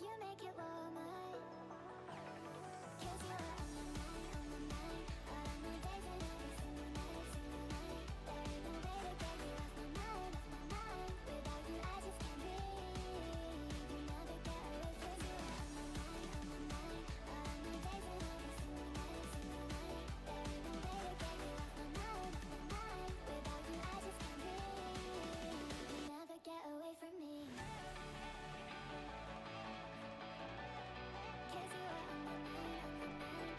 You make it warmer. 'Cause you are on my mind, on my mind. All of my days and every single night, single night. There ain't no way to get you off my mind, off my mind. Without you I just can't breathe. You never get away. 'Cause you are on my mind, on my mind. All of my days and every single night, single night. There ain't no way to get you off my mind, off my mind. Without you I just can't breathe. You never get away from me. 'Cause you are on my mind, on my mind.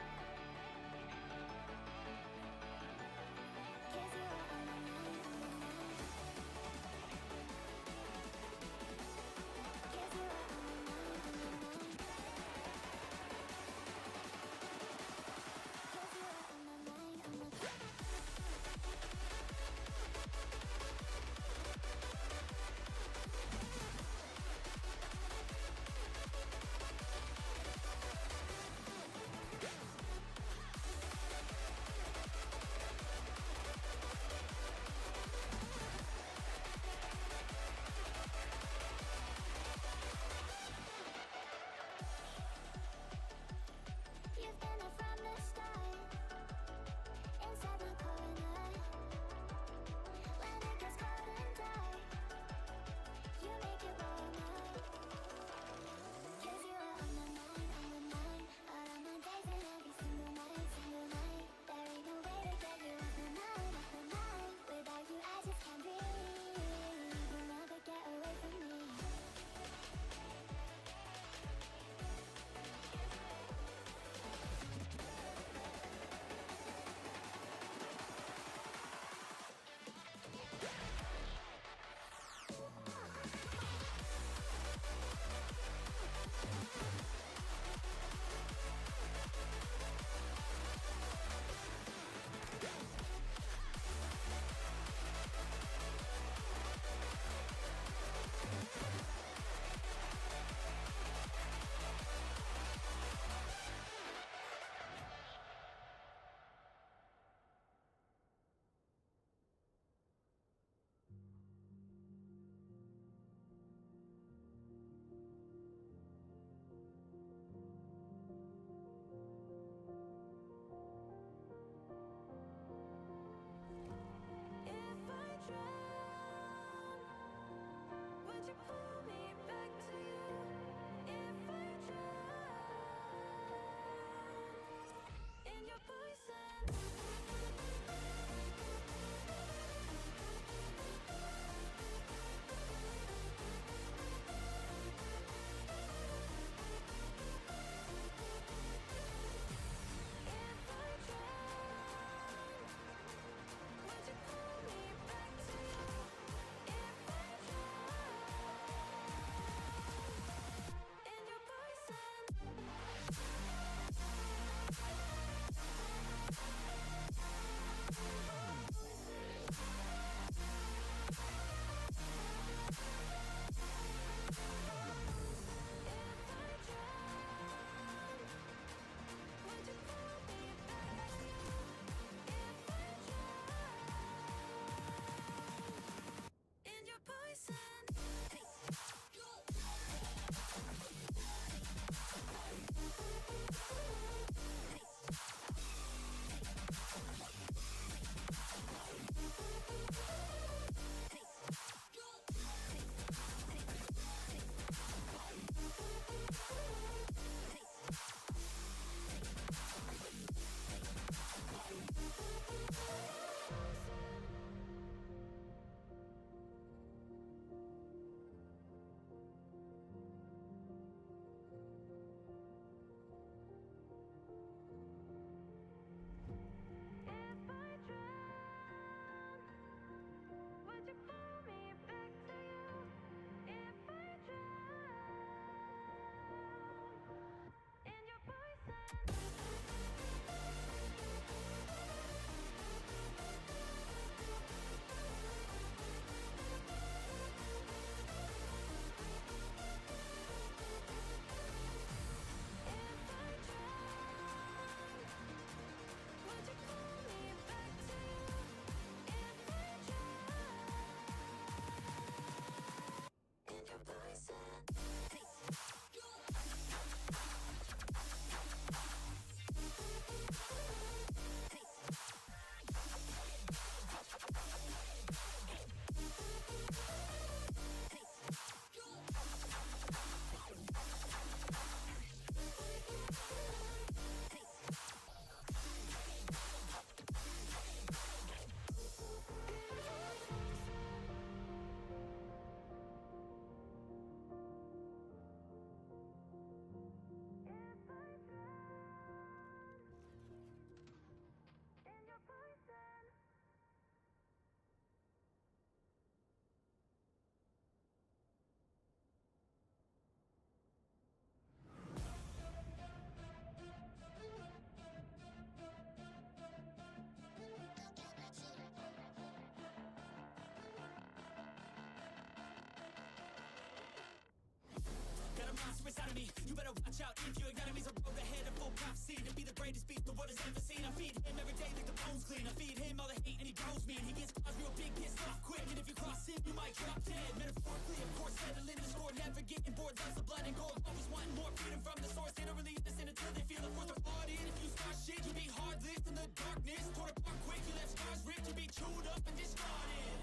enemy. You better watch out if your enemy's a road ahead of full prophecy to be the greatest beast the world has ever seen. I feed him every day like the bones clean. I feed him all the hate and he grows me. And he gets cause real big, pissed off quick. And if you cross him, you might drop dead. Metaphorically, of course, settling the score, never getting bored. Loves the blood and gold, always wanting more freedom from the source. They don't really listen until they feel it. Worth their blood in. If you start shit, you be heartless in the darkness. Torn apart quick, you left scars ripped. You be chewed up and discarded.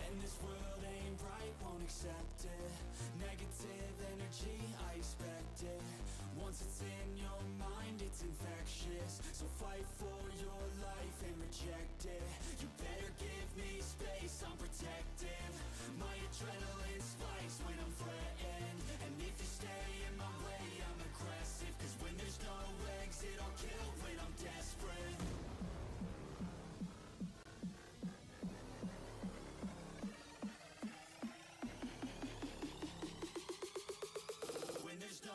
And this world ain't right, won't accept it. Negative energy, I expect it. Once it's in your mind, it's infectious. So fight for your life and reject it. You better give me space, I'm protective. My adrenaline spikes when I'm threatened. And if you stay in my way, I'm aggressive. Cause when there's no exit, I'll kill when I'm desperate. When there's no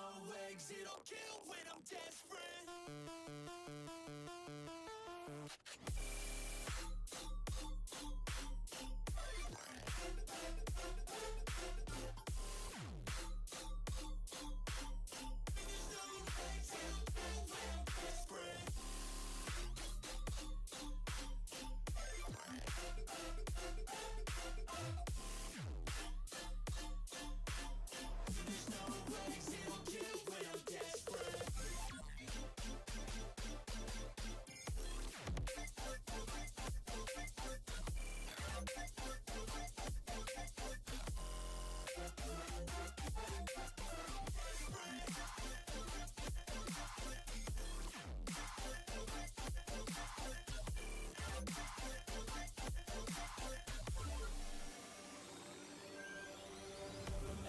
exit, I'll kill when I'm desperate.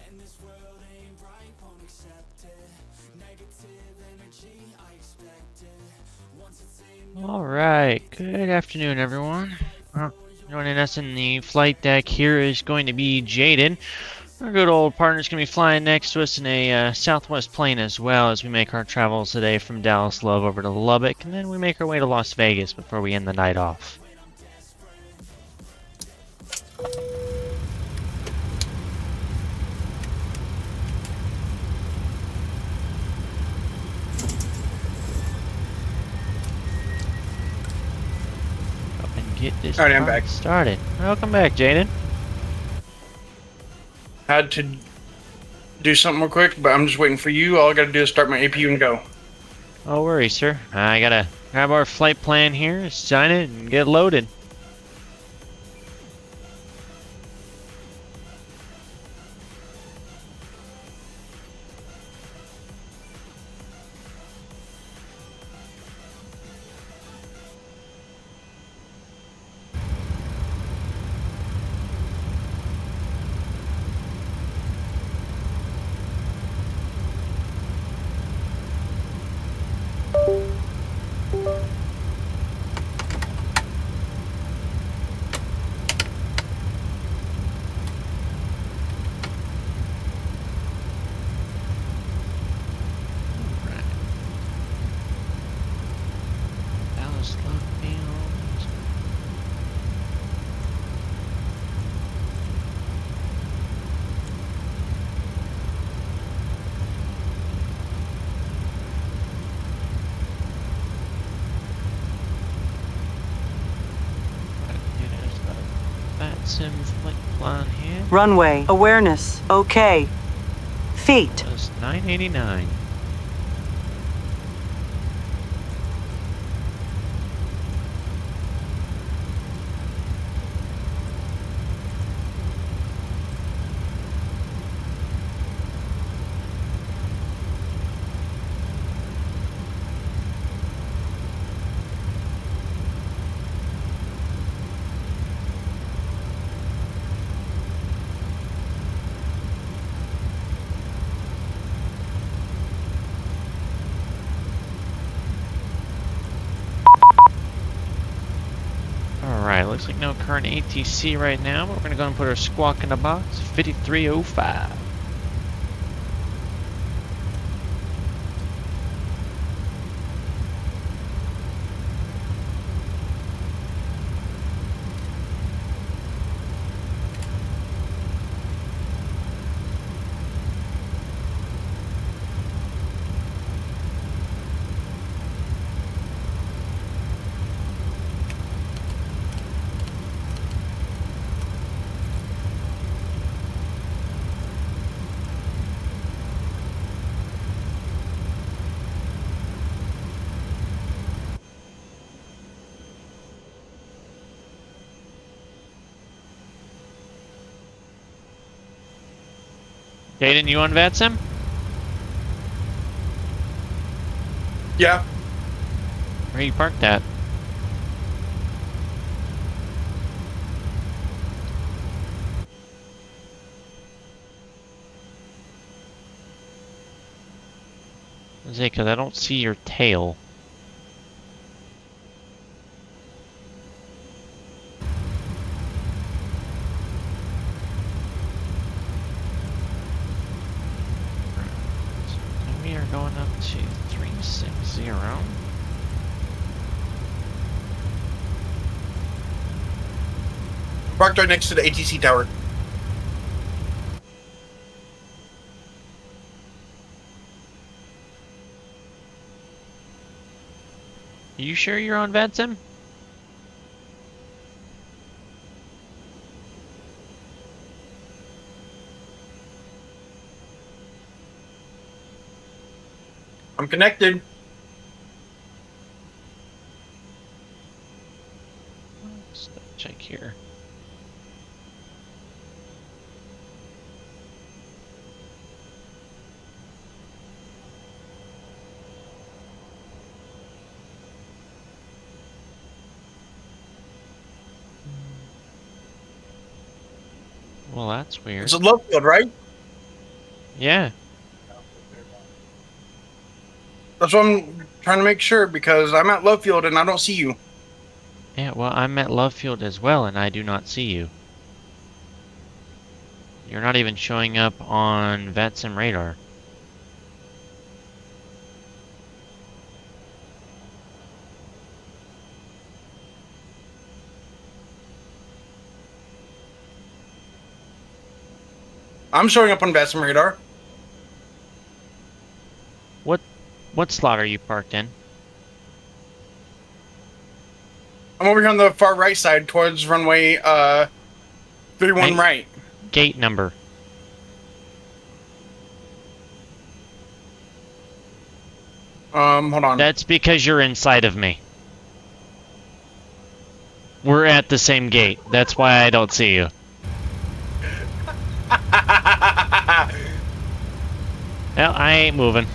And this world ain't right, won't accept it. Negative energy, I expect it. Once it's in All right, good afternoon, everyone. Joining us in the flight deck here is going to be Jaden. Our good old partner's going to be flying next to us in a Southwest plane as well as we make our travels today from Dallas Love over to Lubbock, and then we make our way to Las Vegas before we end the night off. Get this Alright, I'm back. started. Welcome back, Jaden. Had to do something real quick, but I'm just waiting for you. All I gotta do is start my APU and go. No worries, sir. I gotta grab our flight plan here, sign it, and get loaded. Dallas Love Fields. Sim flight plan here. Runway awareness. Okay. Feet. That's 989. Alright, looks like no current ATC right now, but we're gonna go and put our squawk in the box, 5305. Jaden, you on VATSIM? Yeah. Where you parked at? Because I don't see your tail. So we are going up to 360. Parked right next to the ATC tower. You sure you're on VATSIM? I'm connected. Let's check here. Well, that's weird. It's a love field, right? Yeah. That's what I'm trying to make sure because I'm at love field and I don't see you. Yeah, well, I'm at Love Field as well, and I do not see you. You're not even showing up on VATSIM radar. I'm showing up on VATSIM radar. What slot are you parked in? I'm over here on the far right side towards runway 31 Hey. right. Gate number. Hold on. That's because you're inside of me. We're at the same gate. That's why I don't see you. Well, I ain't moving.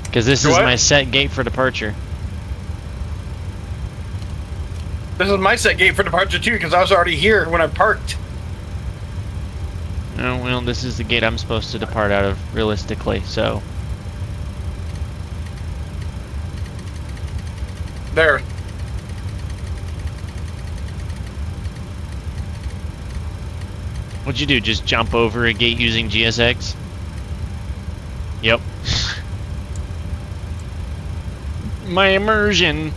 Because this is What? my set gate for departure. This is my set gate for departure too because I was already here when I parked. Oh, well, this is the gate I'm supposed to depart out of, realistically, so... There. What'd you do, just jump over a gate using GSX? Yep. My immersion!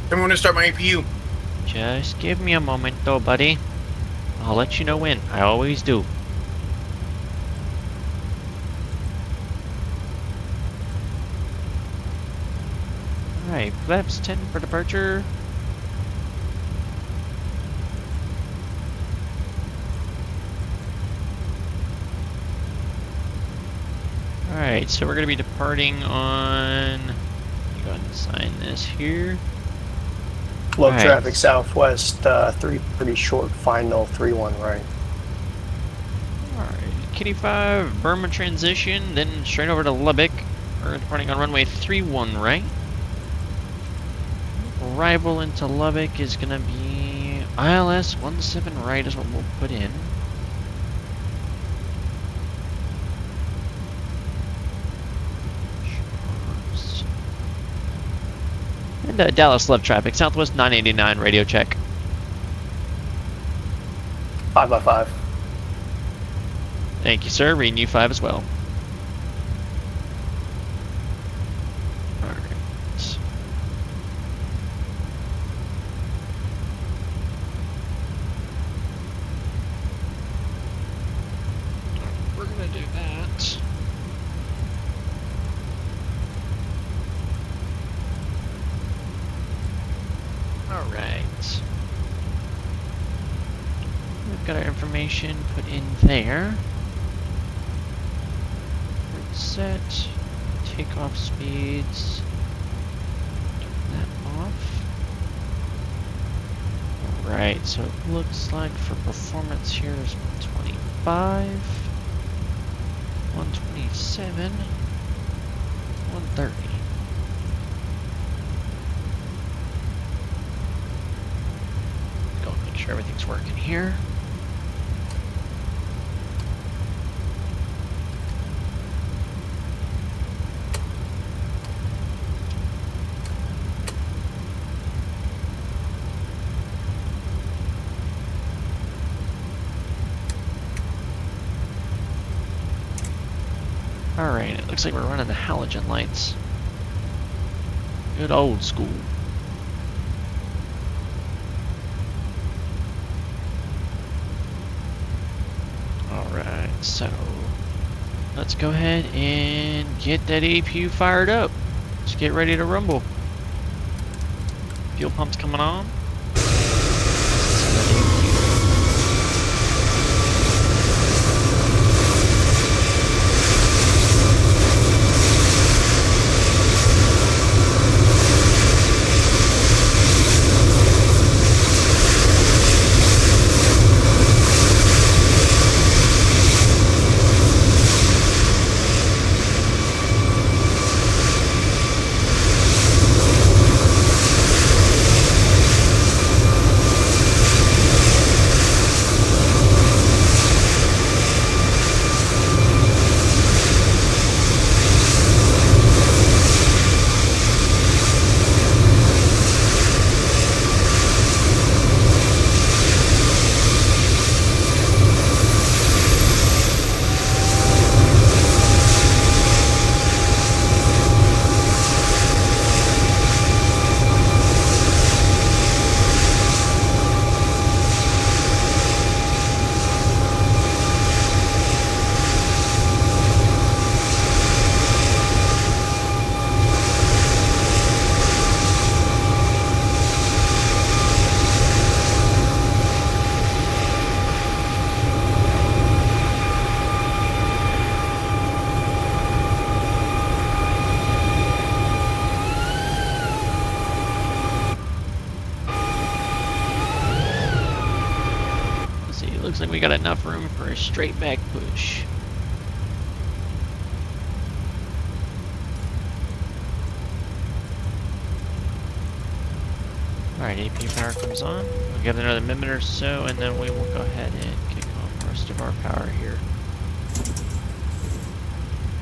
I'm going to start my APU. Just give me a moment though, buddy. I'll let you know when. I always do. Alright, flaps 10 for departure. Alright, so we're going to be departing on... Let me go ahead and sign this here. Low Alright. traffic southwest, 3 pretty short, final 3-1 right. Alright, Kitty 5, Burma transition, then straight over to Lubbock. We're departing on runway 31 right. Arrival into Lubbock is going to be ILS 17 right is what we'll put in. And Dallas left traffic, Southwest 989 radio check. 5x5. Thank you, sir. Reading you 5 as well. Alright. got our information put in there. Port set, takeoff speeds, turn that off. Alright, so it looks like for performance here is 125, 127, 130. Go make sure everything's working here. Alright, it looks like we're running the halogen lights. Good old school. Alright, so let's go ahead and get that APU fired up. Let's get ready to rumble. Fuel pump's coming on. Looks like we got enough room for a straight back push. Alright, AP power comes on. We'll get another minute or so, and then we will go ahead and kick off the rest of our power here.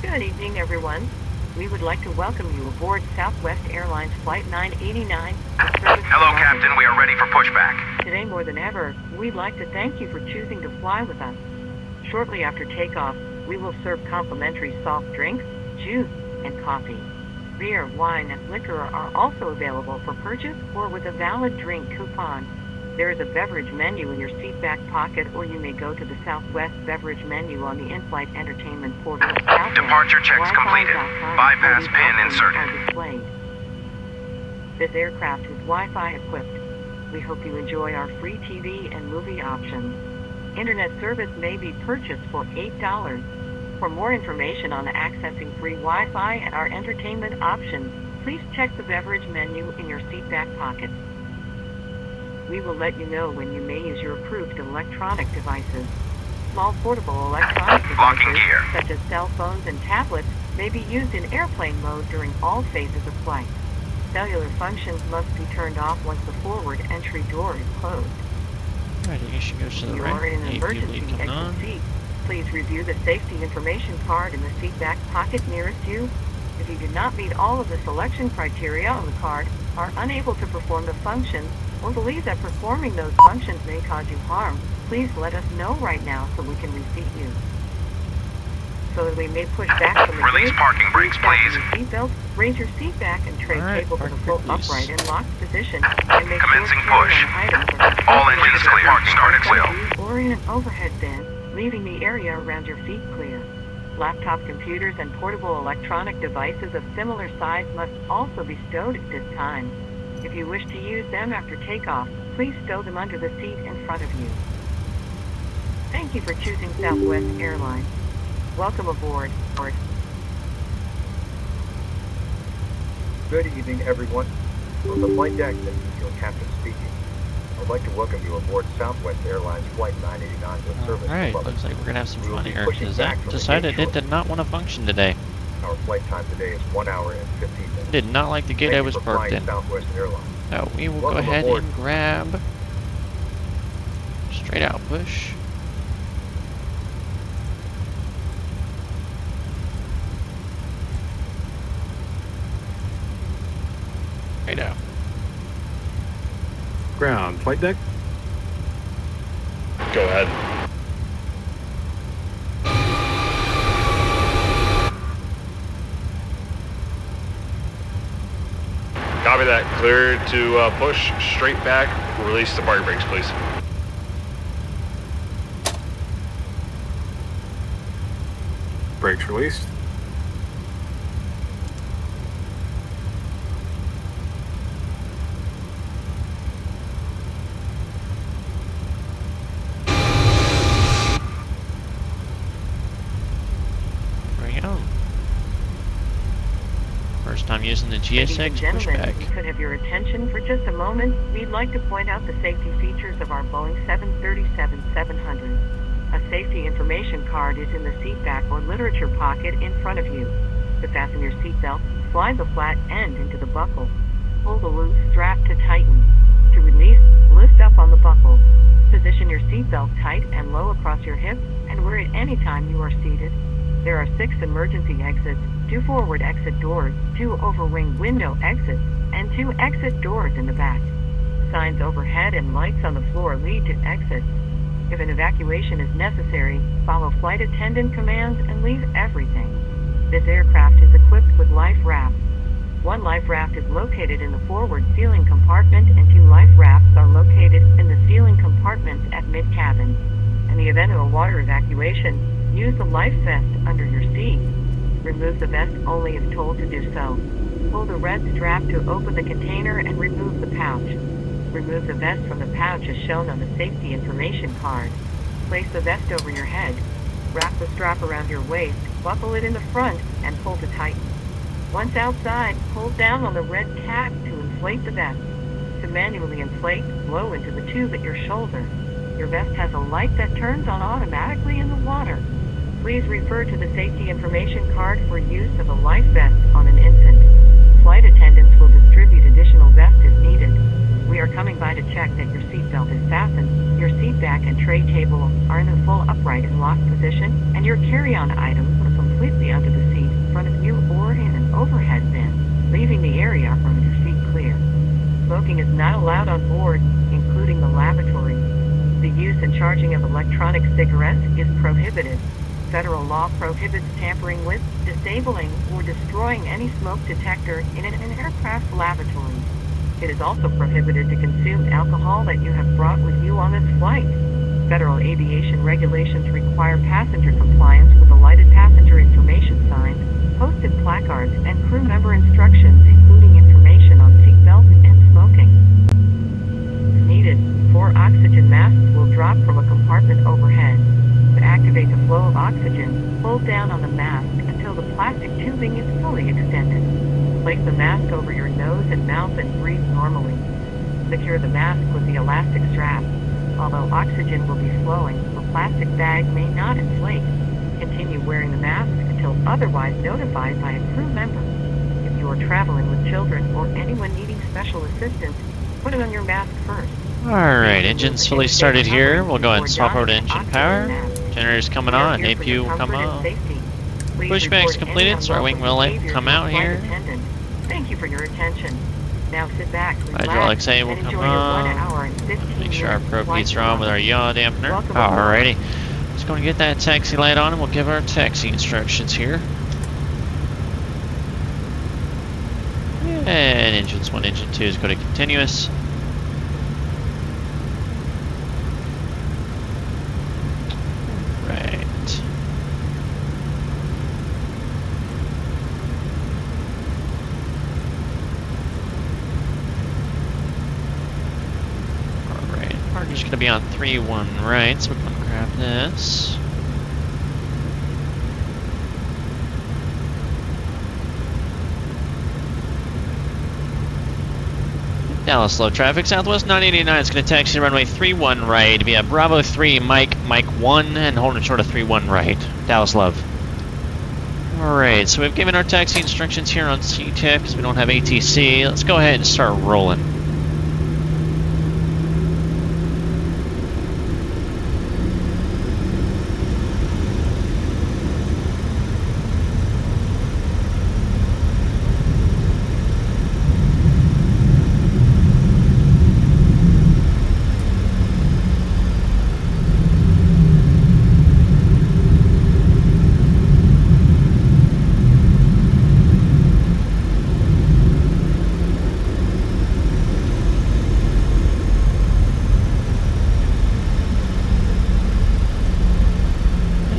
Good evening, everyone. We would like to welcome you aboard Southwest Airlines Flight 989. Hello, Captain. We are ready for pushback. Today, more than ever, we'd like to thank you for choosing to fly with us. Shortly after takeoff, we will serve complimentary soft drinks, juice, and coffee. Beer, wine, and liquor are also available for purchase or with a valid drink coupon. There is a beverage menu in your seat back pocket, or you may go to the Southwest beverage menu on the in-flight entertainment portal. Departure checks completed. Bypass pin inserted. Displayed. This aircraft is Wi-Fi equipped. We hope you enjoy our free TV and movie options. Internet service may be purchased for $8. For more information on accessing free Wi-Fi and our entertainment options, please check the beverage menu in your seat back pocket. We will let you know when you may use your approved electronic devices. Small portable electronic devices, such as cell phones and tablets, may be used in airplane mode during all phases of flight. Cellular functions must be turned off once the forward entry door is closed. Alright, ignition goes to the If you right. are in an AP emergency lead coming on. exit seat, please review the safety information card in the seat back pocket nearest you. If you do not meet all of the selection criteria on the card, are unable to perform the functions, or believe that performing those functions may cause you harm, please let us know right now so we can reseat you. So that we may push back from the Release gate, parking brakes, fasten please. your seatbelt, raise your seat back and tray Alright, cable to the parking full brake loose. upright and locked position, and make Commencing sure push. carry-on items are All completely engines clear. secured Start at outside wheel. you or in an overhead bin, leaving the area around your feet clear. Laptop computers and portable electronic devices of similar size must also be stowed at this time. If you wish to use them after takeoff, please stow them under the seat in front of you. Thank you for choosing Southwest Airlines. Welcome aboard. Good evening, everyone. From the flight deck, this is your captain speaking. I'd like to welcome you aboard Southwest Airlines Flight 989 with service to Alright, Lubbock. looks like we're gonna have some We will fun be here, pushing because back that from the decided gate it did not want to function today. Our flight time today is 1 hour and 15 minutes. Did not like the gate Thank I you was for parked flying in. Southwest Airlines. So we will go Welcome ahead aboard. and grab straight out push. Straight out. Ground, flight deck. Go ahead. Copy that. Clear to push straight back. Release the parking brakes, please. Brakes released. Bring it on. First time using the Ladies and GSX gentlemen, pushback. if we could have your attention for just a moment, we'd like to point out the safety features of our Boeing 737-700. A safety information card is in the seat back or literature pocket in front of you. To fasten your seatbelt, slide the flat end into the buckle. Pull the loose strap to tighten. To release, lift up on the buckle. Position your seatbelt tight and low across your hips and wear it any time you are seated. There are 6 emergency exits, 2 forward exit doors, 2 overwing window exits, and 2 exit doors in the back. Signs overhead and lights on the floor lead to exits. If an evacuation is necessary, follow flight attendant commands and leave everything. This aircraft is equipped with life rafts. 1 life raft is located in the forward ceiling compartment and 2 life rafts are located in the ceiling compartments at mid-cabin. In the event of a water evacuation, use the life vest under your seat. Remove the vest only if told to do so. Pull the red strap to open the container and remove the pouch. Remove the vest from the pouch as shown on the safety information card. Place the vest over your head. Wrap the strap around your waist, buckle it in the front, and pull to tighten. Once outside, pull down on the red cap to inflate the vest. To manually inflate, blow into the tube at your shoulder. Your vest has a light that turns on automatically in the water. Please refer to the safety information card for use of a life vest on an infant. Flight attendants will distribute additional vests if needed. We are coming by to check that your seatbelt is fastened, your seat back and tray table are in a full upright and locked position, and your carry-on items are completely under the seat in front of you or in an overhead bin, leaving the area from your seat clear. Smoking is not allowed on board, including the lavatory. The use and charging of electronic cigarettes is prohibited. Federal law prohibits tampering with, disabling, or destroying any smoke detector in an aircraft lavatory. It is also prohibited to consume alcohol that you have brought with you on this flight. Federal aviation regulations require passenger compliance with the lighted passenger information signs, posted placards, and crew member instructions, including information on seatbelts and smoking. If needed, 4 oxygen masks will drop from a compartment overhead. To activate the flow of oxygen, pull down on the mask until the plastic tubing is fully extended. Place the mask over your nose and mouth and breathe normally. Secure the mask with the elastic strap. Although oxygen will be flowing, the plastic bag may not inflate. Continue wearing the mask until otherwise notified by a crew member. If you are traveling with children or anyone needing special assistance, put it on your mask first. Alright, engine's fully started here. We'll go ahead and swap over to engine power. Generator's coming on, APU will come on. Pushback's completed, so our wing will come out here. Thank you for your attention. Now sit back, relax, Hydraulics A will and come enjoy your 1 on. hour and 15 Make sure our minutes probe flight beats are on with our yaw dampener. Welcome aboard. Alrighty. Just going to get that taxi light on and we'll give our taxi instructions here. And engines 1, engine 2 is go to continuous. Right. Alright, partner's going to be on 3-1 right, so we're going to grab this. Dallas low traffic, Southwest 989 is going to taxi runway 31 right via Bravo 3, Mike 1, and holding short of 31 right. Dallas love. Alright, so we've given our taxi instructions here on CTIF because we don't have ATC. Let's go ahead and start rolling.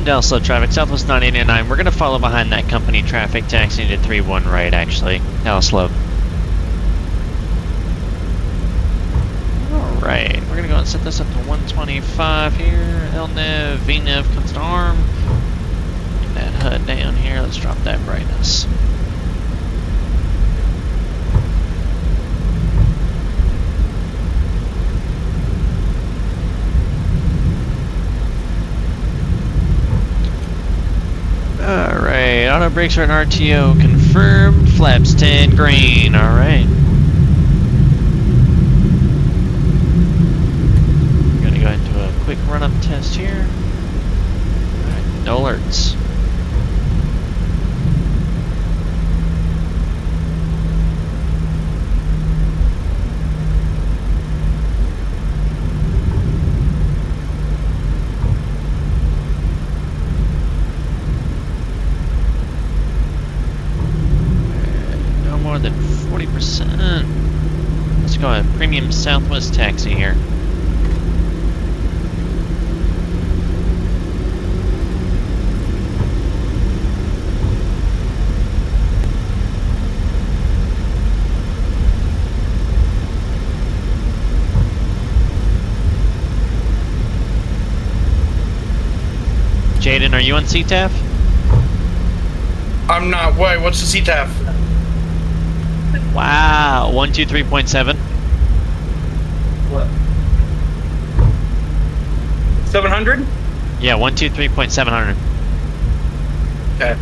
Dallas slow traffic, Southwest 989. We're going to follow behind that company traffic, taxiing to 31 right, actually. Dallas slow. Alright, we're going to go and set this up to 125 here. LNEV, VNEV comes to arm. Get that HUD down here. Let's drop that brightness. Alright, auto brakes are an RTO confirmed, flaps 10 green, alright. We're gonna go into a quick run-up test here. Alright, no alerts. More than 40%. Let's go ahead, premium Southwest taxi here. Jaden, are you on CTAF? I'm not. Why? What's the CTAF? Wow, 123.7. What? 700? Yeah, 123.700. Okay.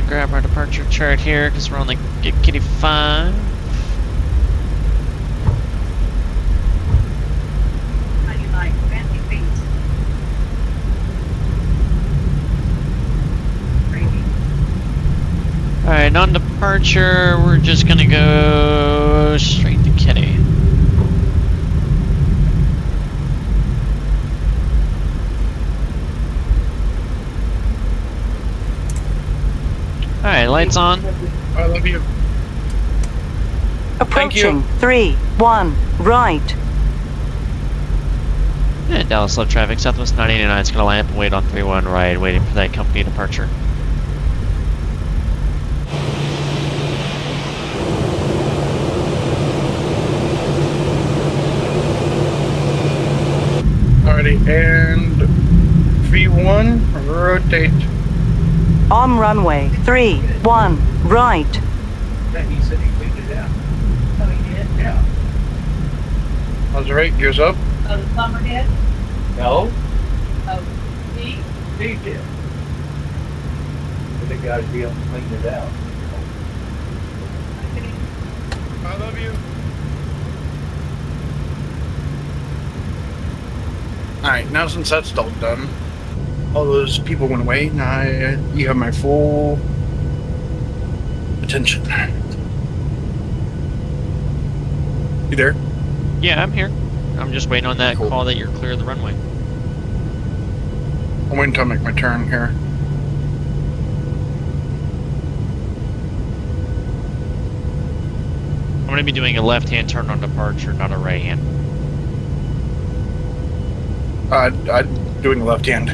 Grab our departure chart here because we're on the Kitty 5. How do you like fancy feet? Alright, on departure, we're just gonna go straight to Kitty. Alright, lights on. I love you. Approaching 3-1 right. Yeah, Dallas slow traffic, Southwest 989 is going to line up and wait on 31 right, waiting for that company departure. Alrighty, and V1, rotate. On runway 31 right. He said he cleaned it out. Oh, he did? Yeah. How's the rate? Gears up. Oh, the plumber did? No, Oh, he? he did. But they gotta be able to clean it out. I love you. Alright, now since that's all done, all those people went away, now you have my full attention. You there? Yeah, I'm here. I'm just waiting on that call that you're clear of the runway. I'm waiting until I make my turn here. I'm going to be doing a left-hand turn on departure, not a right-hand. Doing left hand.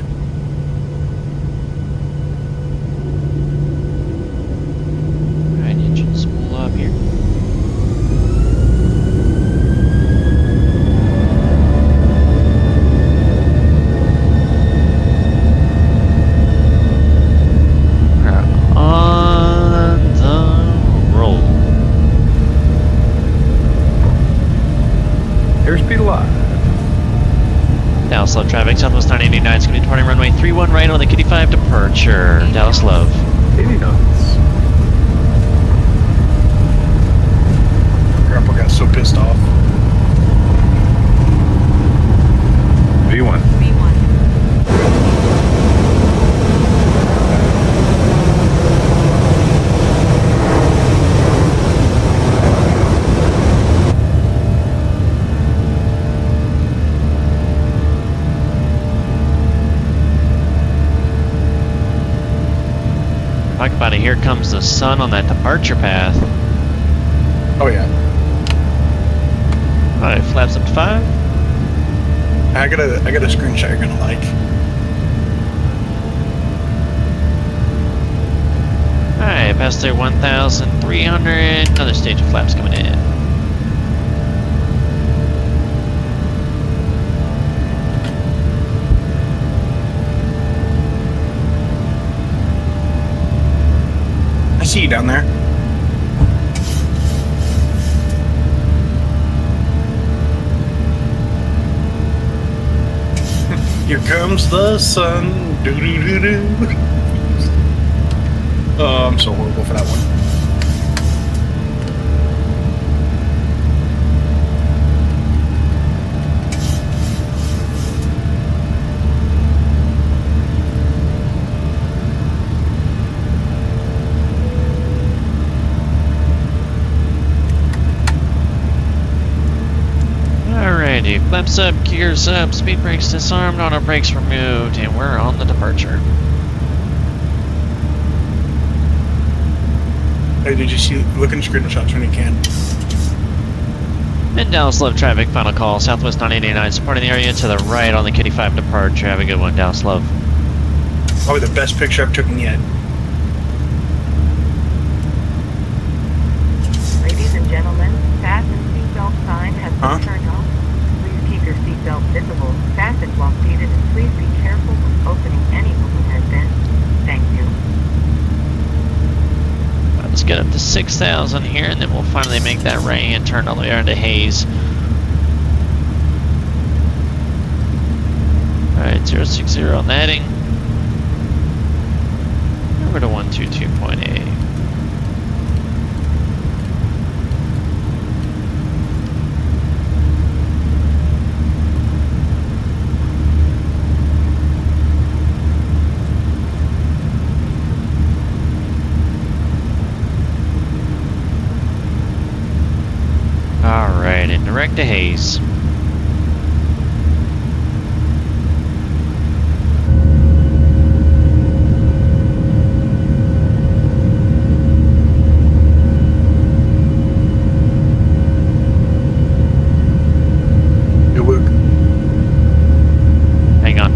Alright, engine spool up here. On the roll. Airspeed alive. Dallas Love traffic, Southwest 989 is going to be departing runway 31 right on the Kitty 5 departure. Dallas Love. 80 knots. Grandpa got so pissed off. V1. Talk about it, here comes the sun on that departure path. Oh yeah. Alright, flaps up to 5. I got a screenshot you're gonna like. Alright, past there 1,300. Another stage of flaps coming in. I see you down there. Here comes the sun. Doo doo doo doo. Oh, I'm so horrible for that one. Alrighty, flaps up, gears up, speed brakes disarmed, auto brakes removed, and we're on the departure. Hey, did you see? Look in screenshots when you can. And Dallas Love traffic, final call, Southwest 989, supporting the area to the right on the Kitty 5 departure. Have a good one, Dallas Love. Probably the best picture I've taken yet. Ladies and gentlemen, fasten seatbelt sign has been turned off. Please keep your seatbelt visible, fasten while seated, and please be careful when opening any overhead bin. Thank you. Let's get up to 6,000 here, and then we'll finally make that right-hand turn all the way around to Hayes. Alright, 060 on the heading. Over to 122.8. Alright, and direct to Hayes. Hey, Luke. Hang on.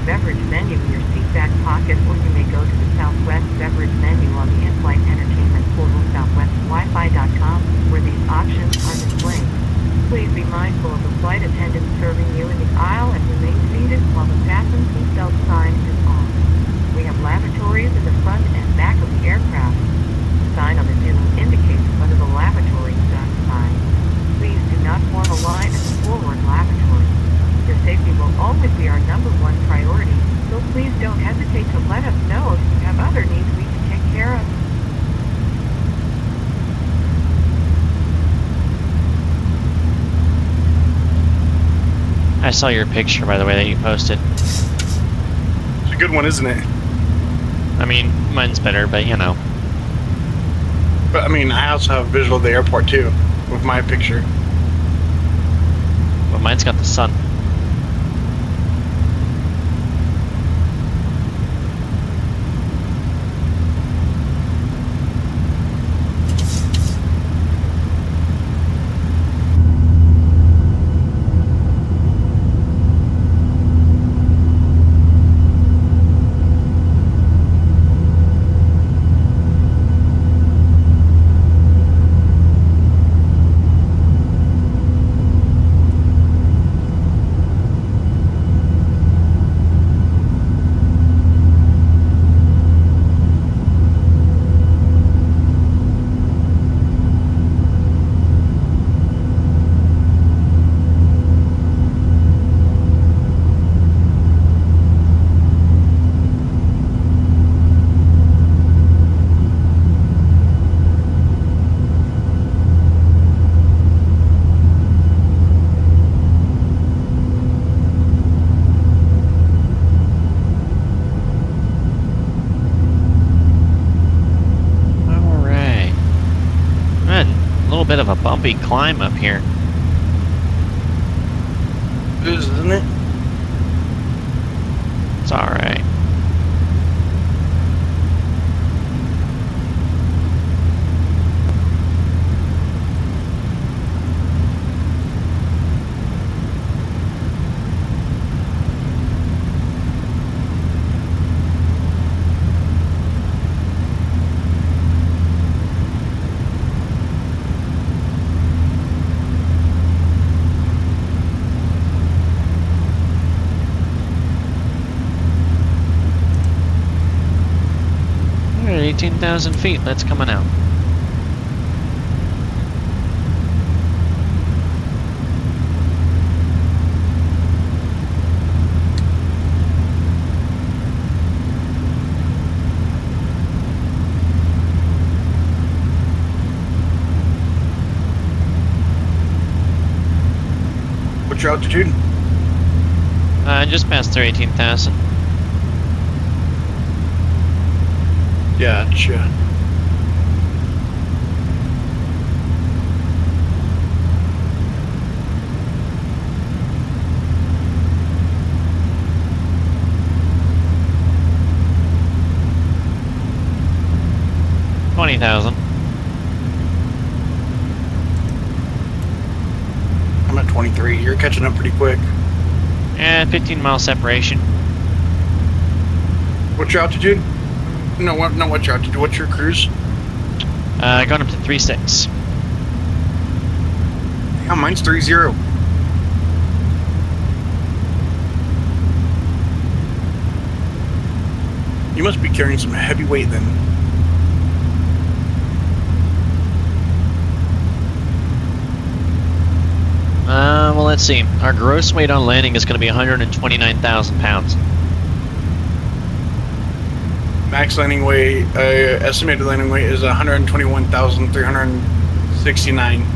beverage menu in your seat back pocket, or you may go to the Southwest beverage menu on the in-flight entertainment portal southwestwifi.com, where these options are displayed. Please be mindful of the flight attendant serving you in the aisle and remain seated while the fasten seatbelt sign is on. We have lavatories in the front and back of the aircraft. The sign on the table indicates whether the lavatory is occupied. Please do not form a line at the forward lavatory. Your safety will always be our #1 priority, so please don't hesitate to let us know if you have other needs we can take care of. I saw your picture, by the way, that you posted. It's a good one, isn't it? I mean, mine's better, but you know. But I mean, I also have a visual of the airport too, with my picture. Well, mine's got the sun. Bit of a bumpy climb up here. It is, isn't it? It's alright. We're at 18,000 feet. That's coming out. What's your altitude? Just past 18,000. Gotcha. $20,000. I'm at 23. You're catching up pretty quick. And 15-mile separation. What's your altitude? No, what's your altitude? What's your cruise? Going up to 3.6. Yeah, mine's 3.0. You must be carrying some heavy weight then. Well, let's see. Our gross weight on landing is going to be 129,000 pounds. Max landing weight, estimated landing weight is 121,369.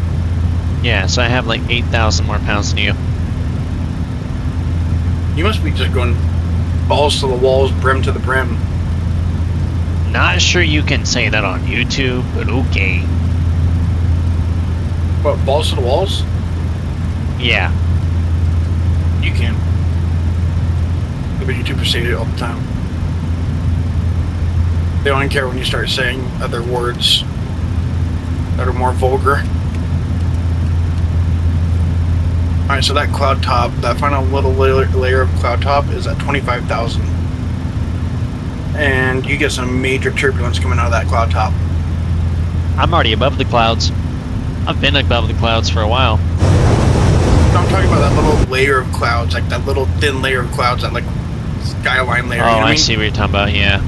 Yeah, so I have like 8,000 more pounds than you. You must be just going balls to the walls, brim to the brim. Not sure you can say that on YouTube, but okay. What, balls to the walls? Yeah. You can. The YouTubers say it all the time. They don't care when you start saying other words that are more vulgar. Alright, so that cloud top, that final little layer of cloud top is at 25,000. And you get some major turbulence coming out of that cloud top. I'm already above the clouds. I've been above the clouds for a while. No, I'm talking about that little layer of clouds, like that little thin layer of clouds, that like skyline layer. Oh, you know what I mean? see what you're talking about, yeah.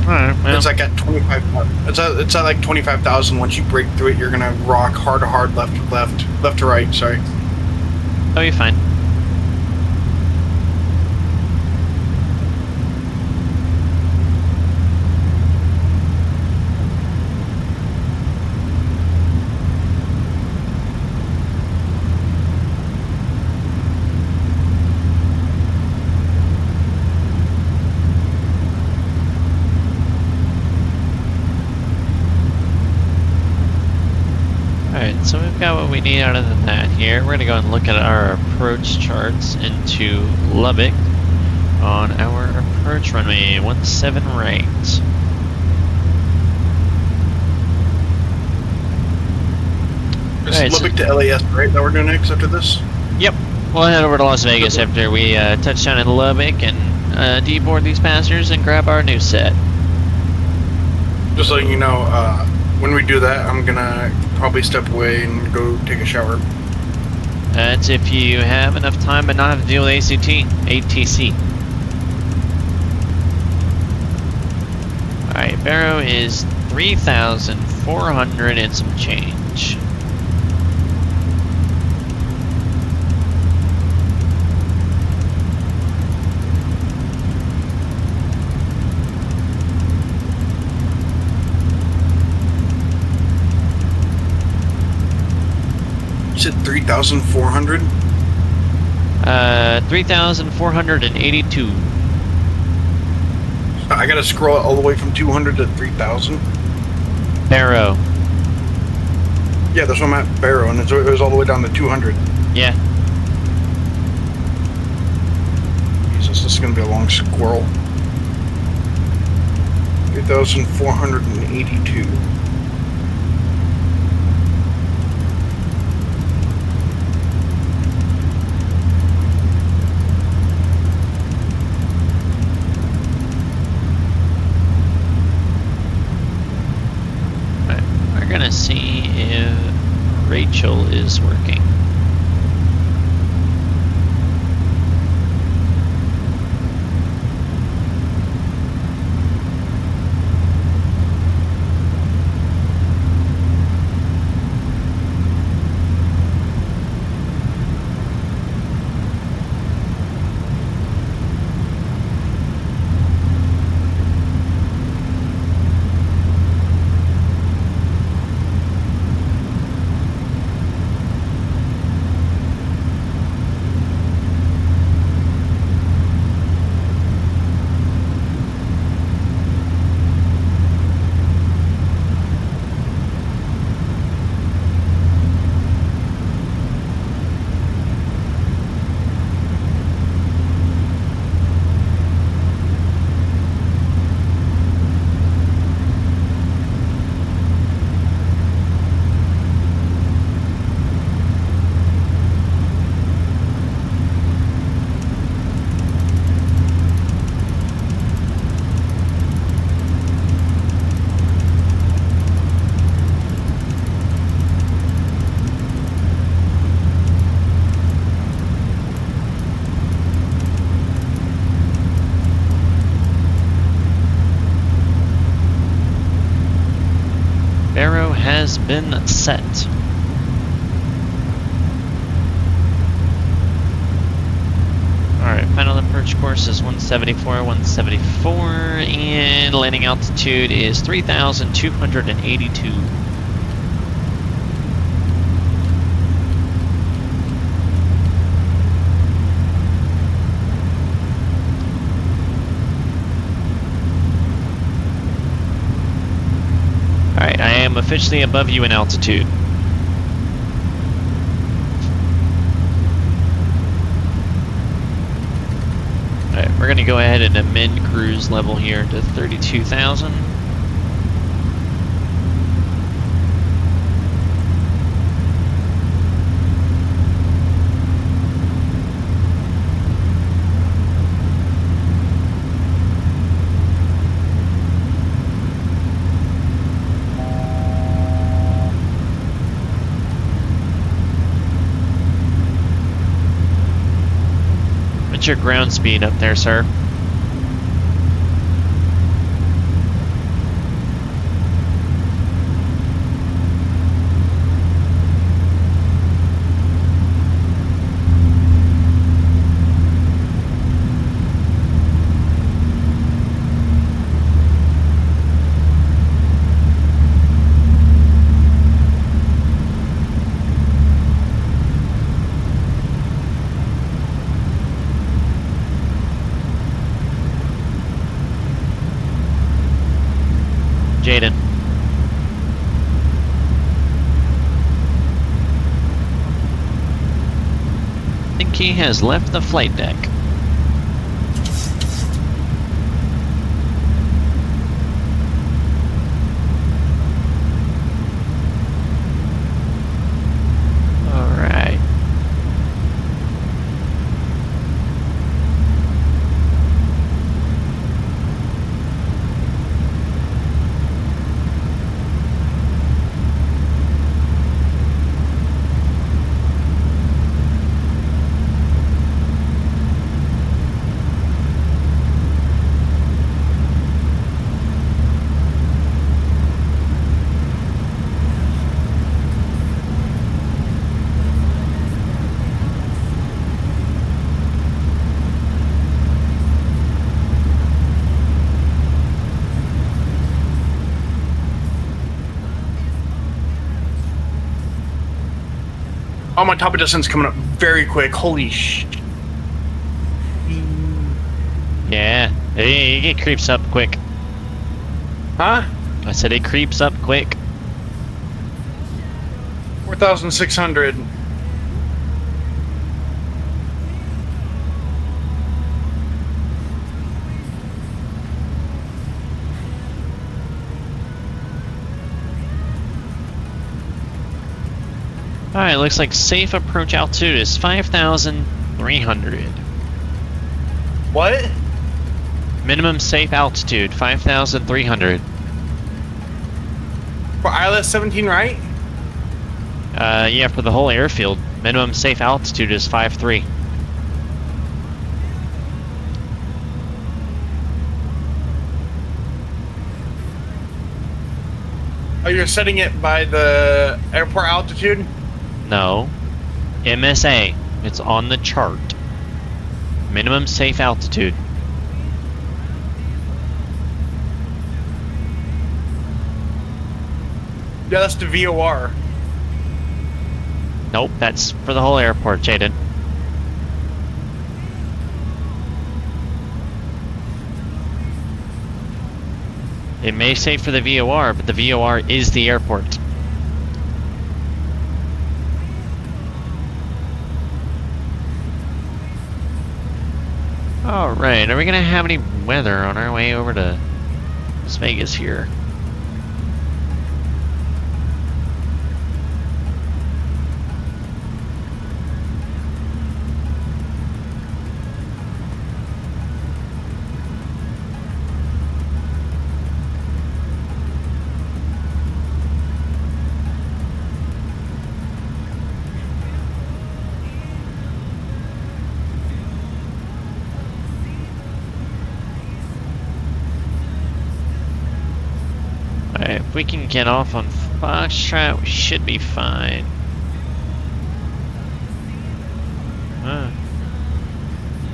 Alright, well. It's like at 25. It's at like 25,000. Once you break through it, you're gonna rock hard to hard, left to right. Sorry. Oh, you're fine. So we've got what we need out of that here. We're going to go and look at our approach charts into Lubbock on our approach runway 17 right. It's Lubbock to LAS, right, that we're doing next after this? Yep. We'll head over to Las Vegas after we touch down in Lubbock and deboard these passengers and grab our new set. Just letting you know, when we do that, I'm gonna probably step away and go take a shower. That's if you have enough time but not have to deal with ATC. Alright, Barrow is 3,400 and some change. You said 3,400? 3,482. I gotta scroll all the way from 200 to 3,000? Barrow. Yeah, that's what I'm at, Barrow, and it was all the way down to 200. Yeah. Jesus, this is gonna be a long squirrel. 3,482. Gonna see if Rachel is working. Barrow has been set. Alright, final approach course is 174, and landing altitude is 3,282. Alright, I am officially above you in altitude. Alright, we're going to go ahead and amend cruise level here to 32,000. What's your ground speed up there, sir? Jaden. I think he has left the flight deck. All right. Oh, my top of distance coming up very quick. Holy sh! Yeah, it creeps up quick. Huh? I said it creeps up quick. 4,600. Alright, looks like safe approach altitude is 5,300. What? Minimum safe altitude, 5,300. For ILS 17, right? Yeah, for the whole airfield. Minimum safe altitude is 5.3. Oh, you're setting it by the airport altitude? No. MSA. It's on the chart. Minimum safe altitude. Yeah, that's the VOR. Nope, that's for the whole airport, Jaden. It may say for the VOR, but the VOR is the airport. Alright, are we gonna have any weather on our way over to Las Vegas here? Alright, if we can get off on Foxtrot, we should be fine.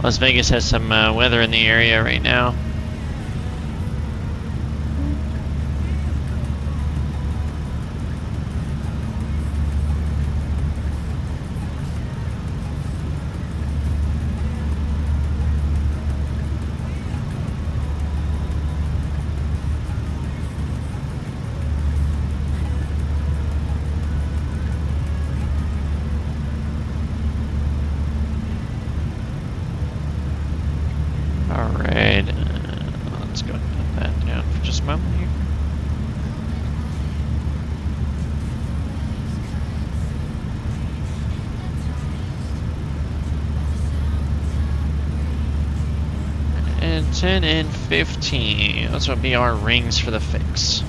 Las Vegas has some weather in the area right now. Alright, let's go and put that down for just a moment here. And 10 and 15, those would be our rings for the fix.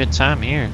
good time here.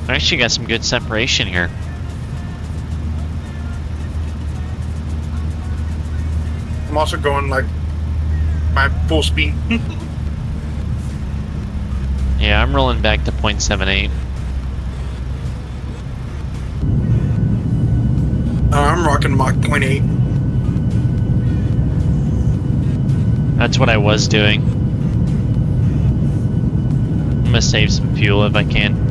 I actually got some good separation here. I'm also going like my full speed. Yeah, I'm rolling back to 0.78. I'm rocking Mach 0.8. That's what I was doing. I'm gonna save some fuel if I can.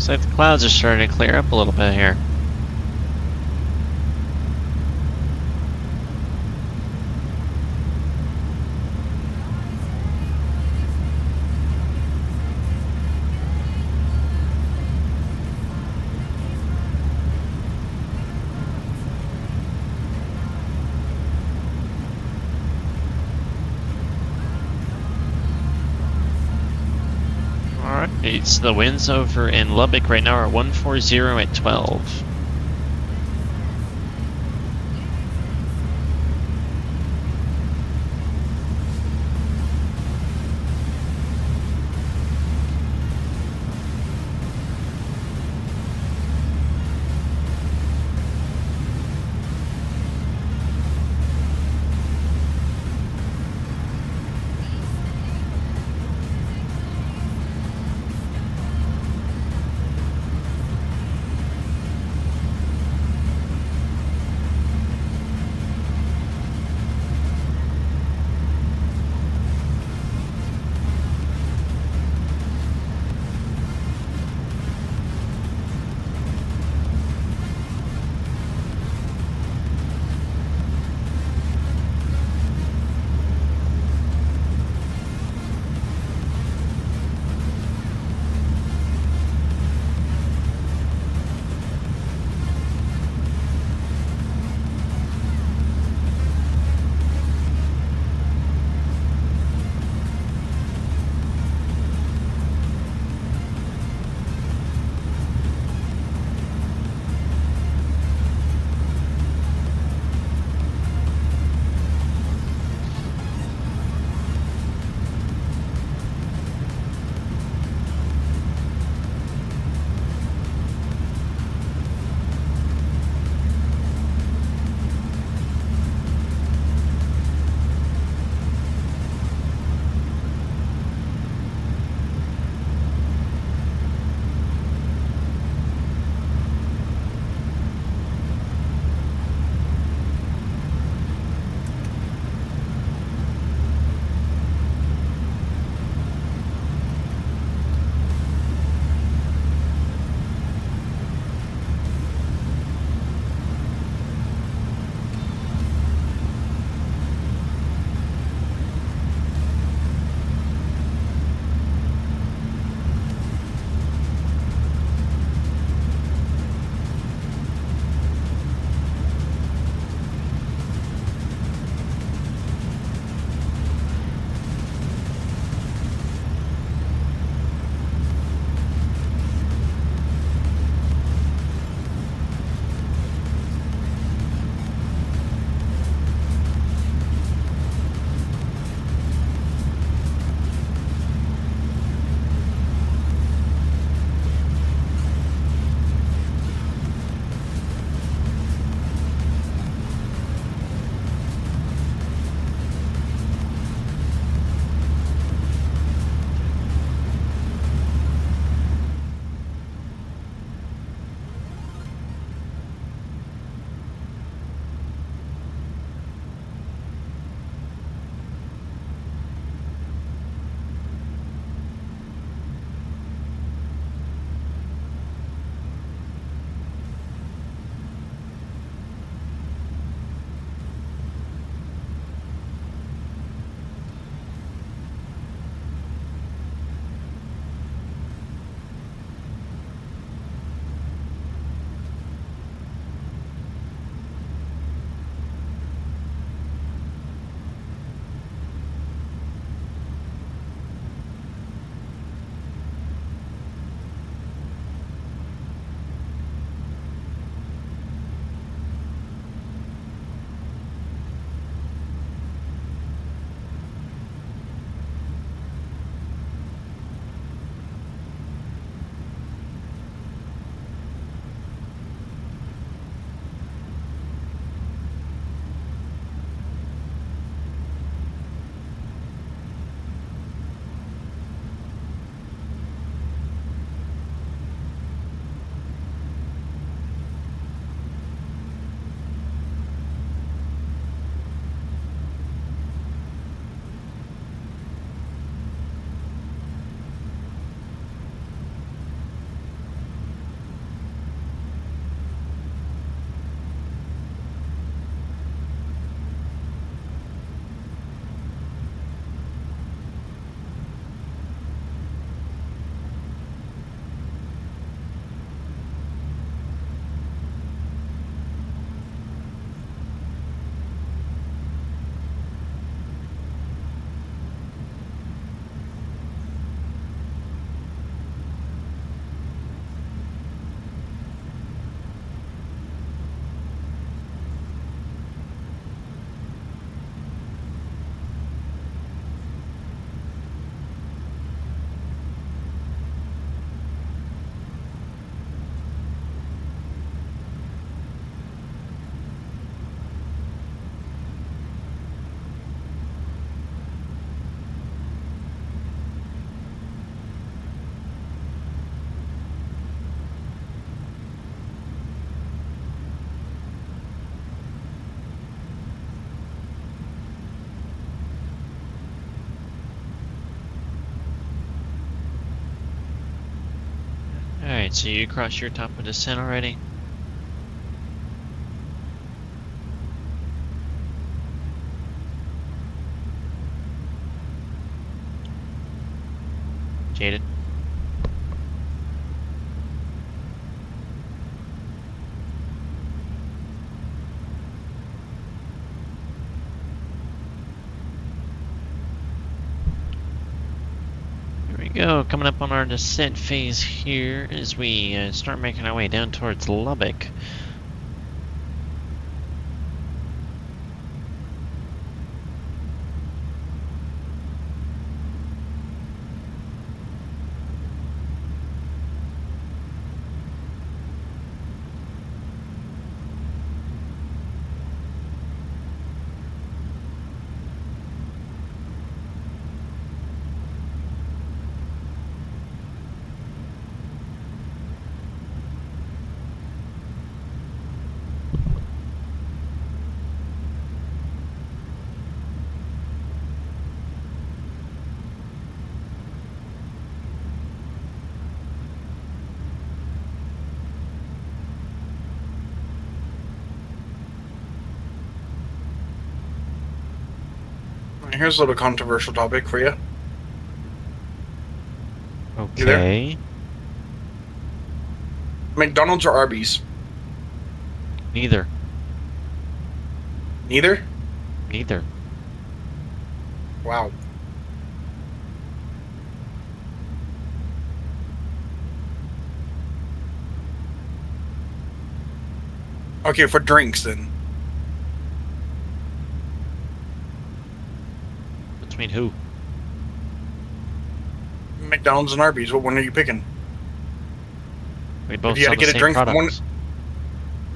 Looks like the clouds are starting to clear up a little bit here. Alright, so the winds over in Lubbock right now are 140 at 12. Alright, so you crossed your top of descent already? Jaden? Here we go, coming up on our descent phase here as we start making our way down towards Lubbock. Here's a little controversial topic for you. Okay. McDonald's or Arby's? Neither. Neither? Neither. Wow. Okay, for drinks then. Between who? McDonald's and Arby's. What one are you picking? We both If you sell had to the get a same drink from one, products.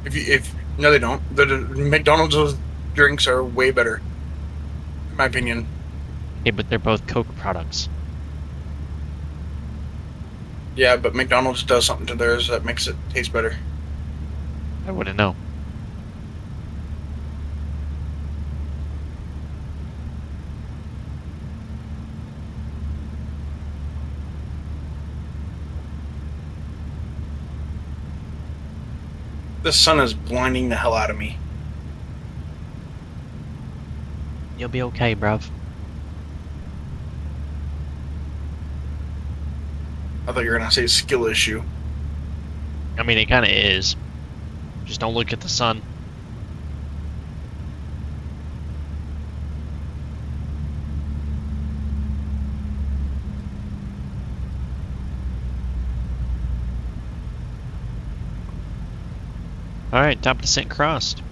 if no, they don't. The McDonald's drinks are way better, in my opinion. Yeah, but they're both Coke products. Yeah, but McDonald's does something to theirs that makes it taste better. I wouldn't know. The sun is blinding the hell out of me. You'll be okay, bruv. I thought you were gonna say skill issue. I mean, it kind of is. Just don't look at the sun. Alright, top descent crossed.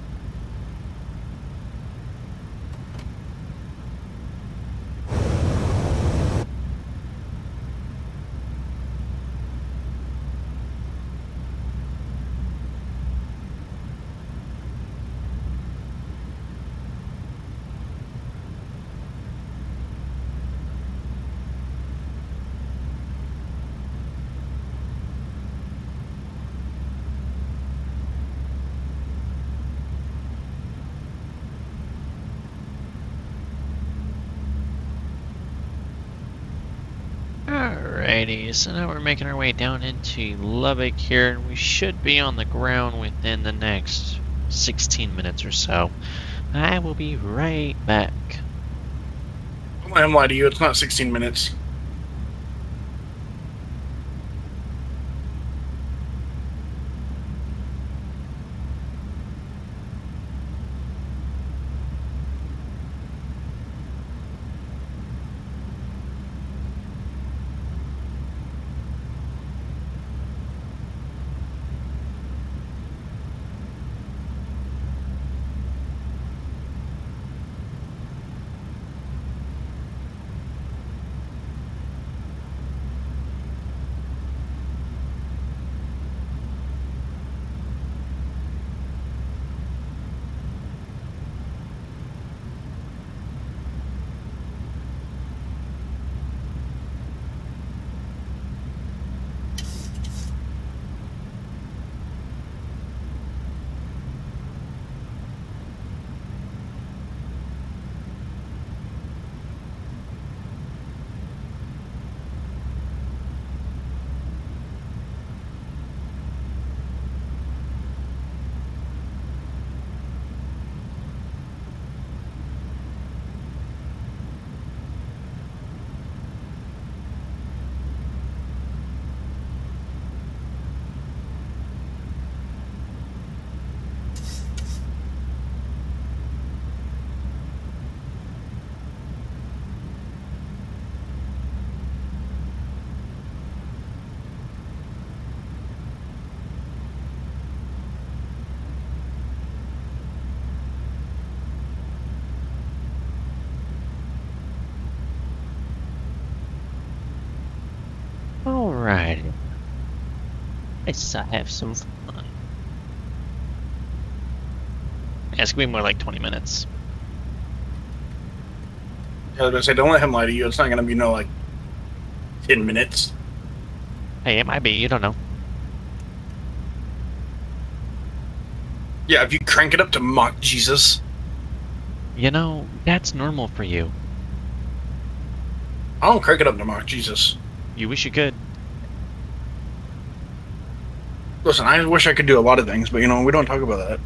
Alrighty, so now we're making our way down into Lubbock here, and we should be on the ground within the next 16 minutes or so. I will be right back. I'm not gonna lie to you, it's not 16 minutes. Alright. Let's have some fun. Yeah, it's gonna be more like 20 minutes. I was gonna say, don't let him lie to you. It's not gonna be no like 10 minutes. Hey, it might be. You don't know. Yeah, if you crank it up to mock Jesus. You know, that's normal for you. I don't crank it up to mock Jesus. You wish you could. Listen, I wish I could do a lot of things, but you know, we don't talk about that.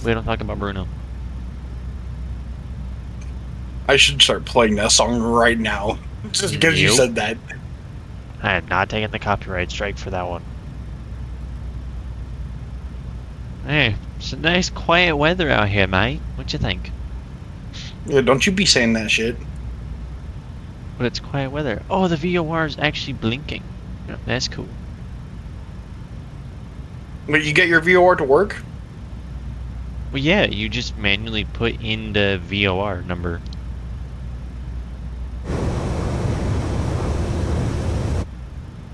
We don't talk about Bruno. I should start playing that song right now. Just because you said that. I am not taking the copyright strike for that one. Hey, it's a nice quiet weather out here, mate. What you think? Yeah, don't you be saying that shit. But it's quiet weather. Oh, the VOR is actually blinking. Yeah, that's cool. But you get your VOR to work? Well, yeah, you just manually put in the VOR number.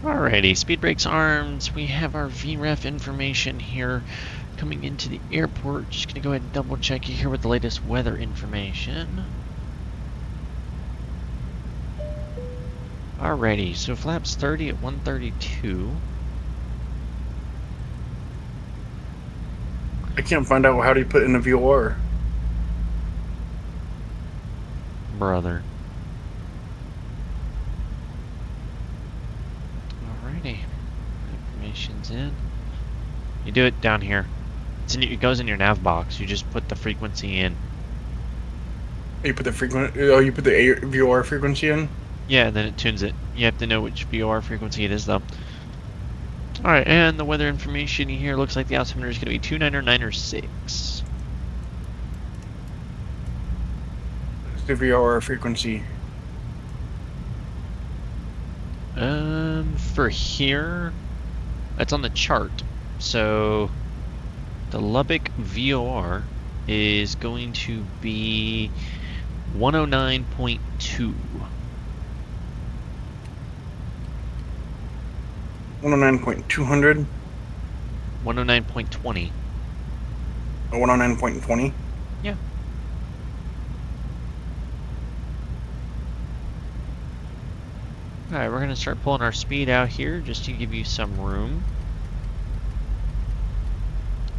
Alrighty, speed brakes armed. We have our VREF information here coming into the airport. Just gonna go ahead and double check you here with the latest weather information. Alrighty, so flaps 30 at 132. I can't find out how do you put in a VOR. Brother. Alrighty. Information's in. You do it down here. It goes in your nav box. You just put the frequency in. You put the you put the VOR frequency in? Yeah, and then it tunes it. You have to know which VOR frequency it is, though. Alright, and the weather information here looks like the altimeter is going to be 29906. What's the VOR frequency? For here, that's on the chart. So, the Lubbock VOR is going to be 109.2. 109.200? 109.20. 109.20? Yeah. Alright, we're going to start pulling our speed out here just to give you some room.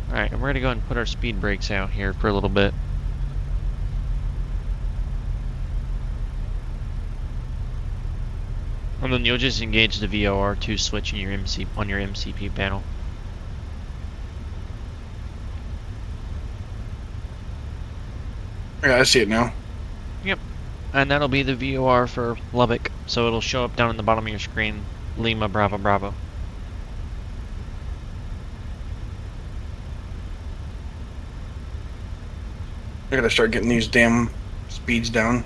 Alright, and we're going to go ahead and put our speed brakes out here for a little bit. And then you'll just engage the VOR2 switch in your on your MCP panel. Yeah, I see it now. Yep. And that'll be the VOR for Lubbock. So it'll show up down in the bottom of your screen. Lima Bravo Bravo. I gotta start getting these damn speeds down.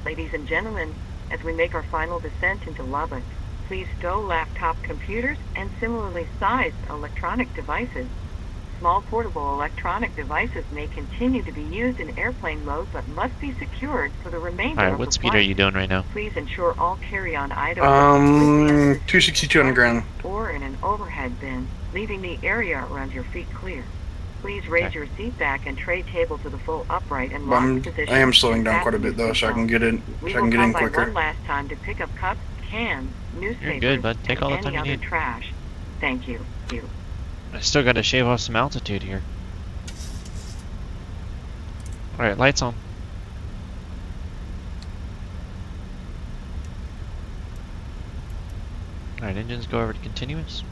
Ladies and gentlemen, as we make our final descent into Lubbock, please stow laptop computers and similarly sized electronic devices. Small portable electronic devices may continue to be used in airplane mode but must be secured for the remainder Alright, of what the speed flight. are you doing right now? Please ensure all carry-on items 262 on the ground. or in an overhead bin, leaving the area around your feet clear. Please raise your seat back and tray table to the full upright and locked position. I am slowing down quite a bit though, so I can get in. We So I will can get come in by quicker. one last time to pick up cups, cans, newspapers, You're good, bud. Take all the and time any you other need. trash. Thank you. I still got to shave off some altitude here. Alright, lights on. Alright, engines go over to continuous.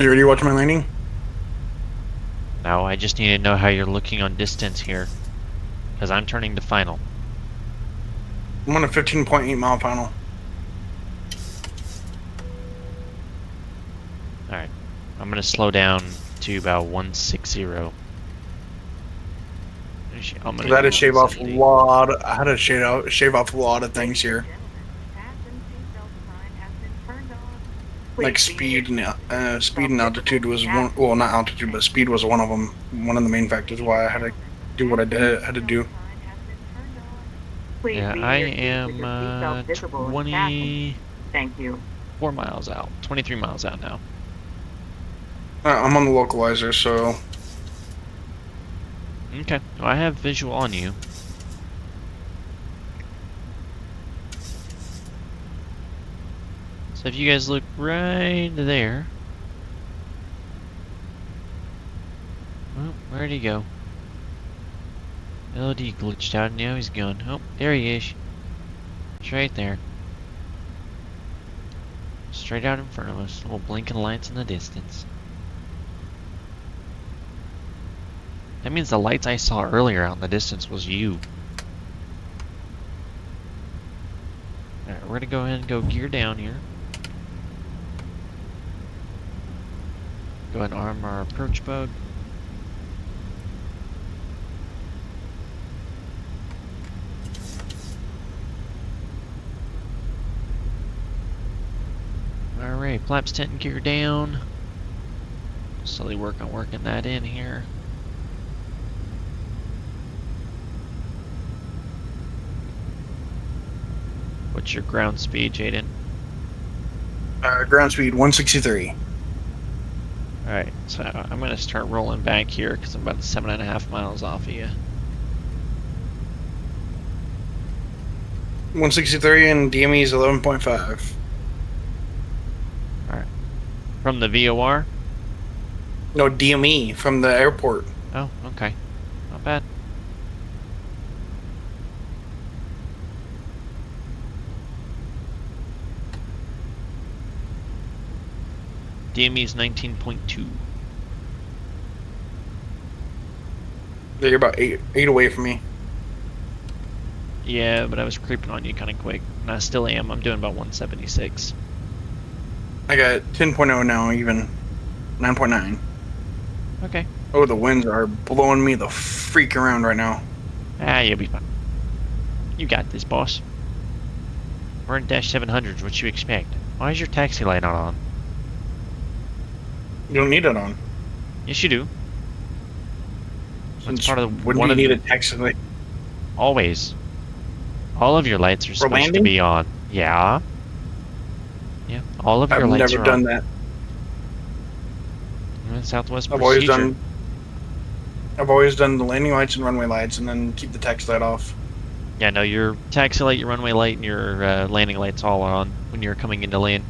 You ready to watch my landing? No, I just need to know how you're looking on distance here. Because I'm turning to final. I'm on a 15.8 mile final. Alright. I'm going to slow down to about 160. I had to shave off a lot. I had to shave off a lot of things here. Like speed and altitude was one. Well, not altitude, but speed was one of them. One of the main factors why I had to do what I had to do. Please Yeah, leave I your seat with am your seatbelt visible and fastened. Thank you. 24 miles out. 23 miles out now. I'm on the localizer, so. Okay. Well, I have visual on you. So if you guys look right there. Oh, where'd he go? LD glitched out and now he's gone. Oh, there he is. It's right there. Straight out in front of us. Little blinking lights in the distance. That means the lights I saw earlier out in the distance was you. Alright, we're gonna go ahead and go gear down here. Go ahead and arm our approach boat. Alright, flaps tent and gear down. Slowly work on working that in here. What's your ground speed, Jaden? Ground speed 163. Alright, so I'm going to start rolling back here because I'm about 7.5 miles off of you. 163 and DME is 11.5. Alright. From the VOR? No, DME from the airport. Oh, okay. Not bad. DME is 19.2. Yeah, you're about eight away from me. Yeah, but I was creeping on you kind of quick. And I still am. I'm doing about 176. I got 10.0 now, even 9.9. Okay. Oh, the winds are blowing me the freak around right now. Ah, you'll be fine. You got this, boss. We're in dash 700s. What you expect? Why is your taxi light not on? You don't need it on. Yes, you do. It's part of the When do you need a taxi light? Always. All of your lights are supposed to landing? be on. Yeah. Yeah. All of your lights are on. I've never done that. Southwest I've procedure. always done the landing lights and runway lights, and then keep the taxi light off. Yeah, no, your taxi light, your runway light, and your landing lights all on when you're coming into land.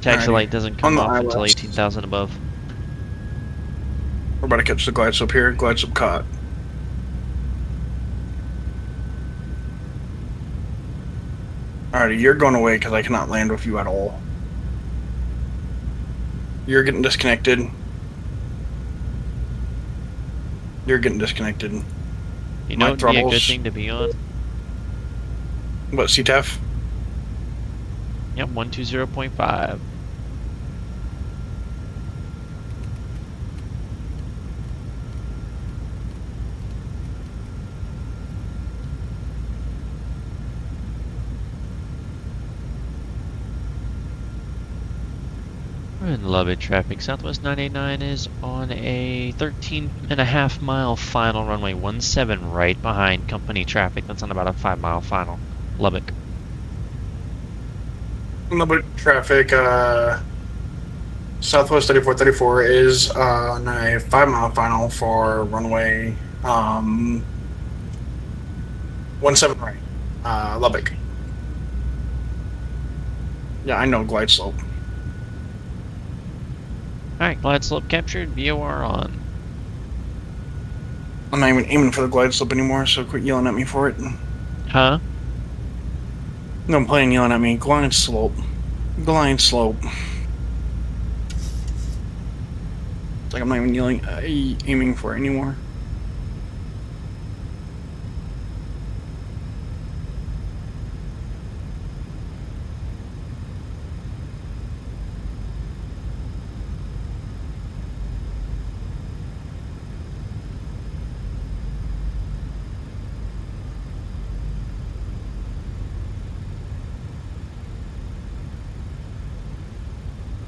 Taxi Alrighty. light doesn't come On the off until ILS. 18,000 above. We're about to catch the glide slope here. Glide slope caught. Alrighty, you're going away because I cannot land with you at all. You're getting disconnected. You're getting disconnected. You know, it'd be a good thing to be on. What, CTF? Yep, 120.5. We're in Lubbock traffic. Southwest 989 is on a 13.5 mile final, runway 17 right behind company traffic. That's on about a 5 mile final. Lubbock. Lubbock traffic, Southwest 3434 is on a 5 mile final for runway 17 right. Lubbock. Yeah, I know glide slope. Alright, glide slope captured, VOR on. I'm not even aiming for the glide slope anymore, so quit yelling at me for it. Huh? No, I'm playing yelling at me. Glide slope. Blind slope. It's like I'm not even aiming for it anymore.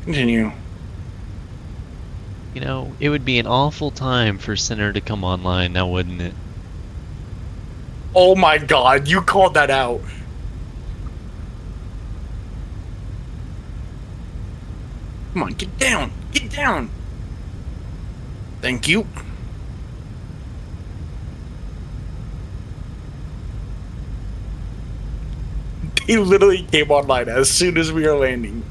Continue. You know, it would be an awful time for Center to come online now, wouldn't it? Oh my god, you called that out. Come on, get down! Get down! Thank you. He literally came online as soon as we were landing.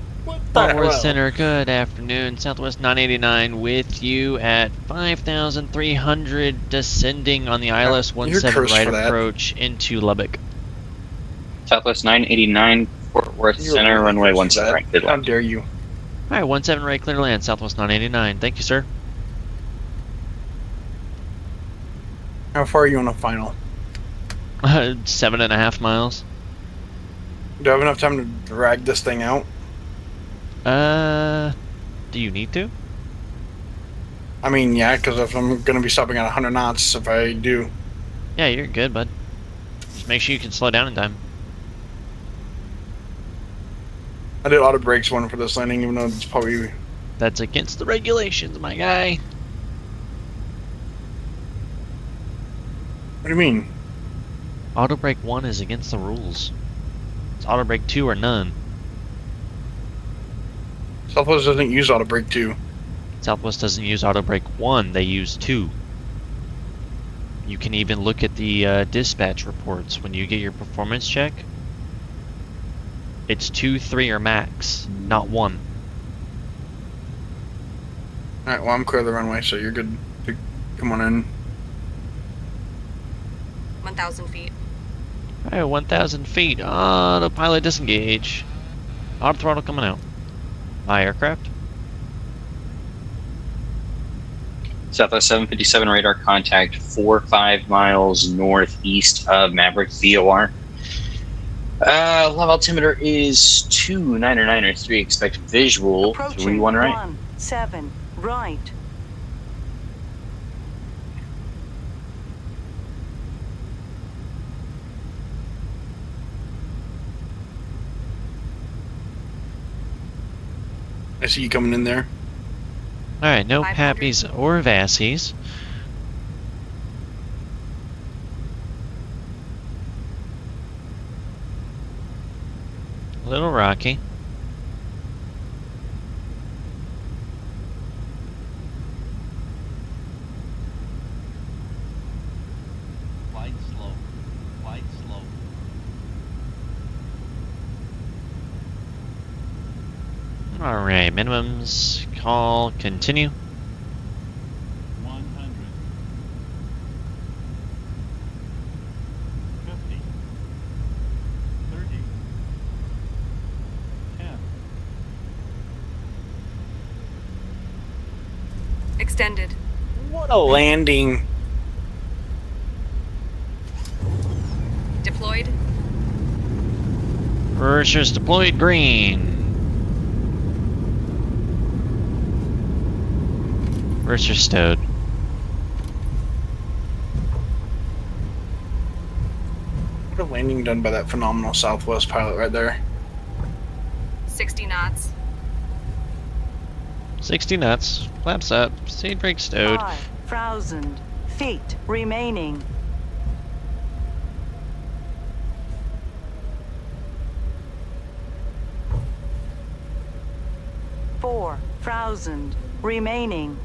Fort Worth Center, good afternoon. Southwest 989 with you at 5,300 descending on the ILS 17 right approach into Lubbock. Southwest 989, Fort Worth Center, runway 17 right, clear land. How dare you? Alright, 17 right, clear land, Southwest 989. Thank you, sir. How far are you on a final? 7.5 miles. Do I have enough time to drag this thing out? Do you need to? I mean, yeah, because if I'm going to be stopping at 100 knots, if I do. Yeah, you're good, bud. Just make sure you can slow down in time. I did auto brakes one for this landing, even though it's probably... That's against the regulations, my guy. What do you mean? Auto brake 1 is against the rules. It's auto brake 2 or none. Southwest doesn't use auto brake 2. Southwest doesn't use auto brake 1, they use 2. You can even look at the dispatch reports when you get your performance check. It's 2, 3, or max, not 1. Alright, well, I'm clear of the runway, so you're good to come on in. 1,000 feet. Alright, 1,000 feet. Autopilot disengage. Auto throttle coming out. Aircraft. Southwest 757 radar contact 4-5 miles northeast of Maverick VOR. Level altimeter is 299 expect visual. Approaching 31 right. 17 right. I see you coming in there. Alright, no Pappies or Vassies. A little rocky. Wide slope. Wide slope. Alright, minimums, call, continue. 100. 50. 30. 10. Extended. What a landing. Deployed. Reversers deployed, green. Reversers stowed. What a landing done by that phenomenal Southwest pilot right there. 60 knots. 60 knots. Flaps up. Seat brake stowed. 5,000 feet remaining. Four 4,000 remaining.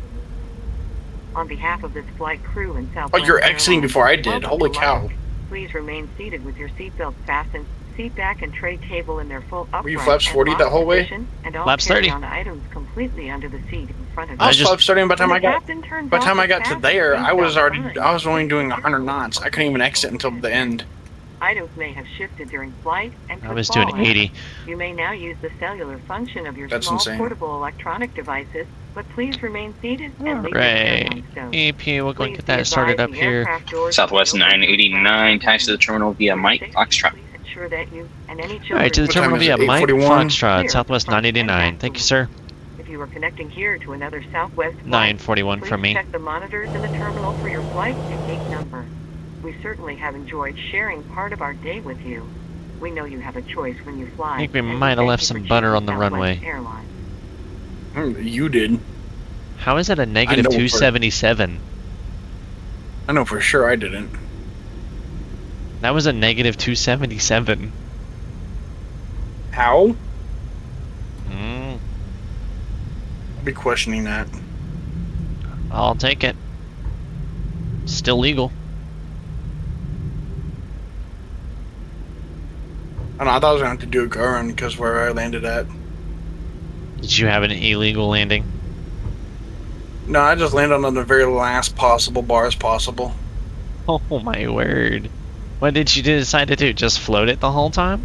On behalf of this flight crew and Southwest Oh, you're exiting Airlines, before I did. welcome Holy to cow. Lubbock. Please remain seated with your seatbelts fastened, seat back and tray table in their full upright Were you flaps and 40 locked that whole way? position, and all Flaps 30. carry-on items completely under the seat in front of you. I was flaps 30 by the time I got Captain turns by the off time I the got to fasten there, I was seatbelt already sign. I was only doing 100 knots. I couldn't even exit until the end. Items may have shifted during flight and I could was fall doing out. 80. You may now use the cellular function of your That's small insane. portable electronic devices, but please remain seated and leave your Alright. carry-on stowed. AP, we'll go and Please get be that started advised up the here. aircraft doors Southwest will be open during 989, ground taxi to the check-in. terminal via For Mike safety, Foxtrot. please ensure that you and any Alright, to children the What time terminal is it? via Mike 8:41? Foxtrot, Southwest 989. Thank you, sir. If you are connecting here to another Southwest flight, 941 please from me. check the monitors in the terminal for your flight and gate number. We certainly have enjoyed sharing part of our day with you. We know you have a choice when you fly. I think we and might have thank left you for some butter choosing on the Southwest runway. Airlines. You did. How is that a negative know for- 277? I know for sure I didn't. That was a negative 277. How? Mm, I'll be questioning that. I'll take it. Still legal. I don't know, I thought I was going to have to do a go around because where I landed at. Did you have an illegal landing? No, I just landed on the very last possible bars possible. Oh my word. What did you decide to do? Just float it the whole time?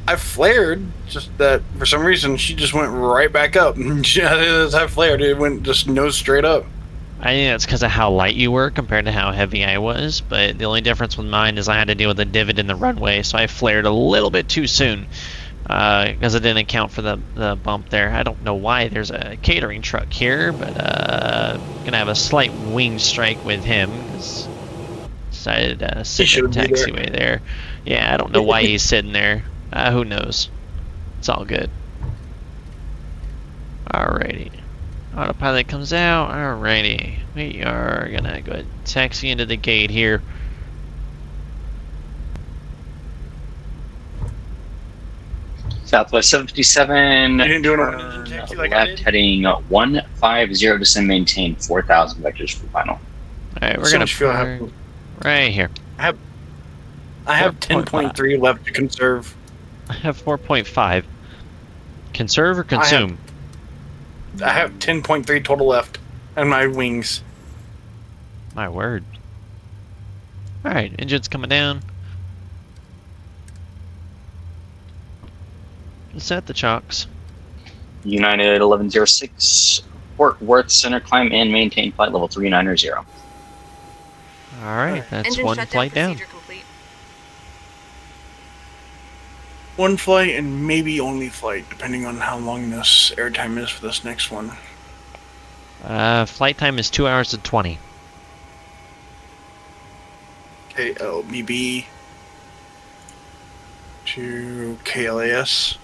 I flared, just that for some reason she just went right back up. As I flared, it went just nose straight up. I think that's because of how light you were compared to how heavy I was, but the only difference with mine is I had to deal with a divot in the runway, so I flared a little bit too soon because it didn't account for the bump there. I don't know why there's a catering truck here, but gonna have a slight wing strike with him. Decided to sit in the taxiway there. Yeah, I don't know why he's sitting there. Who knows? It's all good. Alrighty. Autopilot comes out. Alrighty. We are gonna go ahead and taxi into the gate here. Southwest 757. You didn't do it on turn taxi like I left, did? heading 150 descend maintain 4,000 vectors for final. Alright, we're So gonna much fuel I park have. right here. I have 10.3 left to conserve. I have 4.5. Conserve or consume? I have 10.3 total left, and my wings. My word. Alright, engine's coming down. Set the chocks. United 1106, Fort Worth center climb and maintain flight level 390. Alright, that's Engine one shutdown flight down. procedure complete. One flight and maybe only flight, depending on how long this airtime is for this next one. Flight time is 2 hours and 20. KLBB to KLAS.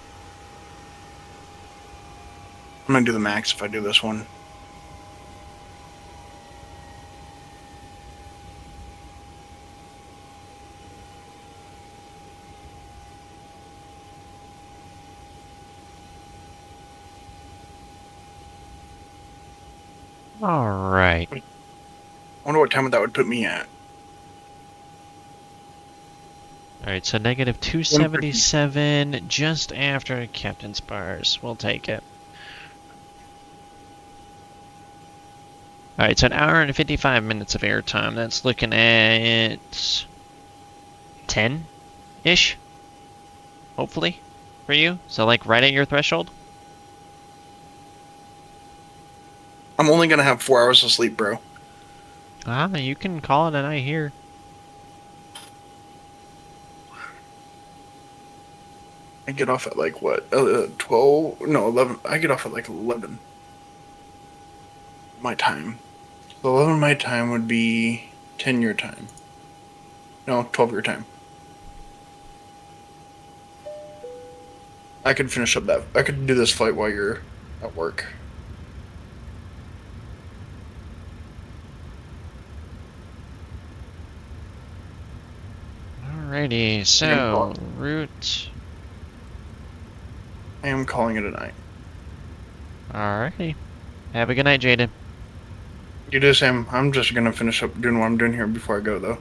I'm gonna do the max if I do this one. Alright. I wonder what time that would put me at. Alright, so negative 277 just after Captain's Bars. We'll take it. Alright, so an hour and 55 minutes of airtime. That's looking at 10-ish, hopefully, for you. So like right at your threshold? I'm only gonna have 4 hours of sleep, bro. Ah, you can call it a night here. I get off at like what? 12? No, 11. I get off at like 11. My time. So 11 my time would be 10 your time. No, 12 your time. I could finish up that. I could do this flight while you're at work. Alrighty, so route. I am calling it a night. Alrighty. Have a good night, Jaden. You do, Sam. I'm just gonna finish up doing what I'm doing here before I go, though.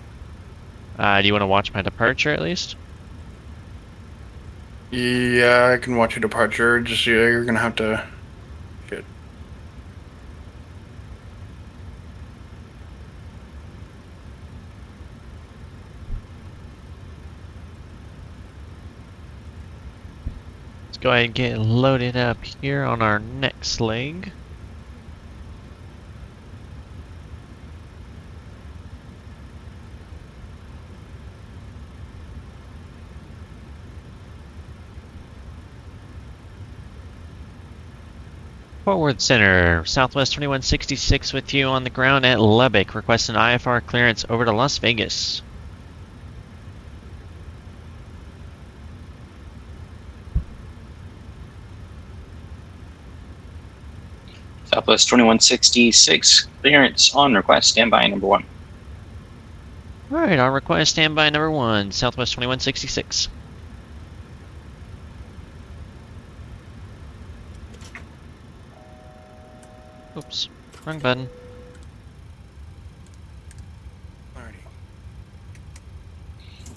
Do you want to watch my departure at least? Yeah, I can watch your departure. Just yeah, you're gonna have to. Shit. go ahead and get loaded up here on our next leg. Fort Worth Center, Southwest 2166 with you on the ground at Lubbock. Request an IFR clearance over to Las Vegas. Southwest 2166, clearance on request, standby number 1. Alright, on request, standby number 1, Southwest 2166. Oops, wrong button.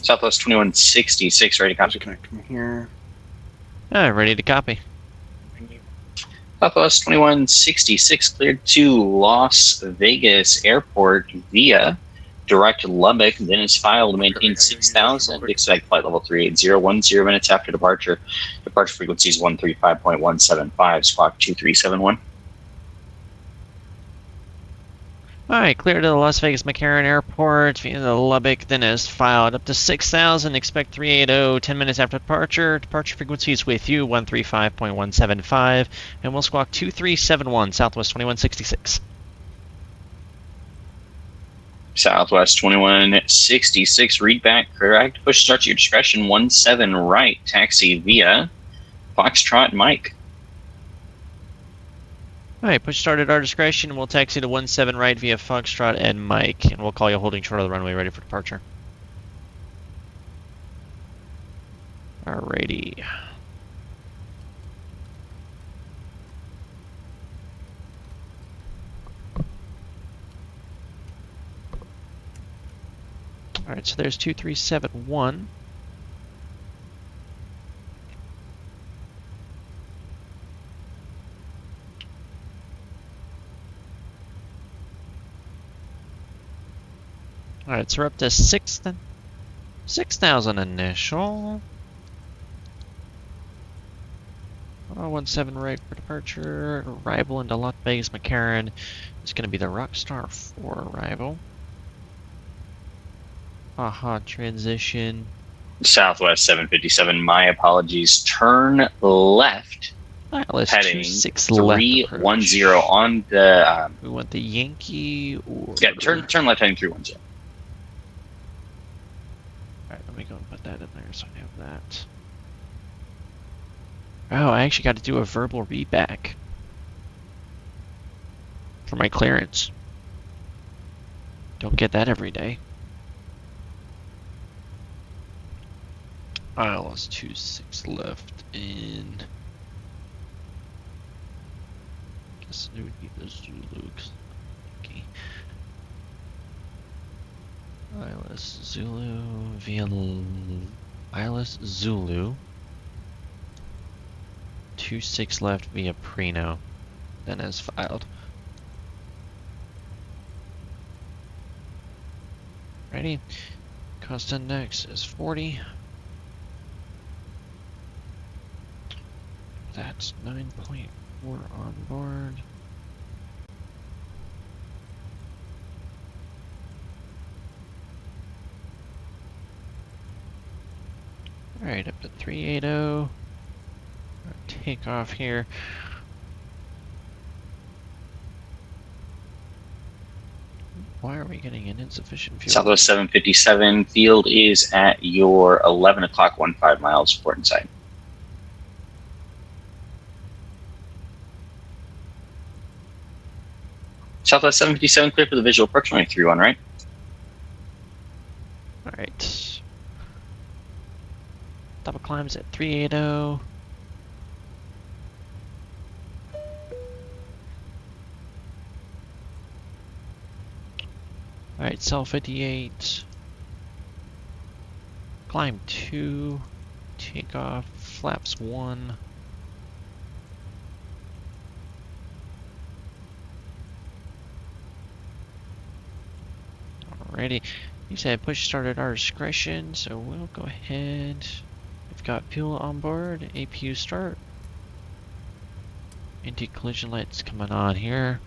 Southwest 2166, ready to copy. Connect from here. Ready to copy. Southwest 2166 cleared to Las Vegas Airport via direct Lubbock, then is filed to maintain 6,000. Expect flight level 380, 10 minutes after departure. Departure frequency is 135.175, squawk 2371. Alright, clear to the Las Vegas McCarran Airport via the Lubbock, then is filed up to 6,000. Expect 380, 10 minutes after departure. Departure frequency is with you, 135.175, and we'll squawk 2371, Southwest 2166. Southwest 2166, read back, correct. Push start to your discretion, 17 right, taxi via Foxtrot Mike. Alright, push start at our discretion, and we'll taxi to 17 right via Foxtrot and Mike, and we'll call you holding short of the runway, ready for departure. Alrighty. Alright, so there's 2371. Alright, so we're up to 6,000 initial. 17 right for departure. Arrival into Las Vegas McCarran is going to be the Rockstar 4 arrival. Aha, transition. Southwest 757, my apologies. Turn left. Let's heading 310 on the. We want the Yankee or. Yeah, turn left heading 310. Alright, let me go and put that in there so I have that. Oh, I actually got to do a verbal readback for my clearance. Don't get that every day. I lost 26 left in. Guess it would be the Zulu. Okay. ILS Zulu via ILS Zulu. 26 left via Preno. Then as filed. Ready? Cost index is 40. That's 9.4 on board. Alright, up to 380. Take off here. Why are we getting an insufficient fuel? Southwest 757, field is at your 11 o'clock, 15 miles, port inside. Southwest 757, clear for the visual approach, 23-1, right? Alright. Double climbs at 380. Alright, cell 58. Climb 2. Take off. Flaps 1. Alrighty. You said push start at our discretion, so we'll go ahead. We've got fuel on board. APU start. Anti-collision lights coming on here.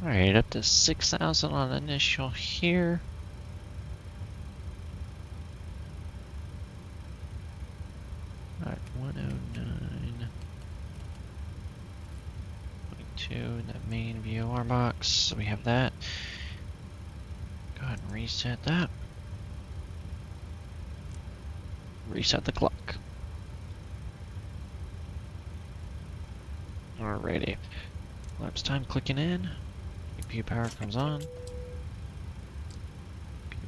Alright, up to 6,000 on initial here. Alright, 109.2 in the main VOR box. So we have that. Go ahead and reset that. Reset the clock. Alrighty. Lapse time clicking in. APU power comes on. APU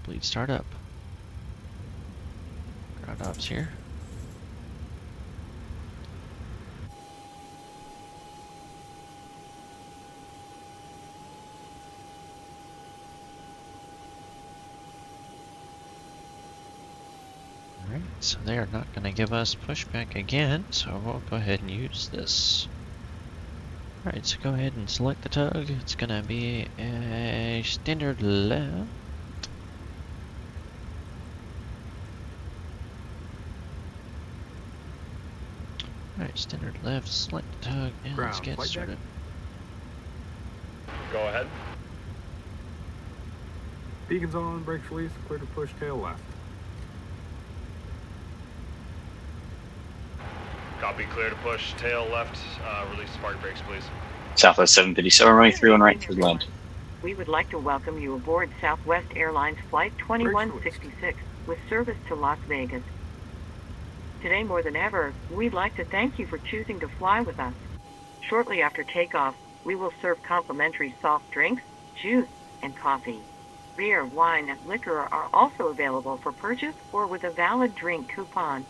bleed start up. Ground ops here. Alright, so they are not going to give us pushback again, so we'll go ahead and use this. Alright, so go ahead and select the tug. It's gonna be a standard left. Alright, standard left, select the tug, and let's get started. Go ahead. Beacons on, brakes released, clear to push tail left. Copy, clear to push tail left. Release spark brakes, please. Southwest 757, right through and right through the land. We would like to welcome you aboard Southwest Airlines Flight 2166 with service to Las Vegas. Today more than ever, we'd like to thank you for choosing to fly with us. Shortly after takeoff, we will serve complimentary soft drinks, juice, and coffee. Beer, wine, and liquor are also available for purchase or with a valid drink coupon.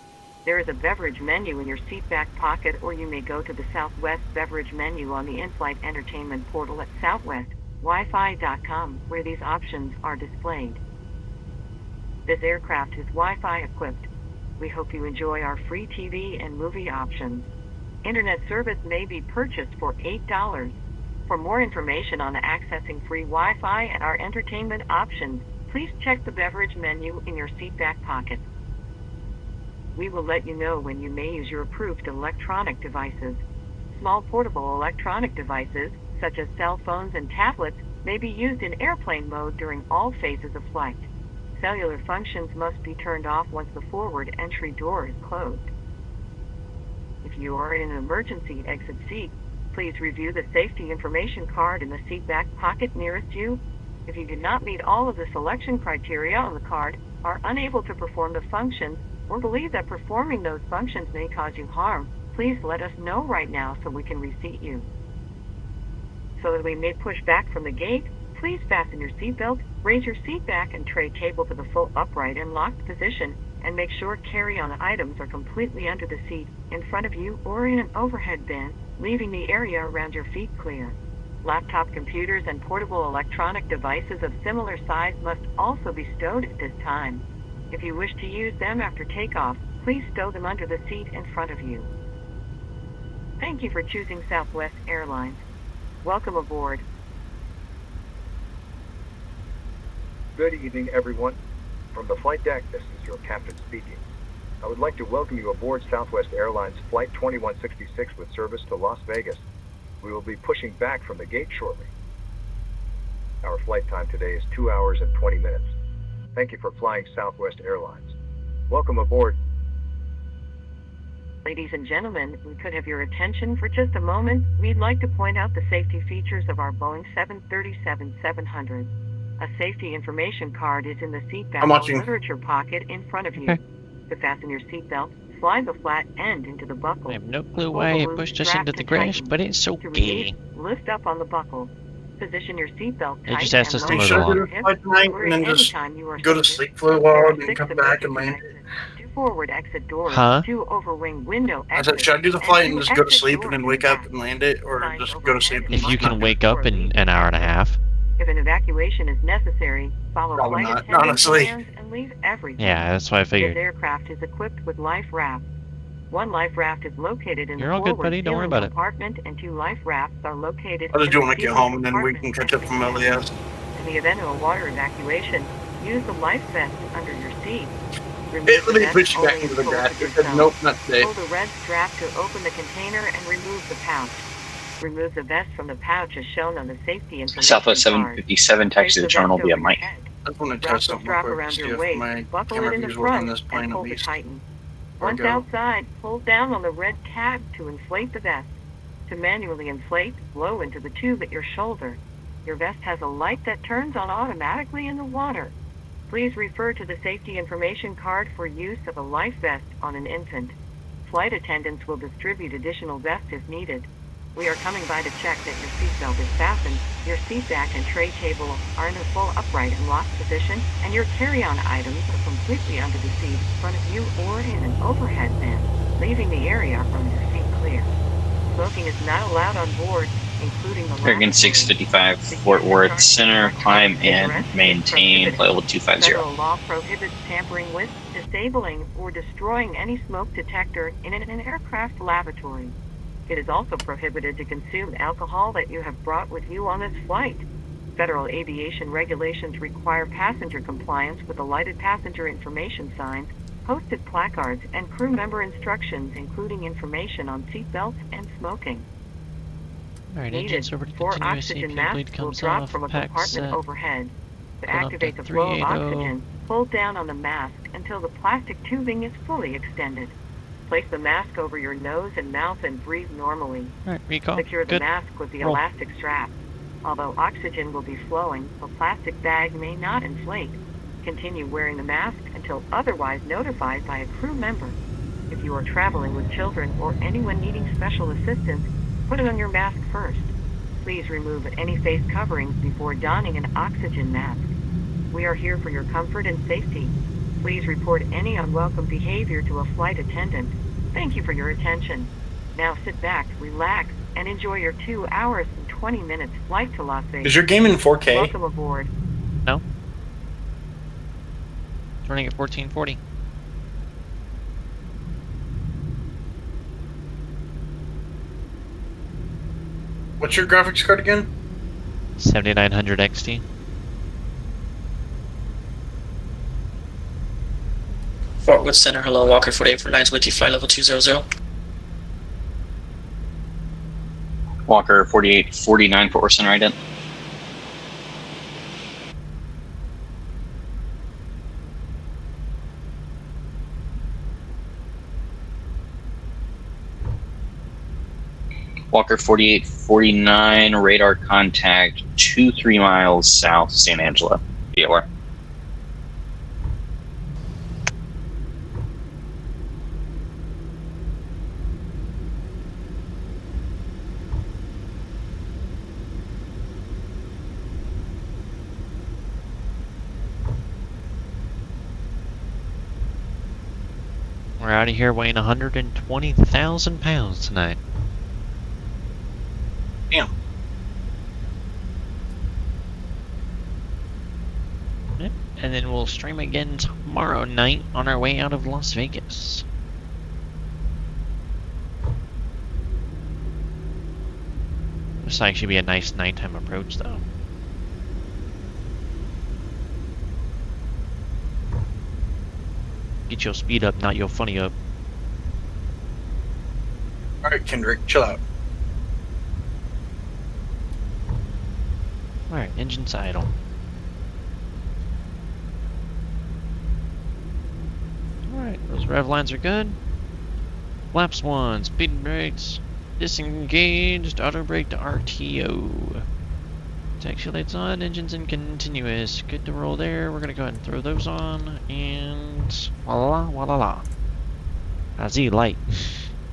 There is a beverage menu in your seat back pocket, or you may go to the Southwest beverage menu on the in-flight entertainment portal at southwestwifi.com, where these options are displayed. This aircraft is Wi-Fi equipped. We hope you enjoy our free TV and movie options. Internet service may be purchased for $8. For more information on accessing free Wi-Fi and our entertainment options, please check the beverage menu in your seat back pocket. We will let you know when you may use your approved electronic devices. Small portable electronic devices, such as cell phones and tablets, may be used in airplane mode during all phases of flight. Cellular functions must be turned off once the forward entry door is closed. If you are in an emergency exit seat, please review the safety information card in the seat back pocket nearest you. If you do not meet all of the selection criteria on the card, are unable to perform the functions, or believe that performing those functions may cause you harm, please let us know right now so we can reseat you. So that we may push back from the gate, please fasten your seatbelt, raise your seat back and tray cable to the full upright and locked position, and make sure carry-on items are completely under the seat, in front of you, or in an overhead bin, leaving the area around your feet clear. Laptop computers and portable electronic devices of similar size must also be stowed at this time. If you wish to use them after takeoff, please stow them under the seat in front of you. Thank you for choosing Southwest Airlines. Welcome aboard. Good evening, everyone. From the flight deck, this is your captain speaking. I would like to welcome you aboard Southwest Airlines Flight 2166 with service to Las Vegas. We will be pushing back from the gate shortly. Our flight time today is 2 hours and 20 minutes. Thank you for flying Southwest Airlines. Welcome aboard. Ladies and gentlemen, we could have your attention for just a moment. We'd like to point out the safety features of our Boeing 737-700. A safety information card is in the seatbelt or literature pocket in front of you. To fasten your seatbelt, slide the flat end into the buckle. I have no clue why it pushed us into the grass, but it's okay. Lift up on the buckle. Position your seatbelt tight. They just asked us to and move lower along. your hips and then just anytime you are go to seated. sleep for a There while are and then 6 come back and emergency land. exits, 2 forward exit doors, Huh? 2 overwing window I exits. said, should I do the flight and two just go to exit sleep and doors then in wake the up back. and land it, or Signs just go to sleep and If you can wake up in an hour and a half. If an evacuation is necessary, follow Probably flight not, attendant honestly. commands and leave everything. Yeah, that's what I This figured. aircraft is equipped with life rafts. 1 life raft is located in You're the all good, forward buddy. Don't worry ceiling about it. compartment, and 2 life rafts are located I'll just in do it the when I get ceiling home and then we compartment can catch and up from the LAS. In the event of a water evacuation, use the life vest under your seat. Remove Let the me vest push you back only into the to grass. fold It it said, yourself. nope, not today. Pull the red strap to open the container and remove the pouch. Remove the vest from the pouch as shown on the safety information Southwest card. 757 taxi to the terminal via Mike. I just want to Wrap test the something real strap quick to around see your if waist, my buckle camera it in the views work on front, this plane and at pull to least. tighten. There we Once go. outside, pull down on the red tab to inflate the vest. To manually inflate, blow into the tube at your shoulder. Your vest has a light that turns on automatically in the water. Please refer to the safety information card for use of a life vest on an infant. Flight attendants will distribute additional vests if needed. We are coming by to check that your seatbelt is fastened, your seat back and tray table are in a full upright and locked position, and your carry-on items are completely under the seat in front of you or in an overhead bin, leaving the area from your seat clear. Smoking is not allowed on board, including the American 655, Fort Worth Center, climb and maintain flight level 250. Federal law prohibits tampering with, disabling, or destroying any smoke detector in an aircraft lavatory. It is also prohibited to consume alcohol that you have brought with you on this flight. Federal aviation regulations require passenger compliance with the lighted passenger information signs, posted placards, and crew member instructions, including information on seat belts and smoking. Alright, Needed. engines over to 4 continuous oxygen CP masks bleed will comes drop off, from a pack compartment set. overhead. To Going up activate to the flow of 380. oxygen, pull down on the mask until the plastic tubing is fully extended. Place the mask over your nose and mouth and breathe normally. Alright, recall. Secure the Good. mask with the Roll. elastic strap. Although oxygen will be flowing, the plastic bag may not inflate. Continue wearing the mask until otherwise notified by a crew member. If you are traveling with children or anyone needing special assistance, put it on your mask first. Please remove any face coverings before donning an oxygen mask. We are here for your comfort and safety. Please report any unwelcome behavior to a flight attendant. Thank you for your attention. Now sit back, relax, and enjoy your 2 hours and 20 minutes flight to Las Vegas. Is your game in 4K? Welcome aboard. No. It's running at 1440. What's your graphics card again? 7900 XT. Fort Worth Center, hello, Walker 4849 with you, flight level 200. Walker 4849, Fort Worth Center, ident. Walker 4849, radar contact 23 miles south, San Angelo. Be aware. We're out of here weighing 120,000 pounds tonight. Damn. Yep. And then we'll stream again tomorrow night on our way out of Las Vegas. This will actually be a nice nighttime approach, though. Get your speed up, not your funny up. Alright, Kendrick, chill out. Alright, engine's idle. Alright, those rev lines are good. Flaps 1, speed brakes, disengaged, auto brake to RTO. Taxi lights on, engines in continuous. Good to roll there. We're gonna go ahead and throw those on, and voila, voila. Z light.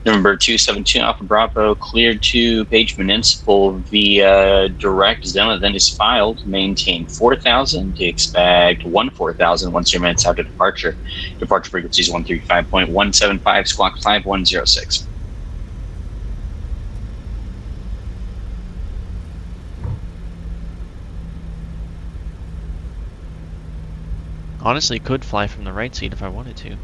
Number 272 Alpha Bravo cleared to Page Municipal via direct Zema, then is filed. Maintain 4,000. Expect 14,000 once 2 minutes after departure. Departure frequency is 135.175, squawk 5106. Honestly, could fly from the right seat if I wanted to.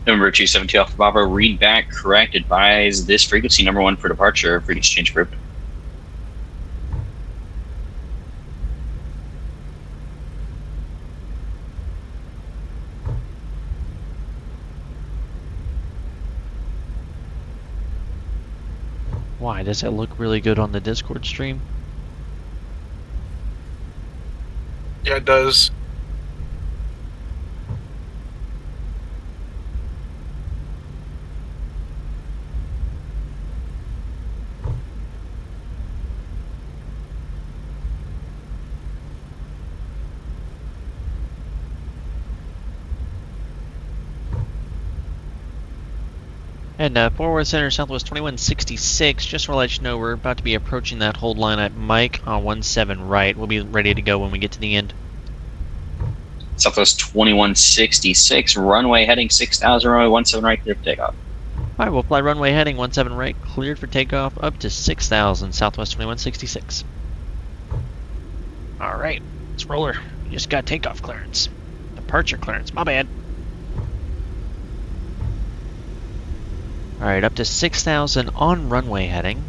Number 272 Alpha Bravo, read back, correct, advise this frequency number 1 for departure, frequency change approved. Why, does it look really good on the Discord stream? Yeah, it does. And forward center Southwest 2166, just to let you know, we're about to be approaching that hold line at Mike on 17 right. We'll be ready to go when we get to the end. Southwest 2166, runway heading 6,000, runway 17 right, clear for takeoff. Alright, we'll fly runway heading 17 right, cleared for takeoff up to 6,000, Southwest 2166. Alright, let's roller. We just got takeoff clearance. Departure clearance, my bad. Alright, up to 6,000 on runway heading.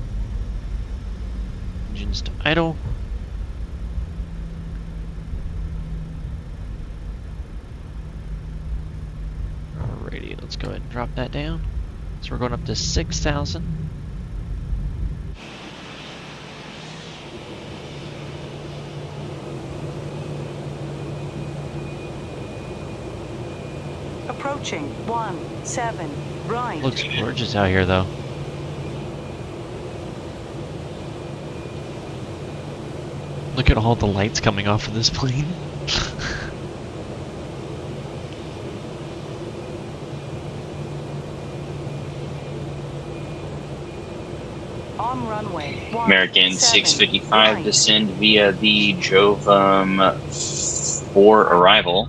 Engines to idle. Alrighty, let's go ahead and drop that down. So we're going up to 6,000. Approaching 17 right. Looks gorgeous out here, though. Look at all the lights coming off of this plane. On runway American 655, right. Descend via the Jovum 4 arrival.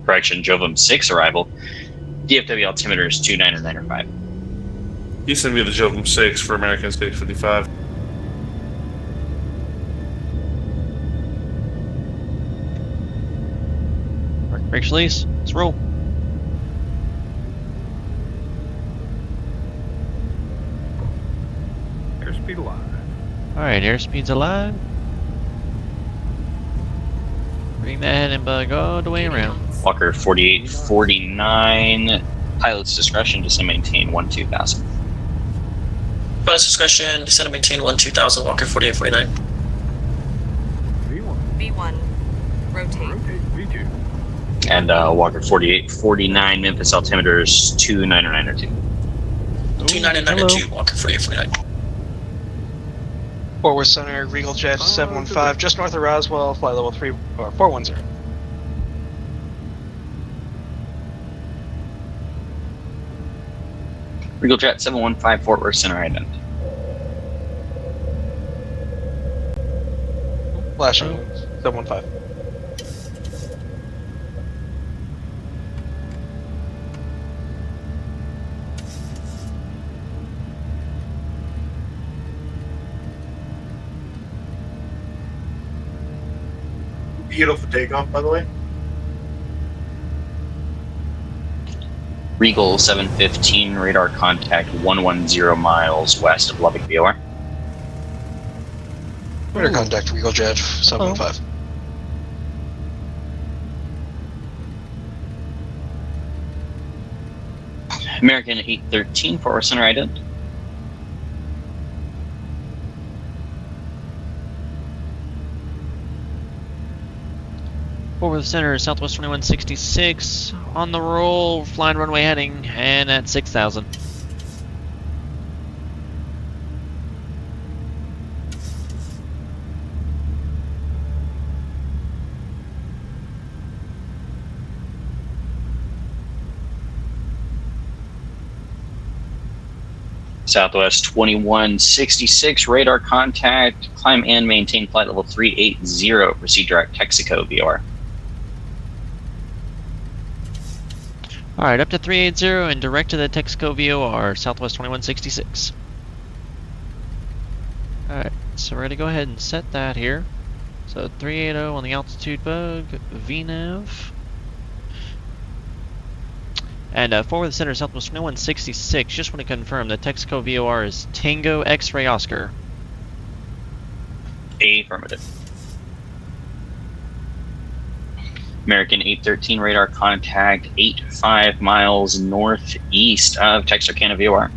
Correction, Jovum 6 arrival. DFW altimeter is 29905. You send me the Jovum 6 for American 655. Brakes release. Let's roll. Airspeed alive. Alright, airspeed's alive. Bring that head and bug all the way around. Walker 4849. Pilot's discretion, descend maintain 12,000. Pilot's discretion, descend and maintain 12,000. Walker 4849. V1. Rotate. V2. And Walker 4849. Memphis altimeter is 29902. 29902. Walker 4849. Forward center, Regal Jet 715, just north of Roswell, flight level 410. Regal Jet 715, Fort Worth Center ident. Flashing 715. Beautiful takeoff, by the way. Regal 715, radar contact 110 miles west of Lubbock, VOR. Radar contact, Regal Jet 715. American 813, Fort Worth Center ident. Forward center, Southwest 2166. On the roll, flying runway heading, and at 6,000. Southwest 2166, radar contact, climb and maintain flight level 380, proceed direct Texaco VOR. Alright, up to 380 and direct to the Texaco VOR, Southwest 2166. Alright, so we're going to go ahead and set that here. So 380 on the altitude bug, VNAV. And forward center, Southwest 2166. Just want to confirm the Texaco VOR is Tango X-Ray Oscar. Affirmative. American 813 radar contact 85 miles northeast of Texarkana VOR.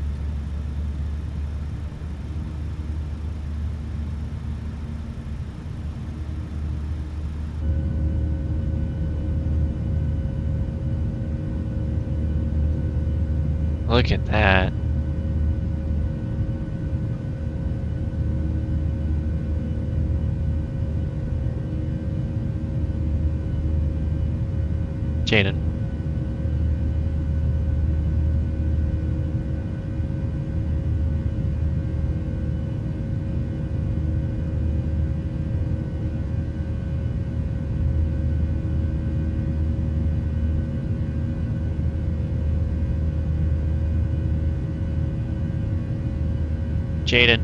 Look at that. Jaden. Jaden.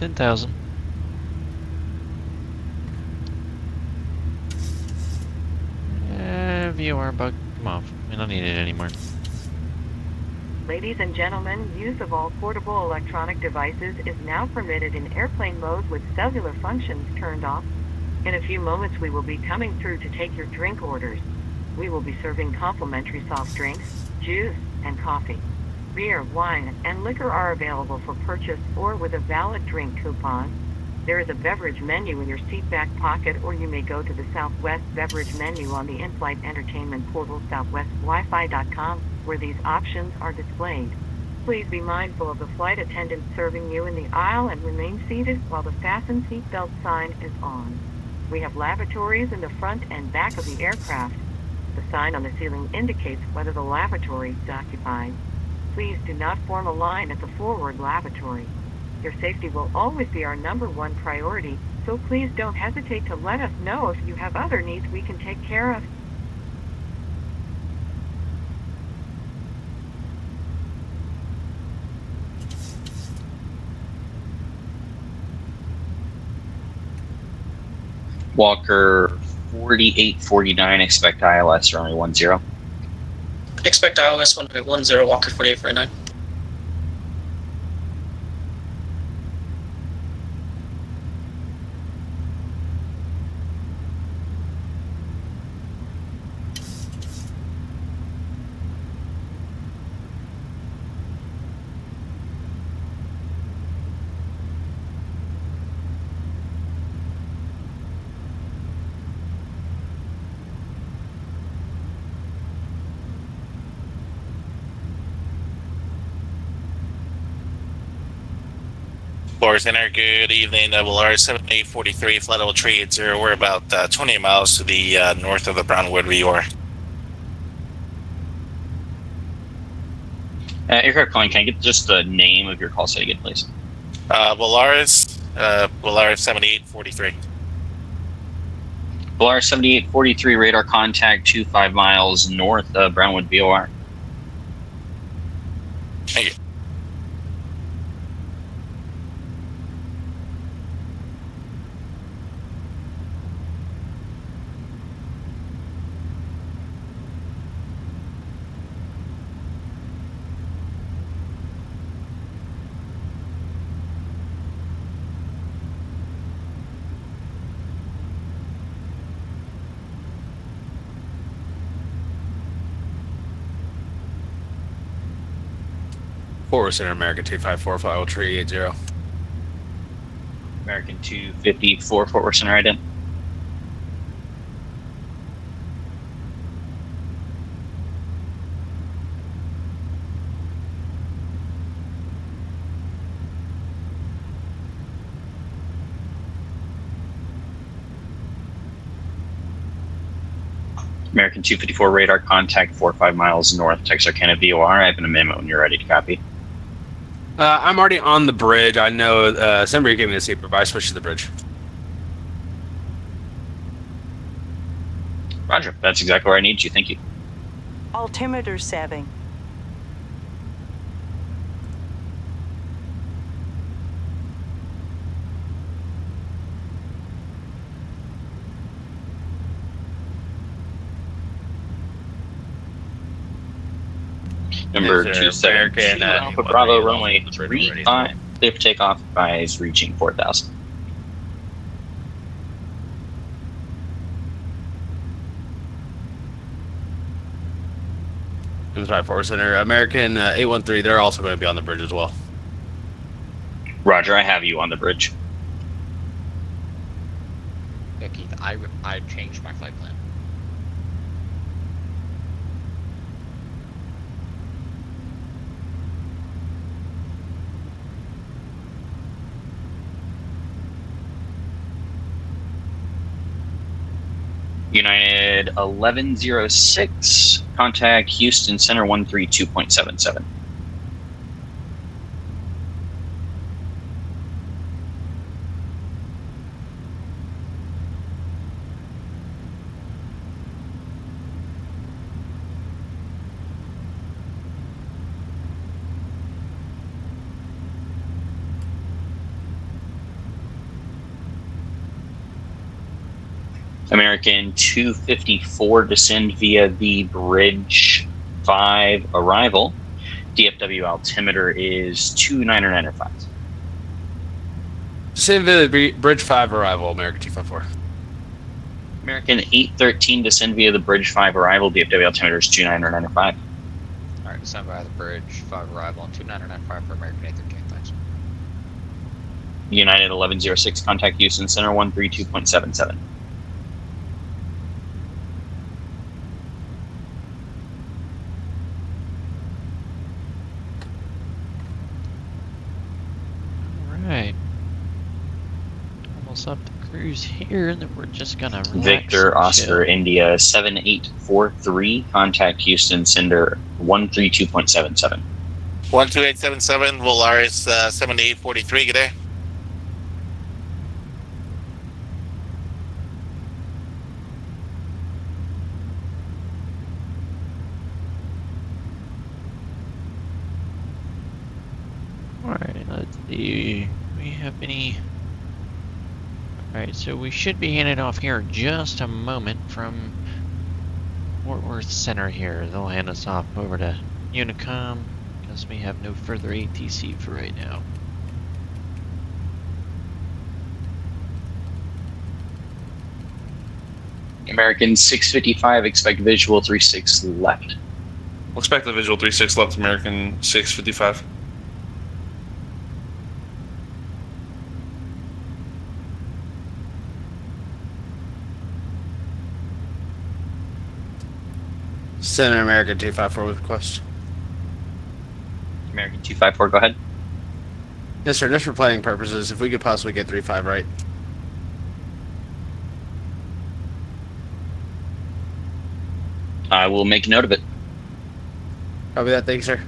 $10,000. VOR bug, come off. I don't need it anymore. Ladies and gentlemen, use of all portable electronic devices is now permitted in airplane mode with cellular functions turned off. In a few moments, we will be coming through to take your drink orders. We will be serving complimentary soft drinks, juice, and coffee. Beer, wine, and liquor are available for purchase or with a valid drink coupon. There is a beverage menu in your seat back pocket, or you may go to the Southwest beverage menu on the in-flight entertainment portal southwestwifi.com, where these options are displayed. Please be mindful of the flight attendant serving you in the aisle and remain seated while the fasten seatbelt sign is on. We have lavatories in the front and back of the aircraft. The sign on the ceiling indicates whether the lavatory is occupied. Please do not form a line at the forward lavatory. Your safety will always be our #1 priority, so please don't hesitate to let us know if you have other needs we can take care of. Walker 4849, expect ILS runway 10. Expect ILS 10, Walker 4849. Floor Center, good evening. WLR 7843, flight level 380. We're about 20 miles to the north of the Brownwood VOR. Aircraft calling, can I get just the name of your call sign again, please? Volaris 7843. Volaris 7843, radar contact 25 miles north of Brownwood VOR. Thank you. Forward Center, American 254, flight level 380. American 254, Fort Worth Center, ident. American 254 radar contact 45 miles north, Texarkana VOR. I have an amendment when you're ready to copy. I'm already on the bridge. I know somebody gave me the seat, but I switched to the bridge. Roger. That's exactly where I need you. Thank you. Altimeter 7. Number Yes, 272, American, Alpha Bravo, runway 35, clear for takeoff, advise reaching 4,000. Inside Forward Center, American 813, they're also going to be on the bridge as well. Roger, I have you on the bridge. Yeah, Keith, I changed my flight plan. United 1106, contact Houston Center 132.77. American 254, descend via the Bridge 5 arrival. DFW altimeter is 29905. Descend via the Bridge 5 arrival, American 254. American 813, descend via the Bridge 5 arrival. DFW altimeter is 29905. Alright, descend via the Bridge 5 arrival on 2995 for American 813, thanks. United 1106, contact Houston Center 132.77. Alright. Almost up the cruise here, and then we're just gonna relax Victor and Oscar chill. India 7843, contact Houston Cinder 132.77. 12877, Volaris 7843, good day. Alright, let's see. Do we have any... Alright, so we should be handed off here in just a moment from Fort Worth Center here. They'll hand us off over to Unicom because we have no further ATC for right now. American 655, expect visual 36 left. We'll expect the visual 36 left, American 655. Center American 254 with request. American 254, go ahead. Yes, sir. Just for planning purposes, if we could possibly get 35 right. I will make note of it. Copy that. Thank you, sir.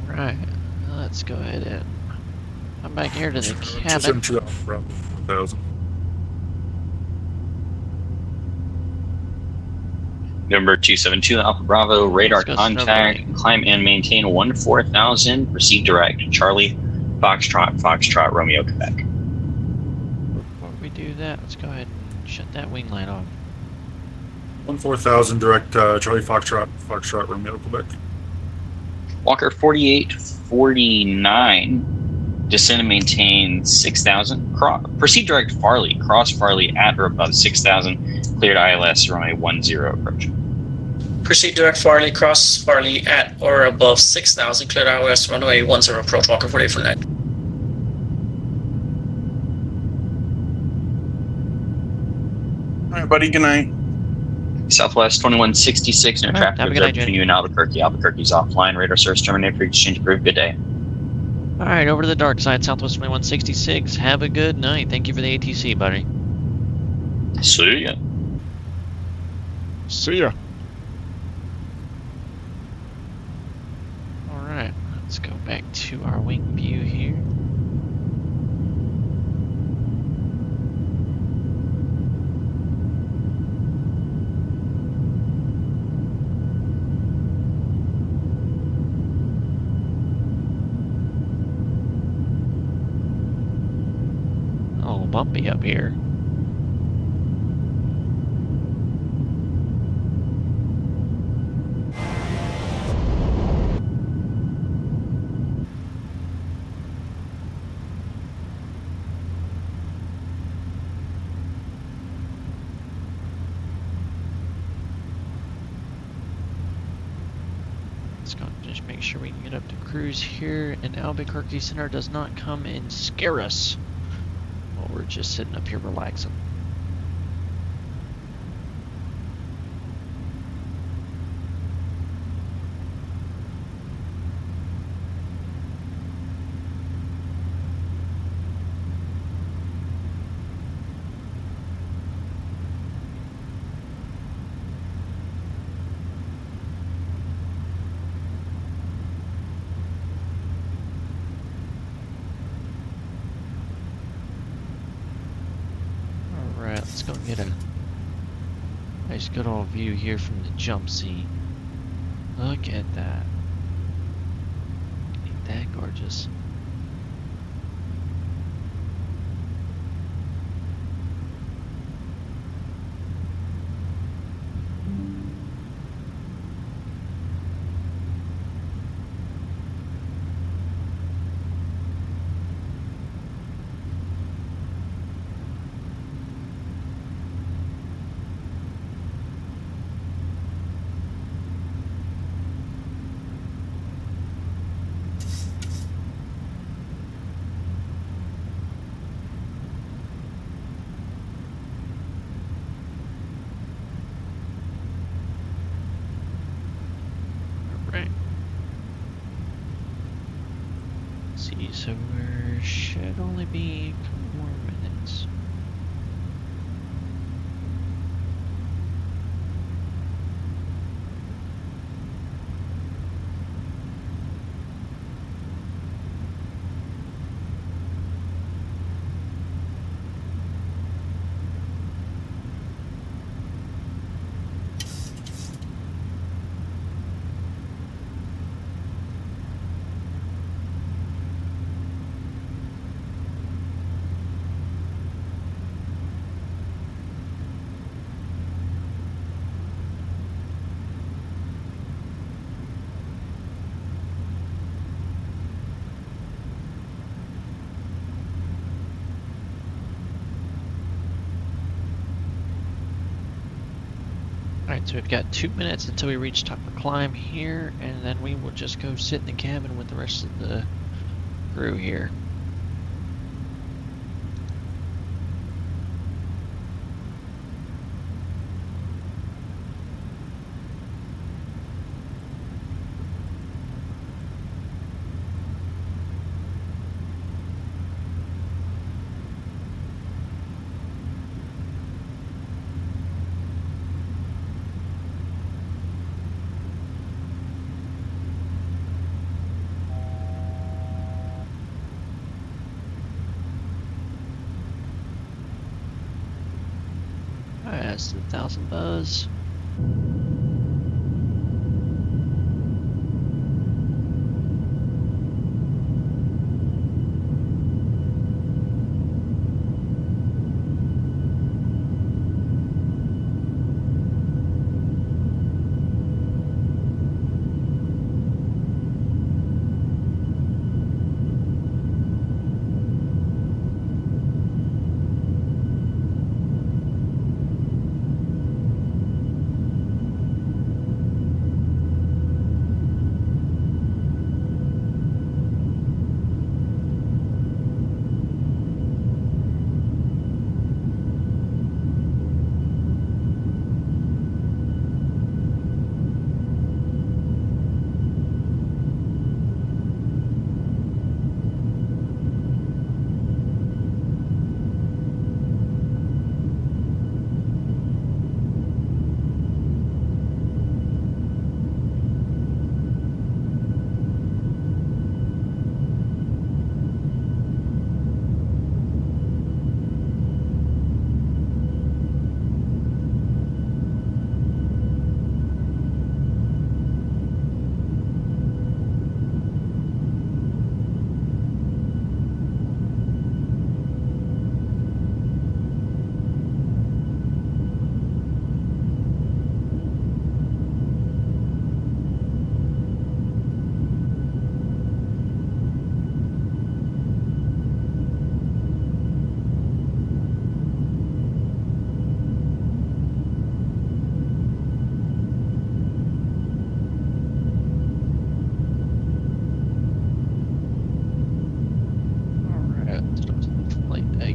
Alright, let's go ahead and come back here to the cabin. Number 272 Alpha Bravo, radar Let's go snow contact, booting. climb and maintain 14000, proceed direct, Charlie, Foxtrot, Romeo, Quebec. Before we do that, let's go ahead and shut that wing line off. 14000 direct, Charlie Foxtrot, Romeo, Quebec. Walker 4849, descend and maintain 6000, proceed direct Farley, cross Farley at or above 6000, cleared ILS, runway 10 approach. Proceed direct Farley, cross Farley at or above 6,000, cleared ILS, runway 10 approach, Walker 4849. All right, buddy. Good night. Southwest 2166, no All right, traffic have a good observed night, between you and Albuquerque. Albuquerque's offline, radar service terminated for exchange approved. Good day. Alright, over to the dark side, Southwest 2166. Have a good night. Thank you for the ATC, buddy. See ya. See ya. Alright, let's go back to our wing view here. Oh, bumpy up here. Let's go just make sure we can get up to cruise here, and Albuquerque Center does not come and scare us while we're just sitting up here relaxing. Alright, let's go get a nice good old view here from the jump seat. Look at that. Ain't that gorgeous? Right. See, so we should only be a couple more minutes. Alright, so we've got 2 minutes until we reach top of climb here, and then we will just go sit in the cabin with the rest of the crew here. Alright, that's the 1000 buzz.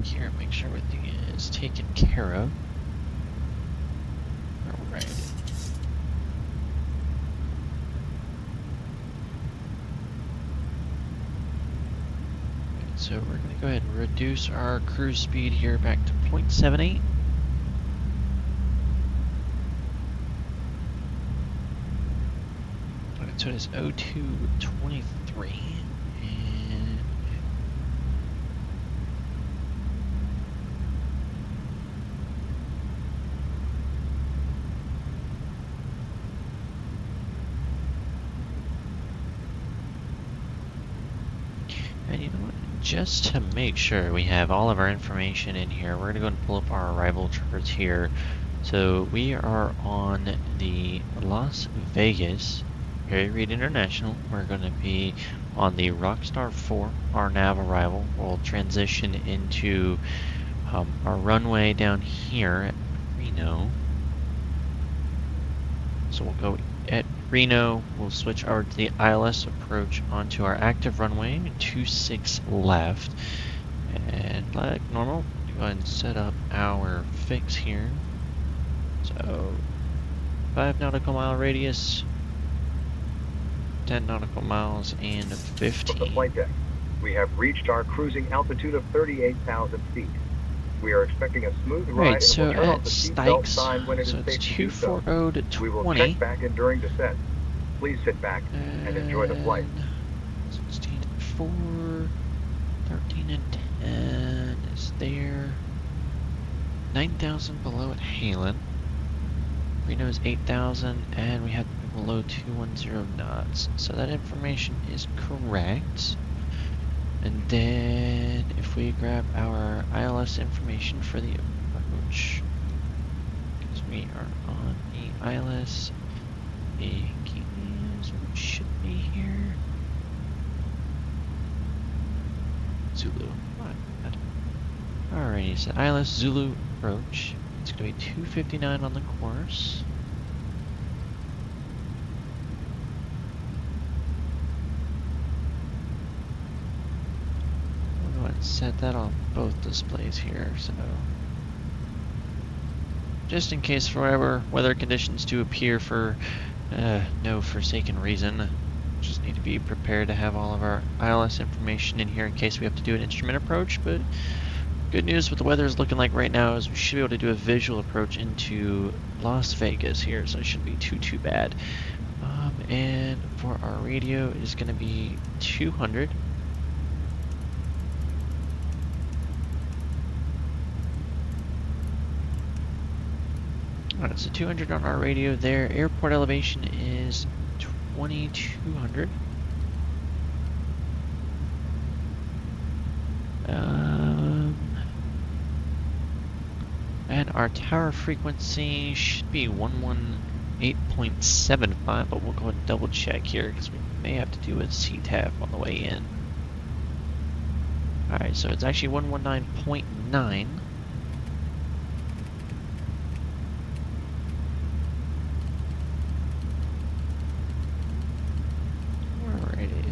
here, make sure everything is taken care of. Alright. So we're going to go ahead and reduce our cruise speed here back to 0.78. Alright, so it is 0223. And you know what? Just to make sure we have all of our information in here, we're going to go and pull up our arrival charts here. So we are on the Las Vegas Harry Reid International. We're going to be on the Rockstar 4, our nav arrival. We'll transition into our runway down here at Reno. So we'll go at Reno, we'll switch over to the ILS approach onto our active runway, 26 left. And like normal, go ahead and set up our fix here. So 5 nautical mile radius, 10 nautical miles, and 15. From the flight deck, we have reached our cruising altitude of 38,000 feet. We are expecting a smooth ride, Right, so and will turn off at the seatbelt Stikes, sign when it is so it's safe to do so. 240 to We will 20. check back in during descent. Please sit back and enjoy the flight. 16 and 4, 13 and 10 is there. 9,000 below at Halen. Reno is 8,000, and we have below 210 knots. So that information is correct. And then if we grab our ILS information for the approach, because we are on the ILS, the keys should be here. Zulu. Alrighty, so ILS Zulu approach. It's going to be 259 on the course. We'll go ahead and set that on both displays here, so just in case for whatever weather conditions do appear for no forsaken reason, just need to be prepared to have all of our ILS information in here in case we have to do an instrument approach. But good news, what the weather is looking like right now is we should be able to do a visual approach into Las Vegas here, so it shouldn't be too bad. And for our radio, it is going to be 200. Alright, so 200 on our radio there. Airport elevation is 2,200. And our tower frequency should be 118.75, but we'll go ahead and double check here because we may have to do a CTAF on the way in. Alright, so it's actually 119.9.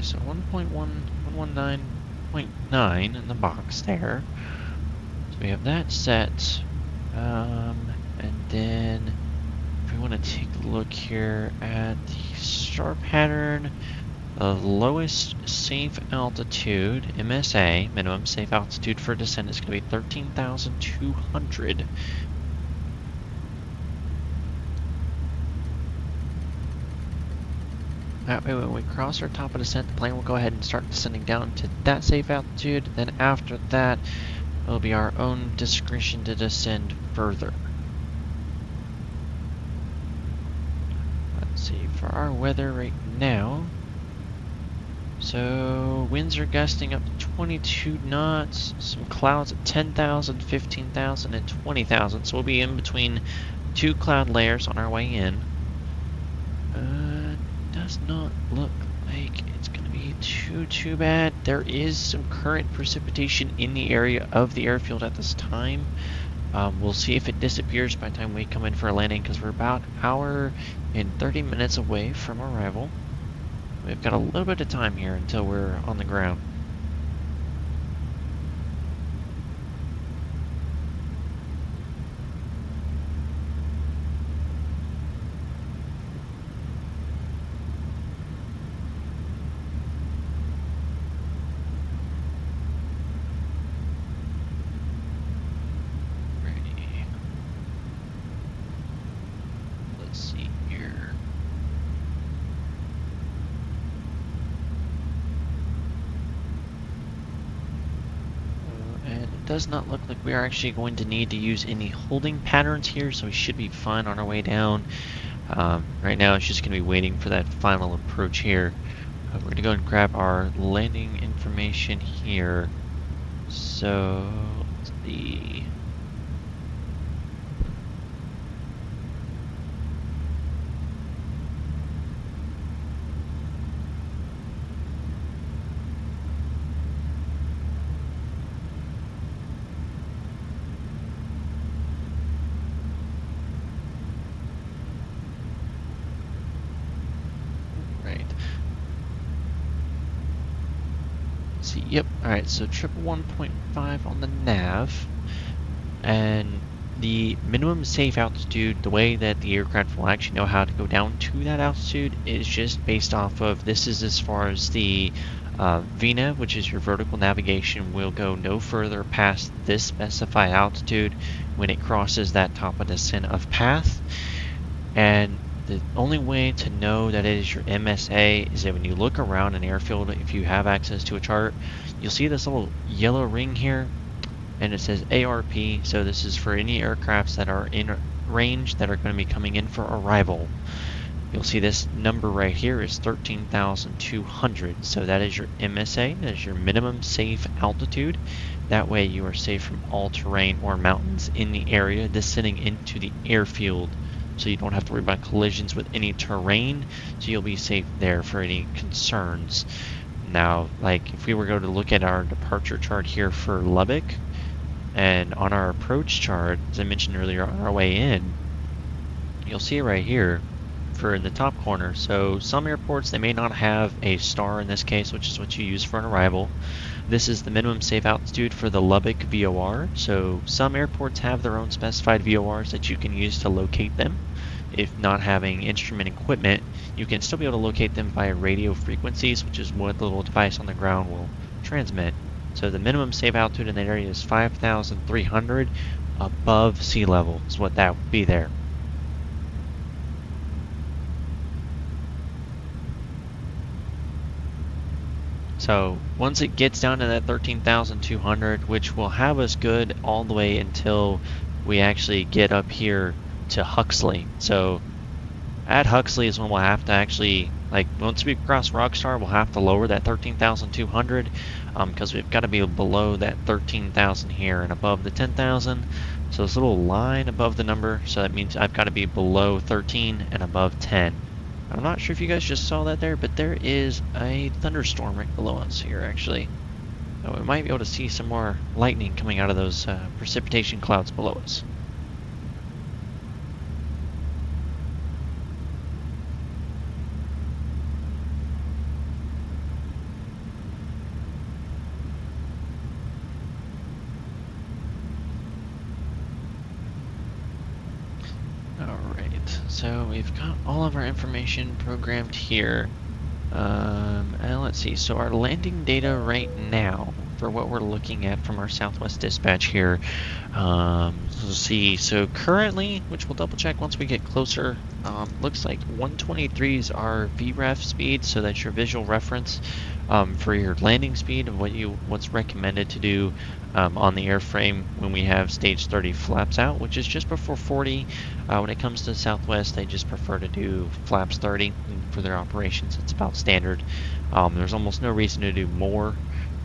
So 119.9 in the box there. So we have that set. And then if we want to take a look here at the star pattern, the lowest safe altitude, MSA, minimum safe altitude for descent, is going to be 13,200. That way when we cross our top of descent, the plane will go ahead and start descending down to that safe altitude. Then after that, it'll be our own discretion to descend further. Let's see, for our weather right now. So winds are gusting up to 22 knots, some clouds at 10,000, 15,000, and 20,000. So we'll be in between two cloud layers on our way in. Does not look like it's going to be too bad. There is some current precipitation in the area of the airfield at this time. We'll see if it disappears by the time we come in for a landing, because we're about an hour and 30 minutes away from arrival. We've got a little bit of time here until we're on the ground. does not look like we are actually going to need to use any holding patterns here, so we should be fine on our way down. Right now it's just going to be waiting for that final approach here. We're going to go and grab our landing information here. So, let's see. Yep, alright, so 111.5 on the nav, and the minimum safe altitude, the way that the aircraft will actually know how to go down to that altitude is just based off of, this is as far as the VNAV, which is your vertical navigation, will go no further past this specified altitude when it crosses that top of descent of path. And the only way to know that it is your MSA is that when you look around an airfield, if you have access to a chart, you'll see this little yellow ring here, and it says ARP, so this is for any aircrafts that are in range that are going to be coming in for arrival. You'll see this number right here is 13,200, so that is your MSA, that is your minimum safe altitude. That way you are safe from all terrain or mountains in the area descending into the airfield. So you don't have to worry about collisions with any terrain, so you'll be safe there for any concerns. Now, like if we were going to look at our departure chart here for Lubbock, and on our approach chart, as I mentioned earlier, on our way in, you'll see it right here for in the top corner. So some airports, they may not have a star in this case, which is what you use for an arrival. This is the minimum safe altitude for the Lubbock VOR. So some airports have their own specified VORs that you can use to locate them. If not having instrument equipment, you can still be able to locate them via radio frequencies, which is what the little device on the ground will transmit. So the minimum safe altitude in that area is 5,300 above sea level is what that would be there. So once it gets down to that 13,200, which will have us good all the way until we actually get up here to Huxley. So at Huxley is when we'll have to actually, like once we cross Rockstar, we'll have to lower that 13,200 because we've got to be below that 13,000 here and above the 10,000. So this little line above the number, so that means I've got to be below 13 and above 10. I'm not sure if you guys just saw that there, but there is a thunderstorm right below us here, actually. We might be able to see some more lightning coming out of those precipitation clouds below us. So we've got all of our information programmed here. And let's see, so our landing data right now for what we're looking at from our Southwest dispatch here. Let's see, so currently, which we'll double check once we get closer, looks like 123 is our VREF speed, so that's your visual reference for your landing speed of what's recommended to do on the airframe when we have stage 30 flaps out, which is just before 40. When it comes to Southwest, they just prefer to do flaps 30 for their operations. It's about standard. There's almost no reason to do more.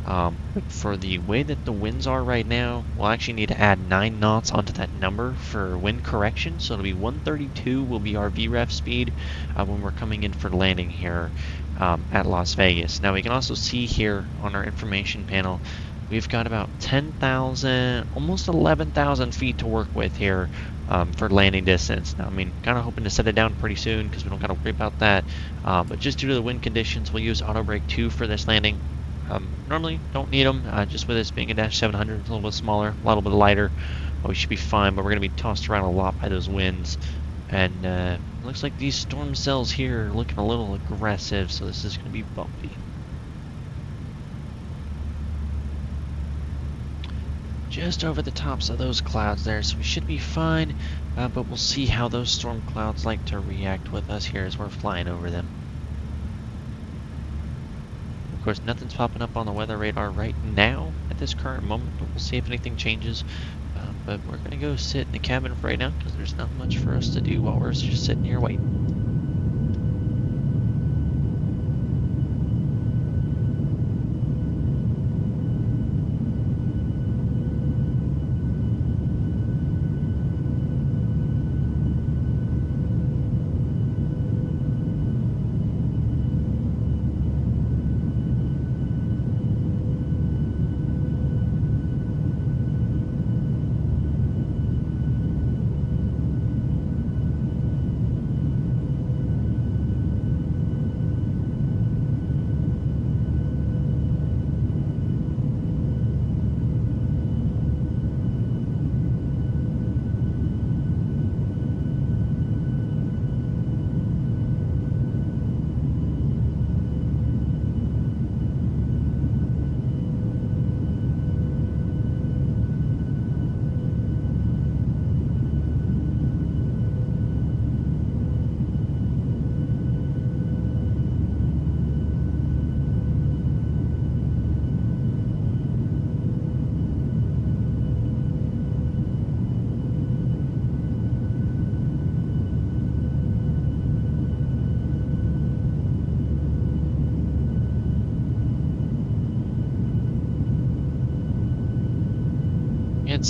But for the way that the winds are right now, we'll actually need to add 9 knots onto that number for wind correction. So it'll be 132 will be our VREF speed when we're coming in for landing here at Las Vegas. Now we can also see here on our information panel, we've got about 10,000, almost 11,000 feet to work with here for landing distance. Now, I mean, kind of hoping to set it down pretty soon because we don't got to worry about that. But just due to the wind conditions, we'll use auto brake 2 for this landing. Normally, don't need them. Just with this being a Dash 700, it's a little bit smaller, a little bit lighter. We should be fine, but we're going to be tossed around a lot by those winds. And looks like these storm cells here are looking a little aggressive, so this is going to be bumpy. Just over the tops of those clouds there, so we should be fine, but we'll see how those storm clouds like to react with us here as we're flying over them. We'll course, nothing's popping up on the weather radar right now at this current moment, but we'll see if anything changes. But we're going to go sit in the cabin for right now because there's not much for us to do while we're just sitting here waiting.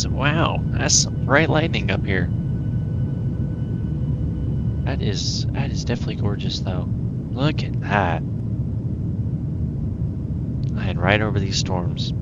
Wow, that's some bright lightning up here. That is definitely gorgeous though. Look at that. Flying right over these storms.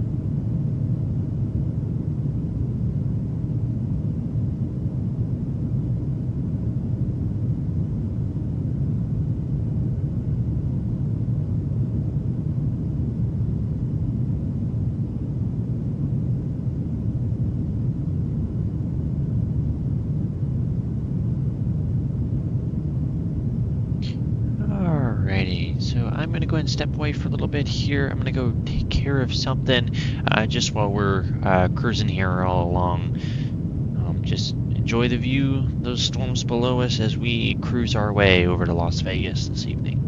So I'm going to go ahead and step away for a little bit here. I'm going to go take care of something just while we're cruising here all along. Just enjoy the view, those storms below us as we cruise our way over to Las Vegas this evening.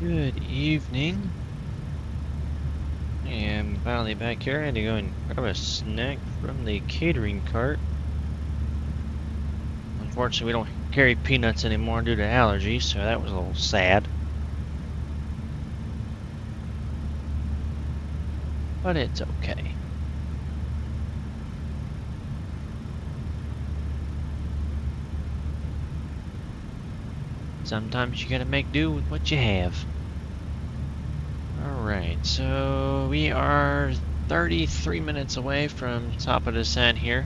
Good evening. I am finally back here. I had to go and grab a snack from the catering cart. Unfortunately, we don't carry peanuts anymore due to allergies, so that was a little sad. But it's okay. Sometimes you gotta make do with what you have. Alright, so we are 33 minutes away from top of descent here.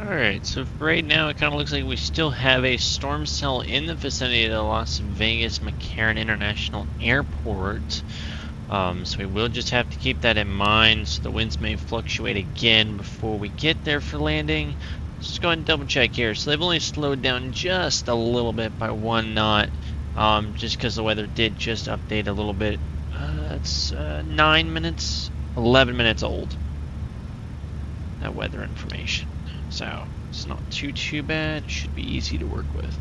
Alright, so for right now it kind of looks like we still have a storm cell in the vicinity of the Las Vegas McCarran International Airport. So we will just have to keep that in mind. So the winds may fluctuate again before we get there for landing. Just go ahead and double check here. So they've only slowed down just a little bit by 1 knot, just because the weather did just update a little bit. It's 9 minutes, 11 minutes old, that weather information. So it's not too bad. It should be easy to work with.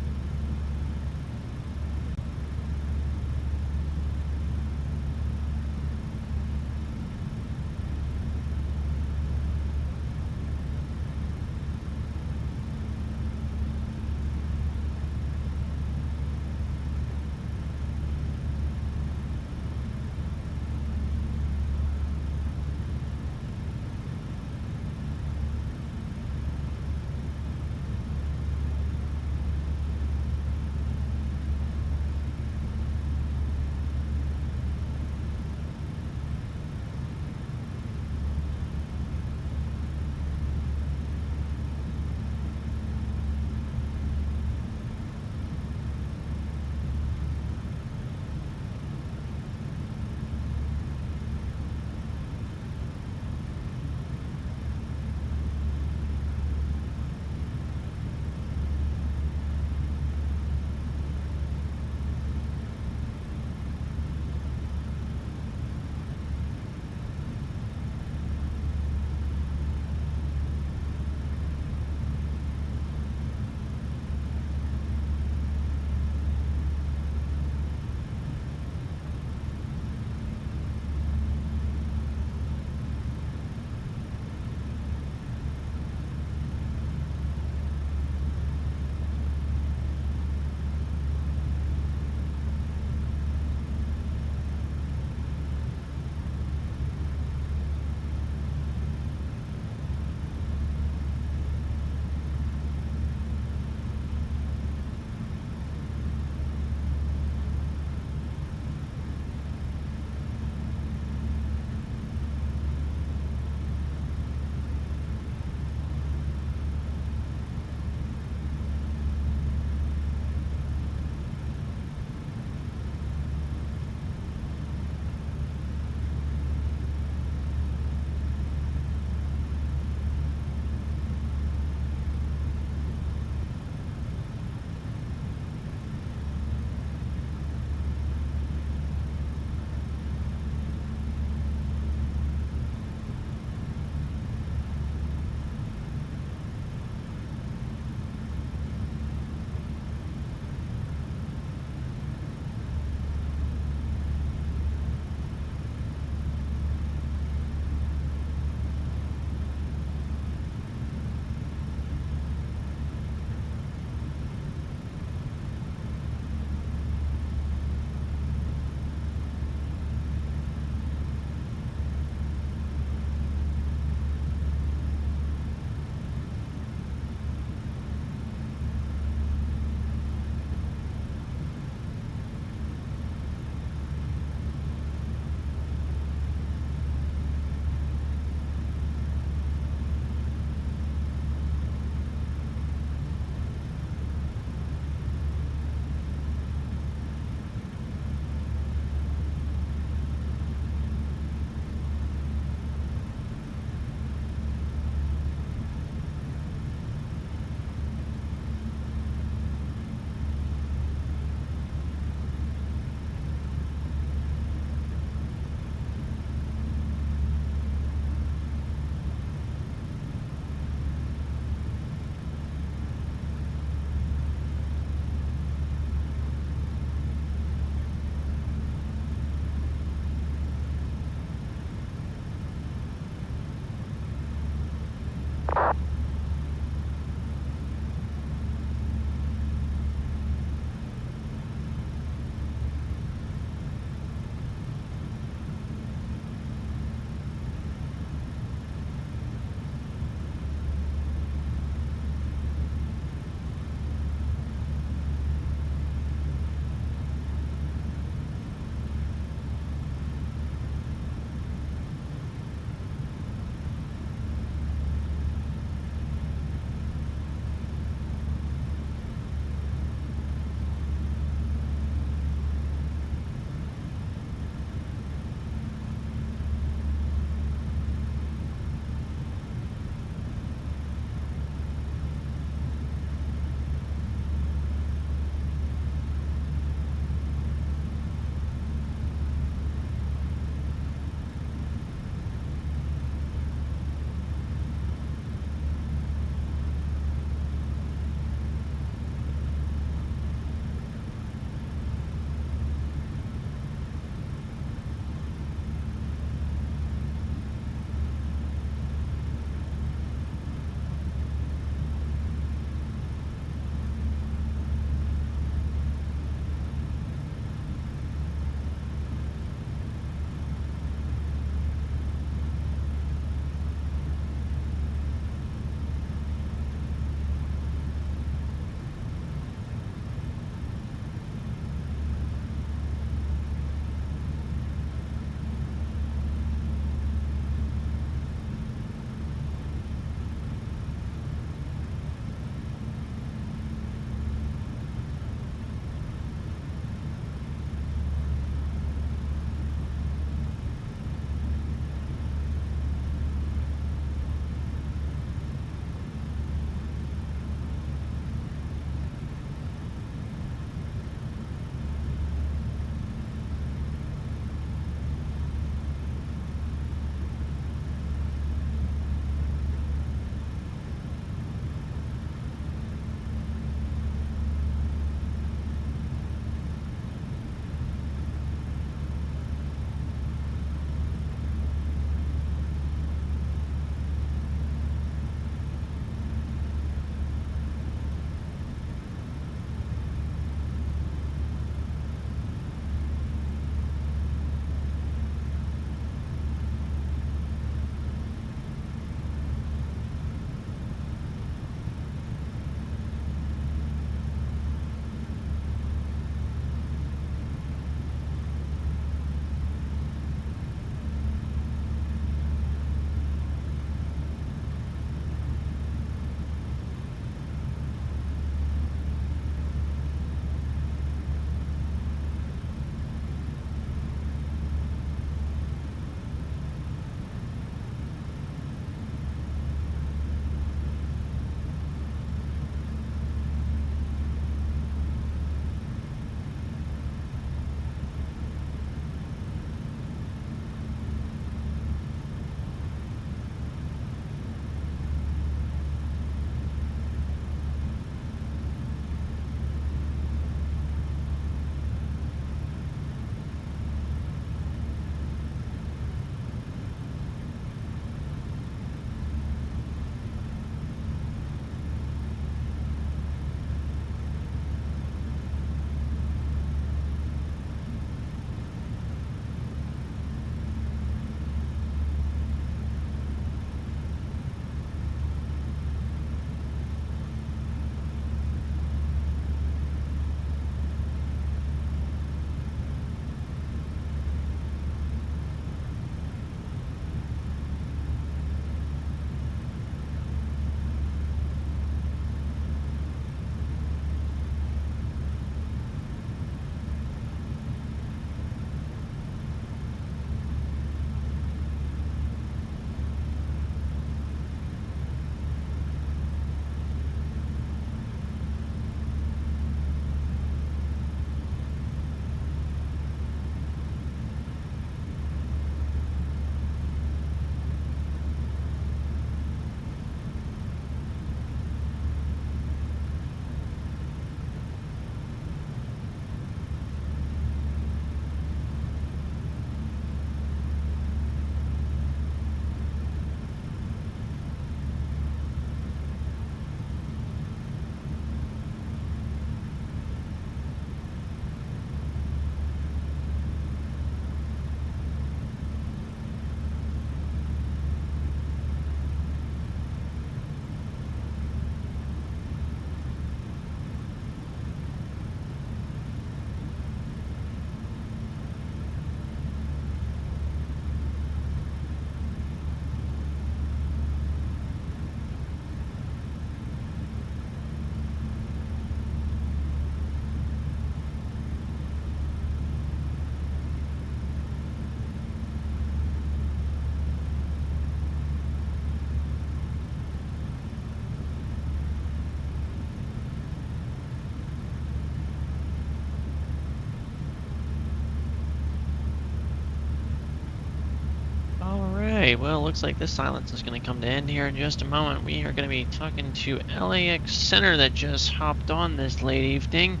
well, looks like this silence is going to come to end here in just a moment. We are going to be talking to LAX Center that just hopped on this late evening.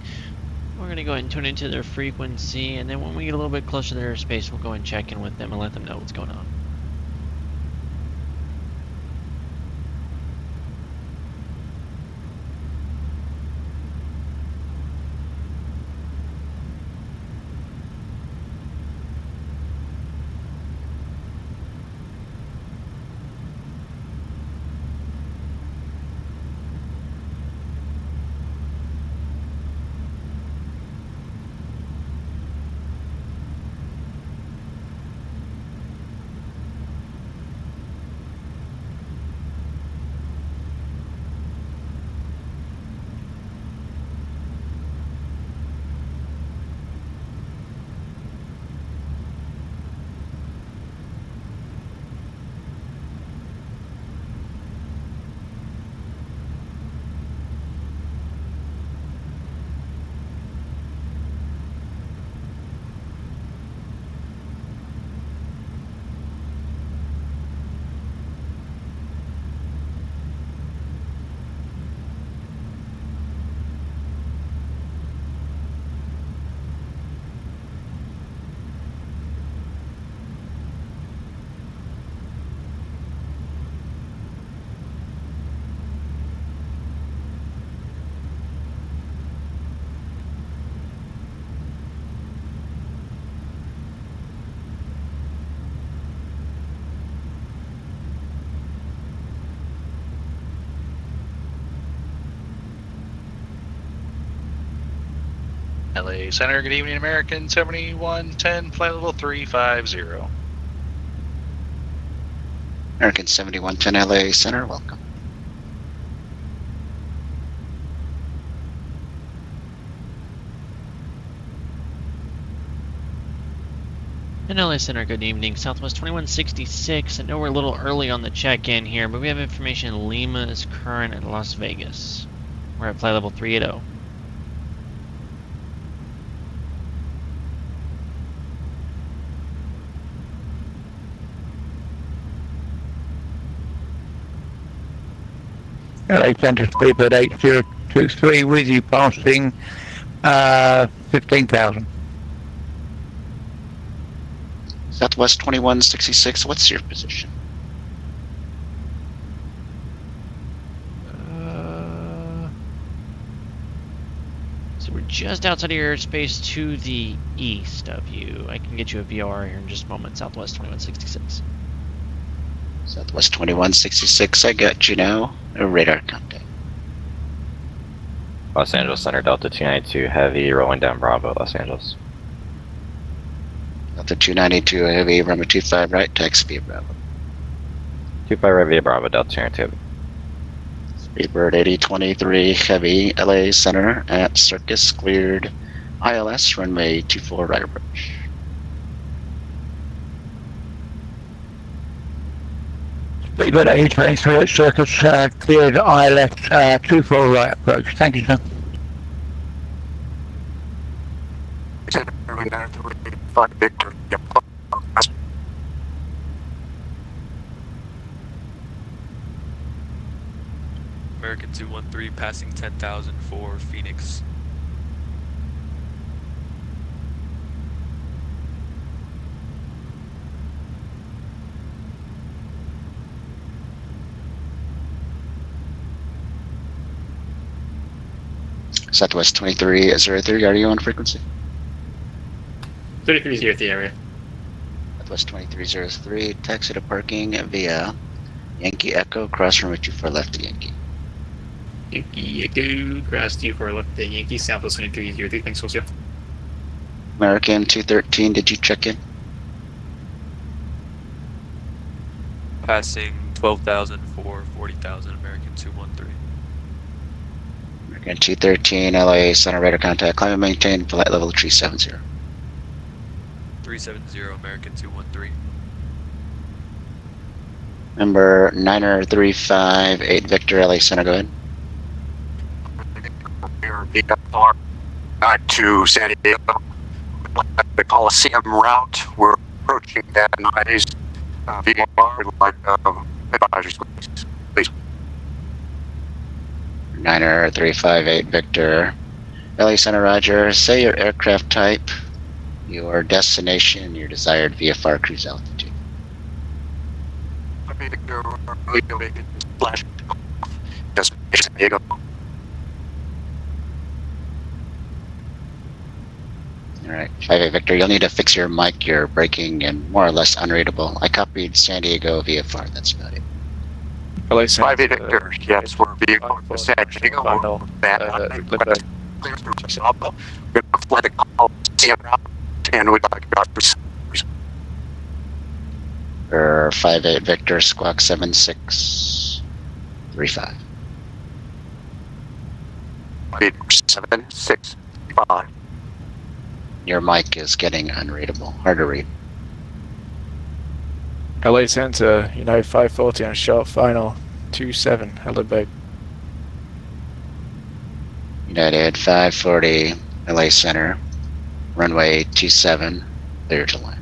We're going to go ahead and tune into their frequency, and then when we get a little bit closer to their airspace, we'll go and check in with them and let them know what's going on. LA Center, good evening, American 7110, flight level 350. American 7110 LA Center, welcome. And LA Center, good evening. Southwest 2166. I know we're a little early on the check-in here, but we have information Lima is current at Las Vegas. We're at flight level 380. LA Center speedbird 8023 with you passing 15,000. Southwest 2166, what's your position? So we're just outside of your airspace to the east of you. I can get you a VR here in just a moment. Southwest 2166. Southwest 2166, I got you now. A radar contact. Los Angeles Center, Delta 292, heavy, rolling down Bravo, Los Angeles. Delta 292, heavy, runway 25 right, taxi via Bravo. 25 right via Bravo, Delta 292. Speedbird 8023, heavy, LA Center at Circus, cleared ILS, runway 24 right approach. Speedbird 8023 at Circus, cleared ILS 24 right approach. Thank you, sir. American 213 passing 10,000 for Phoenix. Southwest 2303, are you on frequency? 3303 area. Southwest 2303, taxi to parking via Yankee Echo, cross runway 24 left to Yankee. Yankee Echo, cross 24 left to Yankee, Southwest 2303, thanks, Jose. American 213, did you check in? Passing 12,000 for 40,000, American 213. American 213, LA Center radar contact, climb and maintain flight level 370. 370, American 213. Number 90358, Victor, LA Center, go ahead. Back to San Diego. The Coliseum route, we're approaching that nice VMR would like advisory please. Niner 358 Victor. LA Center Roger. Say your aircraft type, your destination, and your desired VFR cruise altitude. Victor, slash destination San Diego. Alright, 58 Victor, you'll need to fix your mic, you're breaking and more or less unreadable. I copied San Diego VFR, that's about it. LA Center. 58 Victor, yes, we're being San Diego. We're gonna fly the call, and we'd like For 58 Victor, squawk 7635. 7635. Your mic is getting unreadable, hard to read. LA Center, United 540 on short final 27, hello babe. United 540, LA Center, runway 27, clear to land.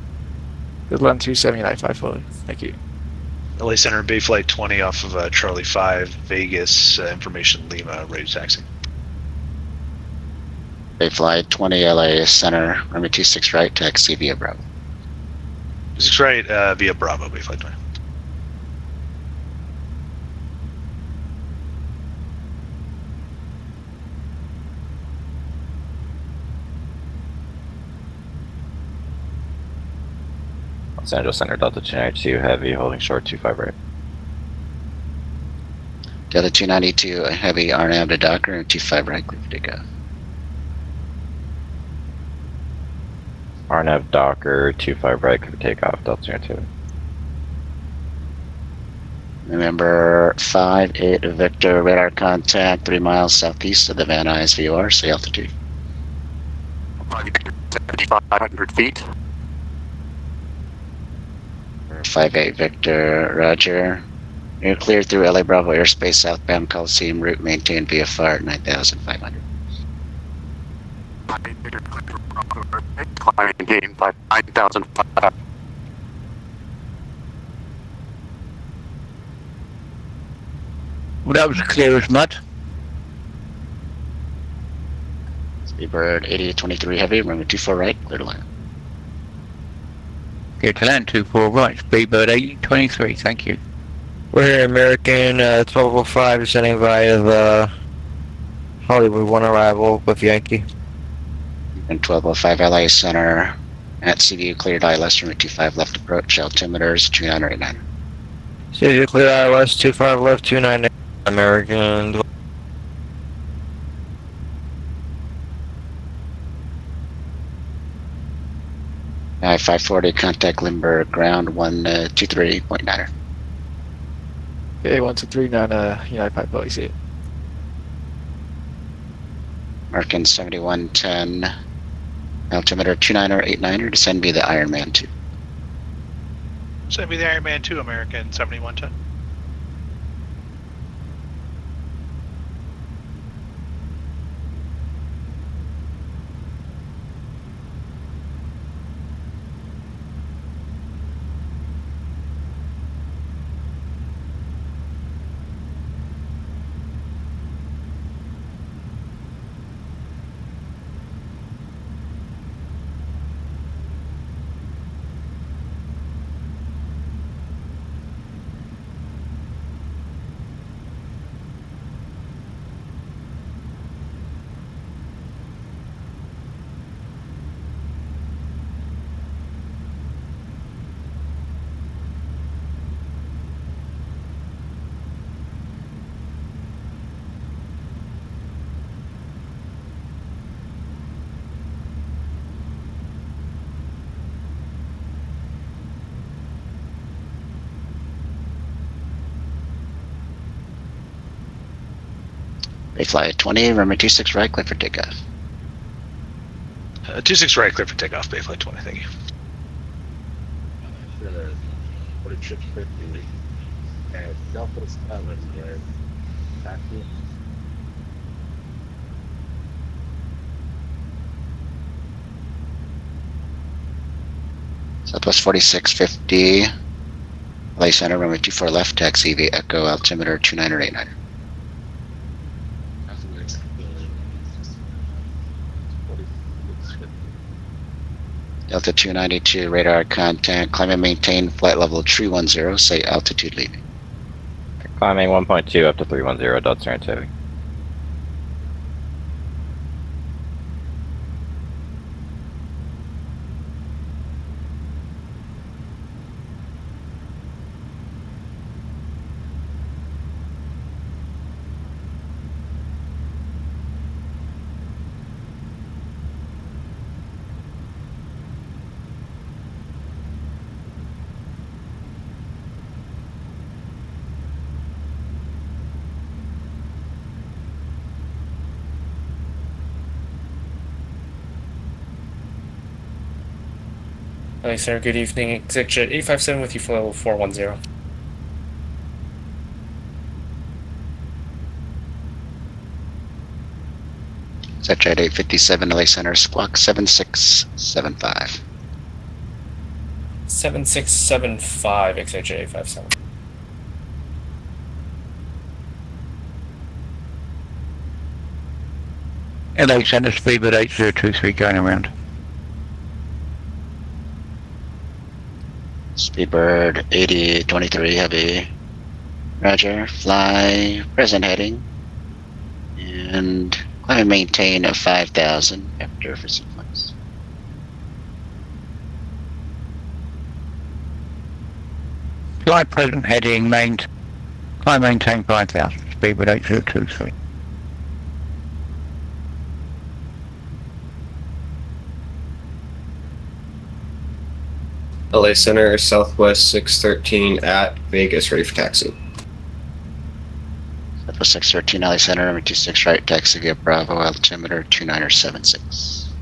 Good land 27, United 540, thank you. LA Center, Bay Flight 20 off of Charlie 5, Vegas, information Lima, ready to taxi. Bay Flight 20, LA Center, runway 26 right, taxi via Bravo. 26 right, via Bravo, Bay Flight 20. Los Angeles Center, Delta 292 Heavy, holding short 25 right. Delta 292, heavy RNAV to Docker, and 25 right, clear for takeoff. RNAV Docker 25 right, clear for takeoff, Delta 292. Remember 58 Victor, radar contact 3 miles southeast of the Van Nuys VOR, say altitude. 7,500 feet. 58 Victor, roger. You're cleared through LA Bravo airspace, southbound Coliseum route, maintain VFR at 9,500. Maintain 9,500. Well, that was clear as mud. Speedbird 8823 heavy, runway 24 right, clear to land. Clear to land 24 right, Speedbird 823, thank you. We're here, American 1205, descending via the Hollywood 1 arrival with Yankee. And 1205 LA Center, at CVU cleared ILS, runway 25 left approach, altimeters 2989. City clear ILS 25 left 298, American. I-540, contact Lindbergh, ground 123.9er. Okay, 1239, United 540, see it. Markin 7110, altimeter 2989er, descend via the Ironman 2. Send me the Ironman 2, American 7110. Bay Flight 20, runway 26 right, clear for takeoff. 26 right, clear for takeoff, Bay Flight 20, thank you. Southwest 4650, LA Center, runway 24 left, taxi via Echo, altimeter 2989. Delta 292, radar contact, climb and maintain flight level 310, say altitude leaving. Climbing 1.2 up to 310, Delta Center. Hi, sir. Good evening. Executive 857 with you for level 410. Jet 857, LA Center, squawk 7675. 7675, Executive 857. LA Center, speedbird 8023 going around. Speedbird 8023 heavy. Roger. Fly present heading. And climb and maintain a 5,000 after for sequence. Fly present heading, climb maintain 5,000, speedbird 8023. LA Center, Southwest 613 at Vegas, ready for taxi. Southwest 613, LA Center, number 26 right, taxi via Bravo, altimeter 2976.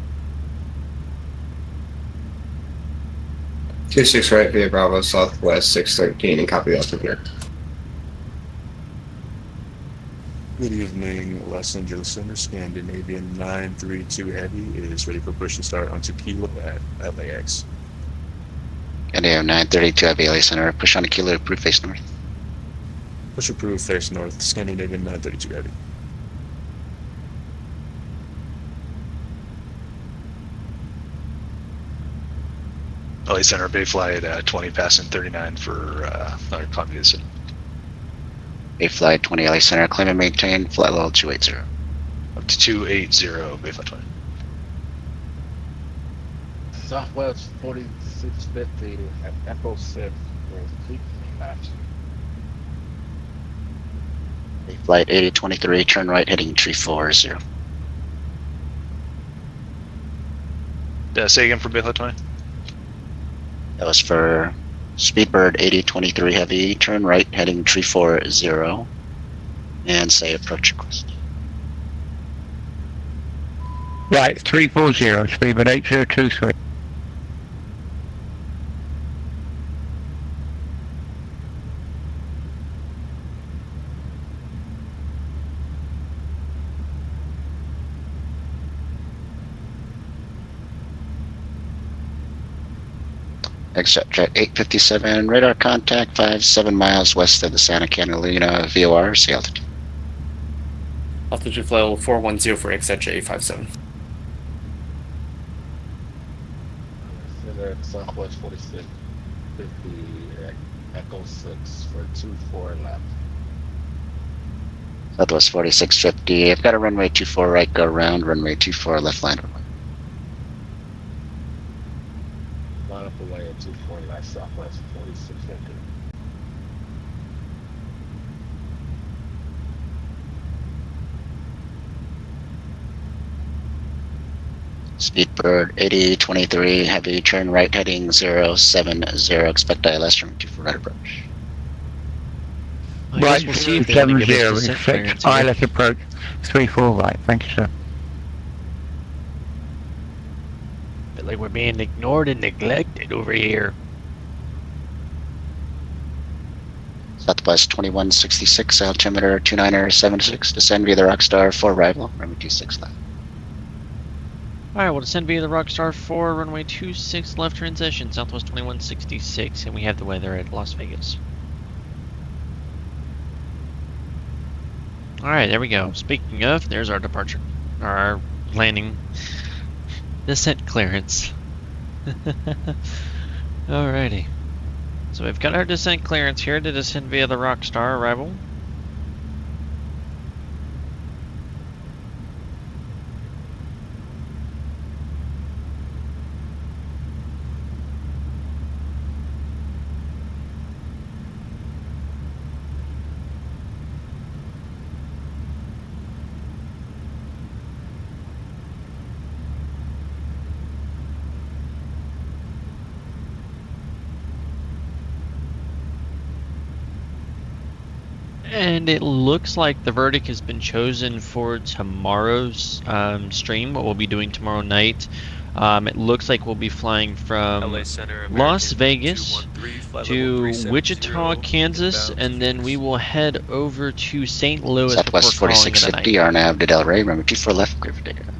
26 right via Bravo, Southwest 613, and copy the altimeter. Good evening, Los Angeles Center, Scandinavian 932 Heavy is ready for push and start onto Kilo at LAX. KDAL 932 Heavy, LA Center, push on a Kilo, approved face north. Push approved, face north, Scandinavian 932 Heavy. LA Center, Bay Flight 20 passing 39 for Columbia City. Bay Flight 20, LA Center, claim and maintain, flight level 280. Up to 280, Bay Flight 20. Southwest 4650 at Echo 6 for 3 match. Bay Flight 8023, turn right heading 340. Say again for Bay Flight 20. That was for Speedbird 8023 Heavy, turn right heading 340, and say approach request. Right, 340, speedbird 8023. Exit jet 857, radar contact 57 miles west of the Santa Catalina VOR, say altitude. Altitude flight level 410 for Executive 857. Center, Southwest 4650 at Echo 6 for 24 left. Southwest 4650, I've got a runway 24 right, go around, runway 24 left line. Line up away at 24 left, Southwest 4650. Speedbird 8023 Heavy, turn right heading 070, expect ILS from 24 right approach. Right, we'll see if 70, expect ILS approach 34 right, thank you, sir. Feel like we're being ignored and neglected over here. Southwest 2166, altimeter 2976, descend via the Rockstar for arrival, runway 26 left. Alright, we'll descend via the Rockstar 4, runway 26 left transition, Southwest 2166, and we have the weather at Las Vegas. Alright, there we go. Speaking of, there's our departure. Or our landing. Descent clearance. Alrighty. So we've got our descent clearance here to descend via the Rockstar arrival. And it looks like the verdict has been chosen for tomorrow's stream, what we'll be doing tomorrow night. It looks like we'll be flying from LA Center, Las Vegas 213, to 370, Wichita, Kansas, and then we will head over to St. Louis Southwest before calling it a 4650, night. RNAV to Del Rey, runway 24 left, clear for takeoff.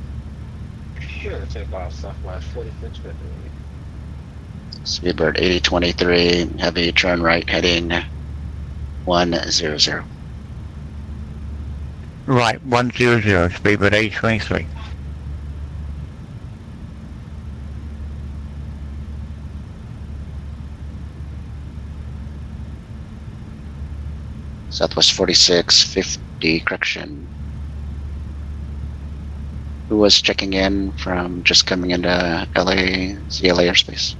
Sure, take off Southwest 4650. Speedbird 8023, heavy turn right, heading 100. Right, 100, speedbird 823. Southwest 4650, correction. Who was checking in from just coming into LA, ZLA airspace?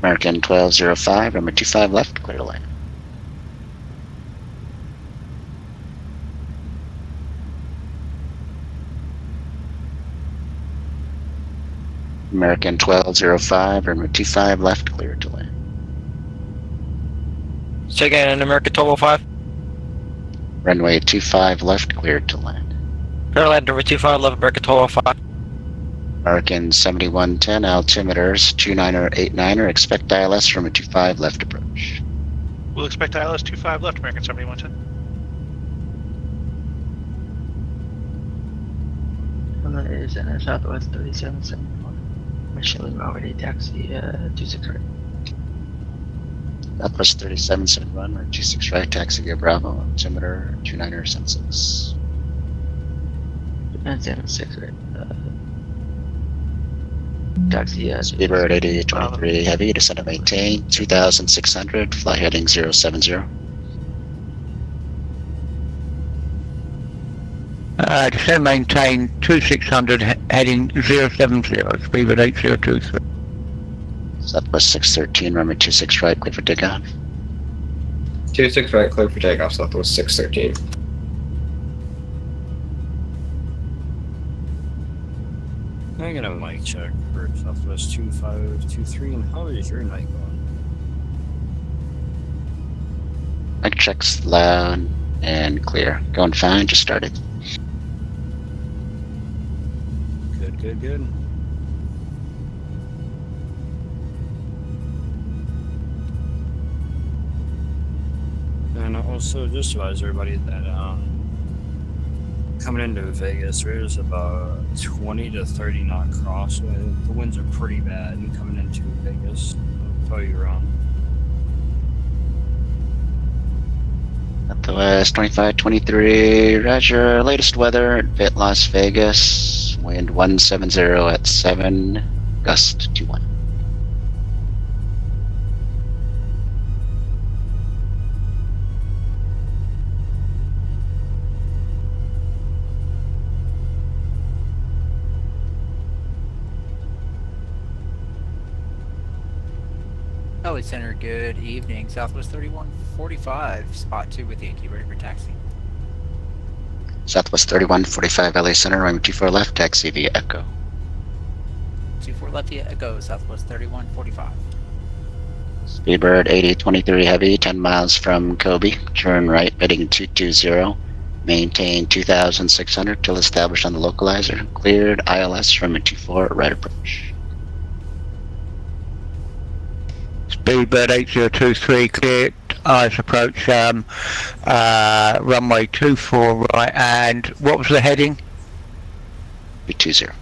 American 1205, number 25 left, clear to land. American 1205, runway 25 left, clear to land. Check in American 1205. Runway 25 left, cleared to land. Clear land, number 25 left, American 1205. American 7110, altimeters 29er, expect ILS from a 25 left approach. We'll expect ILS 25 left, American 7110. Is in Southwest 3771. Michelin already taxi 26 right. Southwest 3771, or 26 right, taxi via Bravo, altimeter 29er76. And 76 right. Taxi Speedbird 8023 heavy, descend and maintain 3600, fly heading 070. Descend maintain 2600 heading 070, speedbird 8023. Southwest 613, runway 26 right, clear for takeoff. 26 right, clear for takeoff, Southwest 613. I got a mic check for Southwest 2523, and how is your night going? Mic checks loud and clear. Going fine, just started. Good. And also just advise everybody that coming into Vegas, there's about 20 to 30 knot crosswind. The winds are pretty bad coming into Vegas. I'll tell you wrong. Southwest 2523, roger. Latest weather at Las Vegas, wind 170 at 7, gust 21. LA Center, good evening. Southwest 3145, spot 2 with Yankee, ready for taxi. Southwest 3145 LA Center, runway 24 left, taxi via Echo. 24 left via Echo, Southwest 3145. Speedbird 8023 heavy, 10 miles from Kobe, turn right, heading 220. Maintain 2600 till established on the localizer. Cleared ILS from a 24 right approach. Speedbird 8023 cleared, eyes approach, runway 24 right, and what was the heading? 320.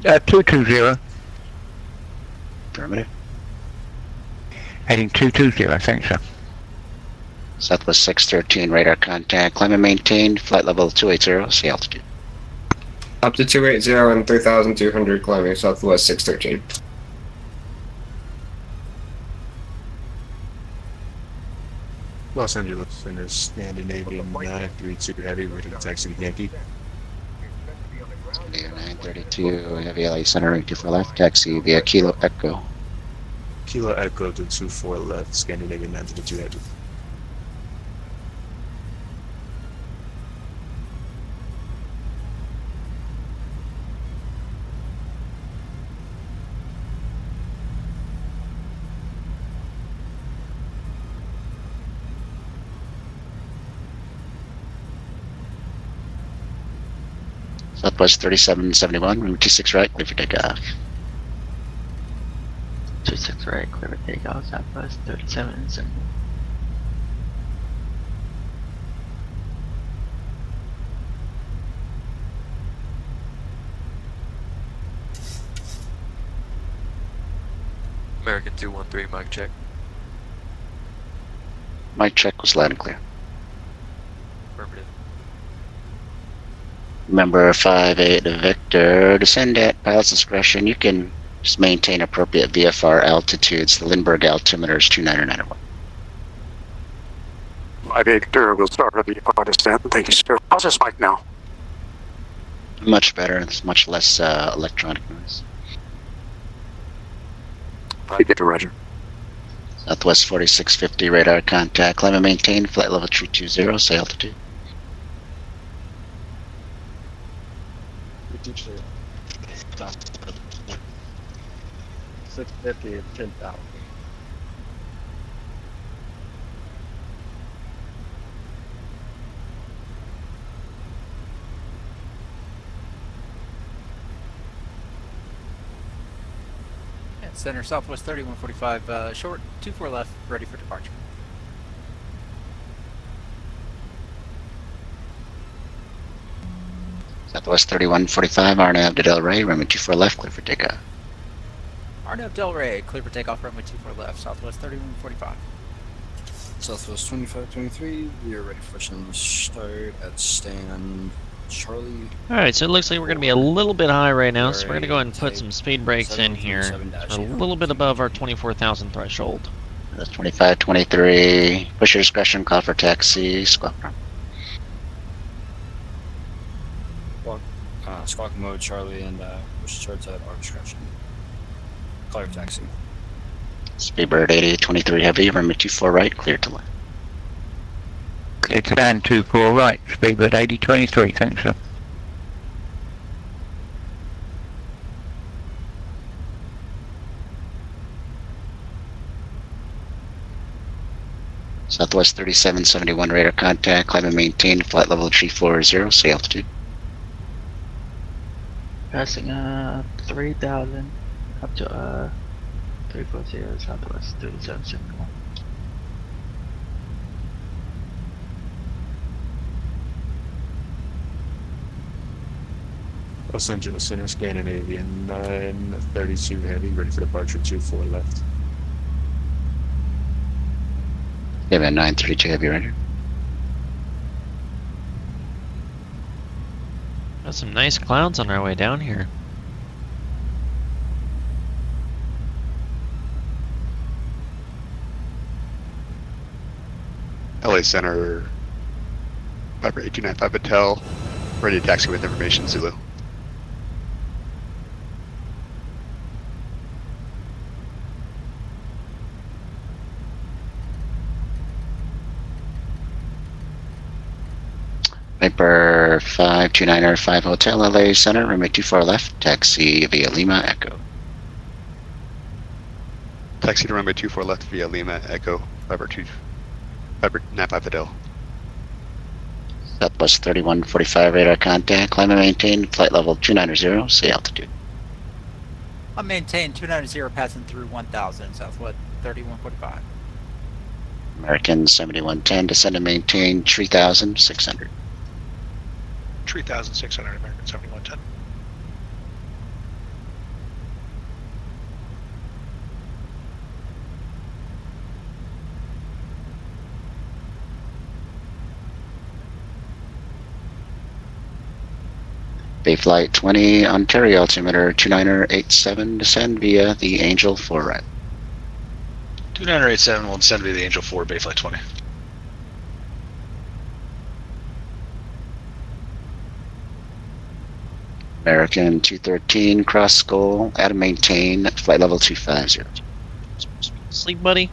220. Affirmative. Heading 220, thanks, sir. Southwest 613, radar contact. Climb and maintain. Flight level 280, sea altitude. Up to 280 and 3,200 climbing Southwest 613. Los Angeles Center, Scandinavian 932 Heavy, ready to taxi to Yankee. 932 Heavy, LA Center, 24 left. Taxi via Kilo Echo. Kilo Echo to 24 left, Scandinavian 932 Heavy. Southwest 3771, route 26 right, clear for takeoff. 26 right, clear for takeoff, Southwest 3771. American 213, mic check. Mic check was loud and clear. Affirmative. Member 58 Victor, descend at pilot's discretion. You can just maintain appropriate VFR altitudes. The Lindbergh altimeter is 29901. 5 Victor, we'll start with the VFR descent. Thank you, sir. How's this mic now? Much better. There's much less electronic noise. 5 Victor, roger. Southwest 4650 radar contact. Climb and maintain. Flight level 320, say altitude. Teacher. 650 and 10,000. Center Southwest 3145, short, 24 left, ready for departure. Southwest 3145, Arnav to Del Rey, runway 24 left, clear for takeoff. Arnav Del Rey, clear for takeoff, runway 24 left, Southwest 3145. Southwest 2523, we are ready for start at stand Charlie. Alright, so it looks like we're going to be a little bit high right now, so we're going to go ahead and put some speed brakes in here. So a little bit above our 24,000 threshold. That's 2523, push your discretion, call for taxi, squawk. Squawk mode, Charlie, and push charts at our discretion. Clear taxi. Speedbird 8823 Heavy, runway 24 right, clear to land. Clear to land 24 right, Speedbird 8023, thanks, sir. Southwest 3771 radar contact, climb and maintain, flight level 340, say altitude. Passing 3,000 up to 340 Southwest 3771. Los Angeles Center, Scandinavian 932 Heavy, ready for departure 24 left. Yeah, man, 932 Heavy, right here. Got some nice clouds on our way down here. LA Center, Viper 8295 Patel, ready to taxi with information, Zulu. Viper 5295 Hotel, LA Center, runway 24 left, taxi via Lima Echo. Taxi to runway 24 left via Lima Echo, Viper 95 Fidel. Southwest 3145 radar contact, climb and maintain, flight level 290, say altitude. I'll maintain 290 passing through 1000, Southwest 3145. American 7110, descend and maintain 3600. 3,600 American 7110. Bay Flight 20, Ontario, altimeter 2987, descend via the Angel 4 right. 2987 will descend via the Angel 4, Bayflight 20. American 213, cross skull, at and maintain, flight level 250. Sleep, buddy?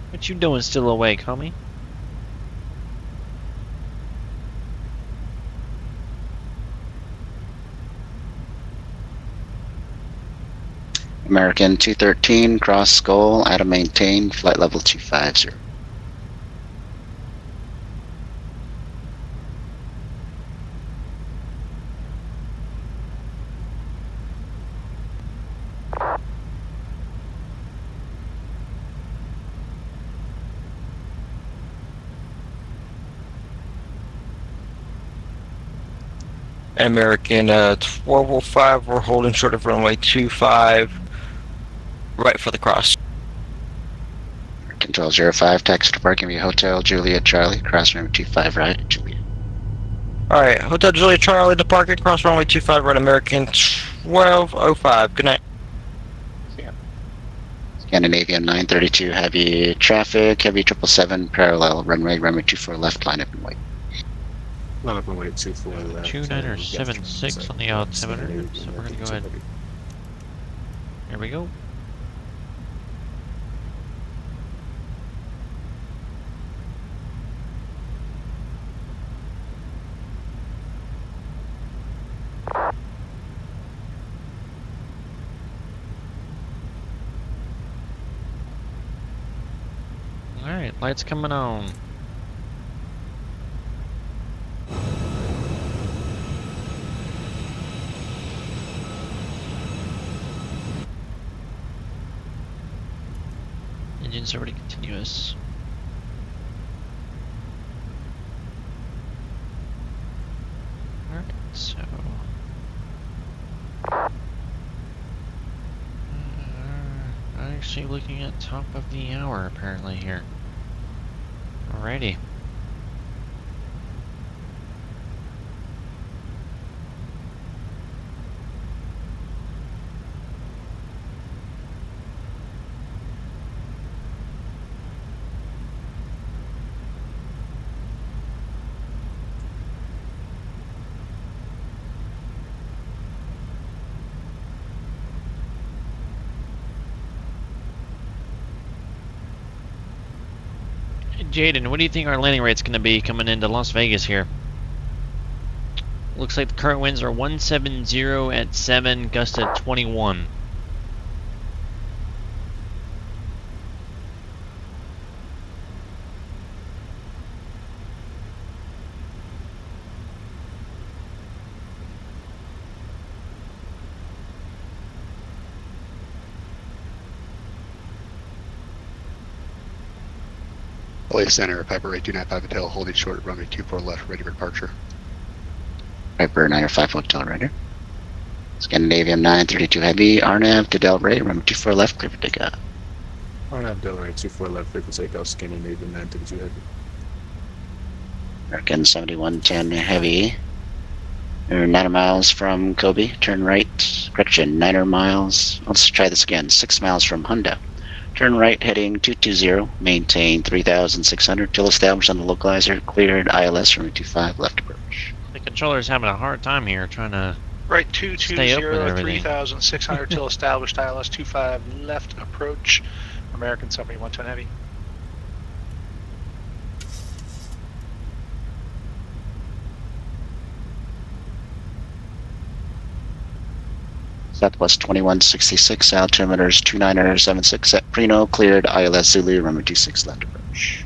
What you doing still awake, homie? American 213, cross skull, at and maintain, flight level 250. American 1205, we're holding short of runway 25, right for the cross. Control 05, taxi to parking via Hotel Juliet Charlie, cross runway 25 right at Juliet. Alright, Hotel Juliet Charlie to parking, cross runway 25 right, American 1205. Good night. Scandinavian 932, heavy traffic, heavy 777, parallel runway 24 left, line up and wait. Line up and wait 24 left. 2976 on the altimeter, so we're gonna go ahead. Here we go. Alright, lights coming on. Engine's already continuous. Alright, so... actually looking at top of the hour apparently here. Alrighty. Jaden, what do you think our landing rate's going to be coming into Las Vegas here? Looks like the current winds are 170 at 7, gust at 21. LA Center, Piper 829 Hotel, holding short at runway 24 left, ready for departure. Piper 905 Hotel Rider. Scandinavian 932 heavy, RNAV to Delray, runway 24 left, clear for takeoff. RNAV Delray 24 left, clear for takeoff, Scandinavian 932 heavy. American 7110 heavy. 9 miles from Kobe, turn right, correction, 9 miles, let's try this again, 6 miles from Honda. Turn right, heading 220, maintain 3,600 till established on the localizer, cleared ILS runway 25 left approach. The controller's having a hard time here trying to Right, stay up with 220, everything. 3,600 till established ILS 25 left approach, American 7110 heavy. Southwest 2166, altimeters 2976 at Prino, cleared ILS Zulu, runway 26 left approach.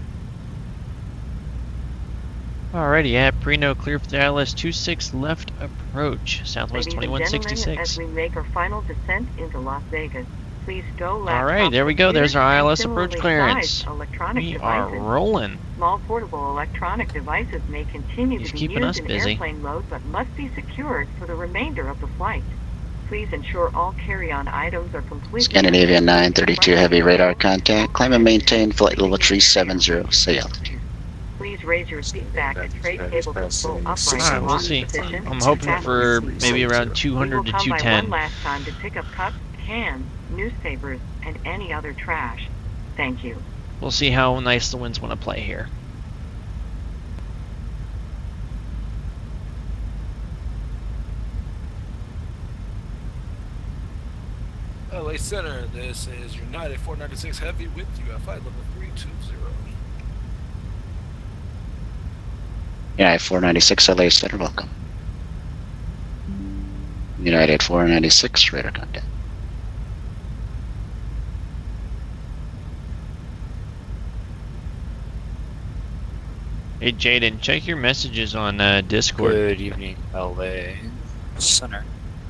Alrighty, at Preno, clear for the ILS 26 left approach, Southwest Ladies and gentlemen, 2166. as we make our final descent into Las Vegas, Please stow laptops. All right, there we go. There's our and ILS similarly approach clearance. sized electronic We are devices. rolling. Small portable electronic devices may continue He's to be keeping us used in busy. airplane mode but must be secured for the remainder of the flight. Please ensure all carry-on items are completely... Scandinavian 932 Heavy radar contact. Climb and maintain flight level 370. Say altitude. Please raise your seat back and tray table to full upright Alright, and we'll lock see. position. I'm hoping for maybe around We 200 will to come by one 210. last time to pick up cups, cans, newspapers, and any other trash. Thank you. We'll see how nice the winds want to play here. LA Center, this is United 496 Heavy with you at flight level 320. United 496 LA Center, welcome. United 496 radar contact. Hey Jaden, check your messages on Discord. Good evening, LA Center,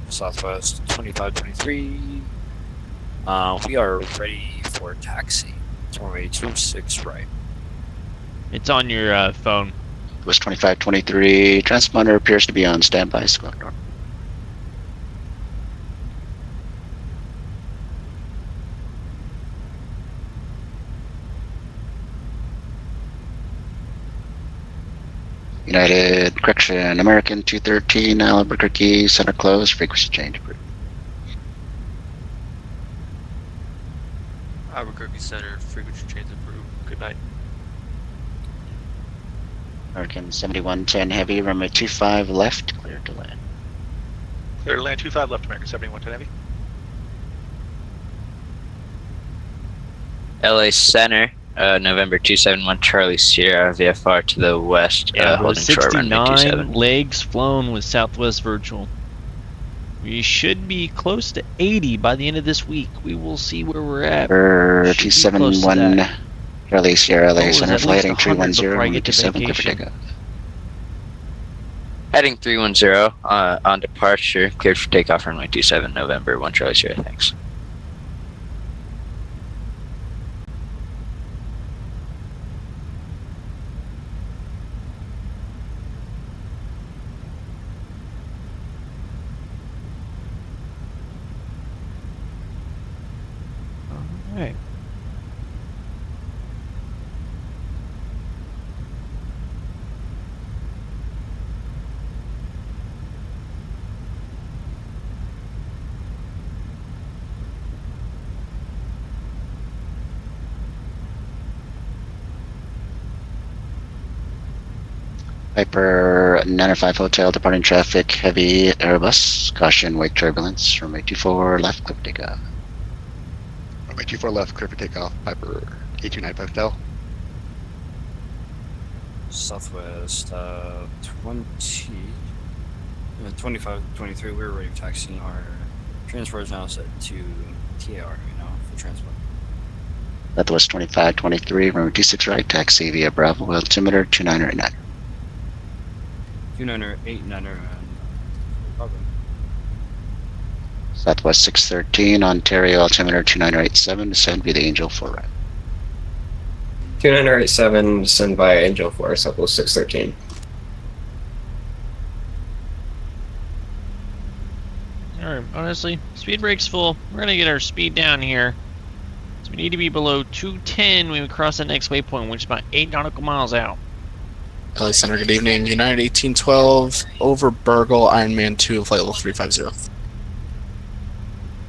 Southwest 2523. We are ready for taxi. It's runway 26 right. It's on your phone. West 2523, transponder appears to be on standby, squawk normal. United, correction, American 213, Albuquerque, center closed, frequency change approved. Albuquerque Center, frequency change approved. Good night. American 7110 Heavy, runway 25 left, clear to land. Clear to land 25 left, American 7110 Heavy. LA Center, November 271 Charlie Sierra, VFR to the west, holding short runway 27. 69 legs flown with Southwest Virtual. We should be close to 80 by the end of this week. We will see where we're at. 271 Charlie Sierra, LA Center, flight heading 310, before I runway get to 27, clear for vacation. takeoff. Heading 310 on departure, cleared for takeoff runway 27, November 1 Charlie Sierra, thanks. Alright. Piper 905 Hotel, departing traffic, heavy Airbus, caution, wake turbulence, runway 24 left, clear for takeoff. Runway 24 left, clear for takeoff, Piper 8295 Hotel. Southwest 2523, we're ready for taxiing. Our transport is now set to KLBB now for transport. Southwest 2523, runway 26 right, taxi via Bravo, altimeter 2989. 2989 and problem. Southwest 613, Ontario, altimeter 2987, descend via the Angel 4 right. 2987, descend by Angel 4, Southwest 613. Alright, honestly, speed brake's full. We're gonna get our speed down here. So we need to be below 210 when we cross the next waypoint, which is about 8 nautical miles out. LA Center, good evening. United 1812, over Burgle, Ironman 2, flight level 350.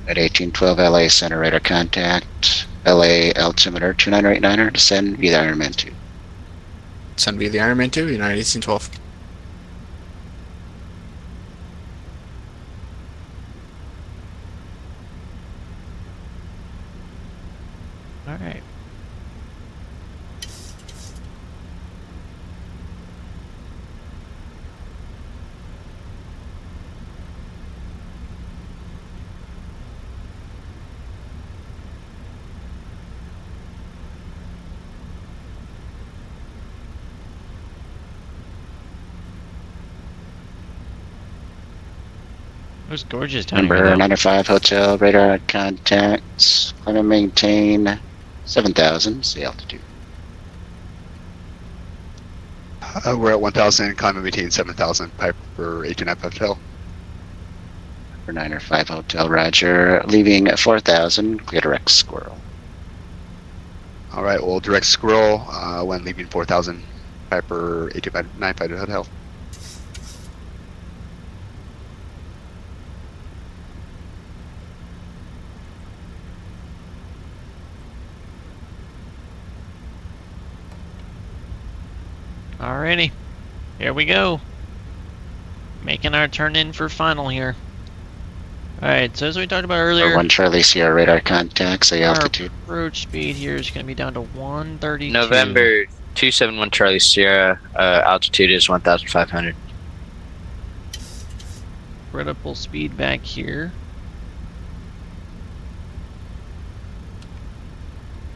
At 1812 LA Center, radar contact, LA altimeter 2989, descend via the Ironman 2. Descend via the Ironman 2, United 1812. Alright. It was gorgeous timing. Number 95 Hotel, radar contacts. Climb and maintain 7,000, sea altitude. We're at 1,000, climb and maintain 7,000, Piper 89 Hotel. For 905 Hotel, roger. Leaving at 4,000, clear direct squirrel. All right, we'll direct squirrel when leaving 4,000, Piper 8595 Hotel. Alrighty, here we go. Making our turn in for final here. Alright, so as we talked about earlier, 1 Charlie Sierra radar contacts, sea our altitude. approach speed here is going to be down to 132. November 271 Charlie Sierra, altitude is 1,500. Credible speed back here.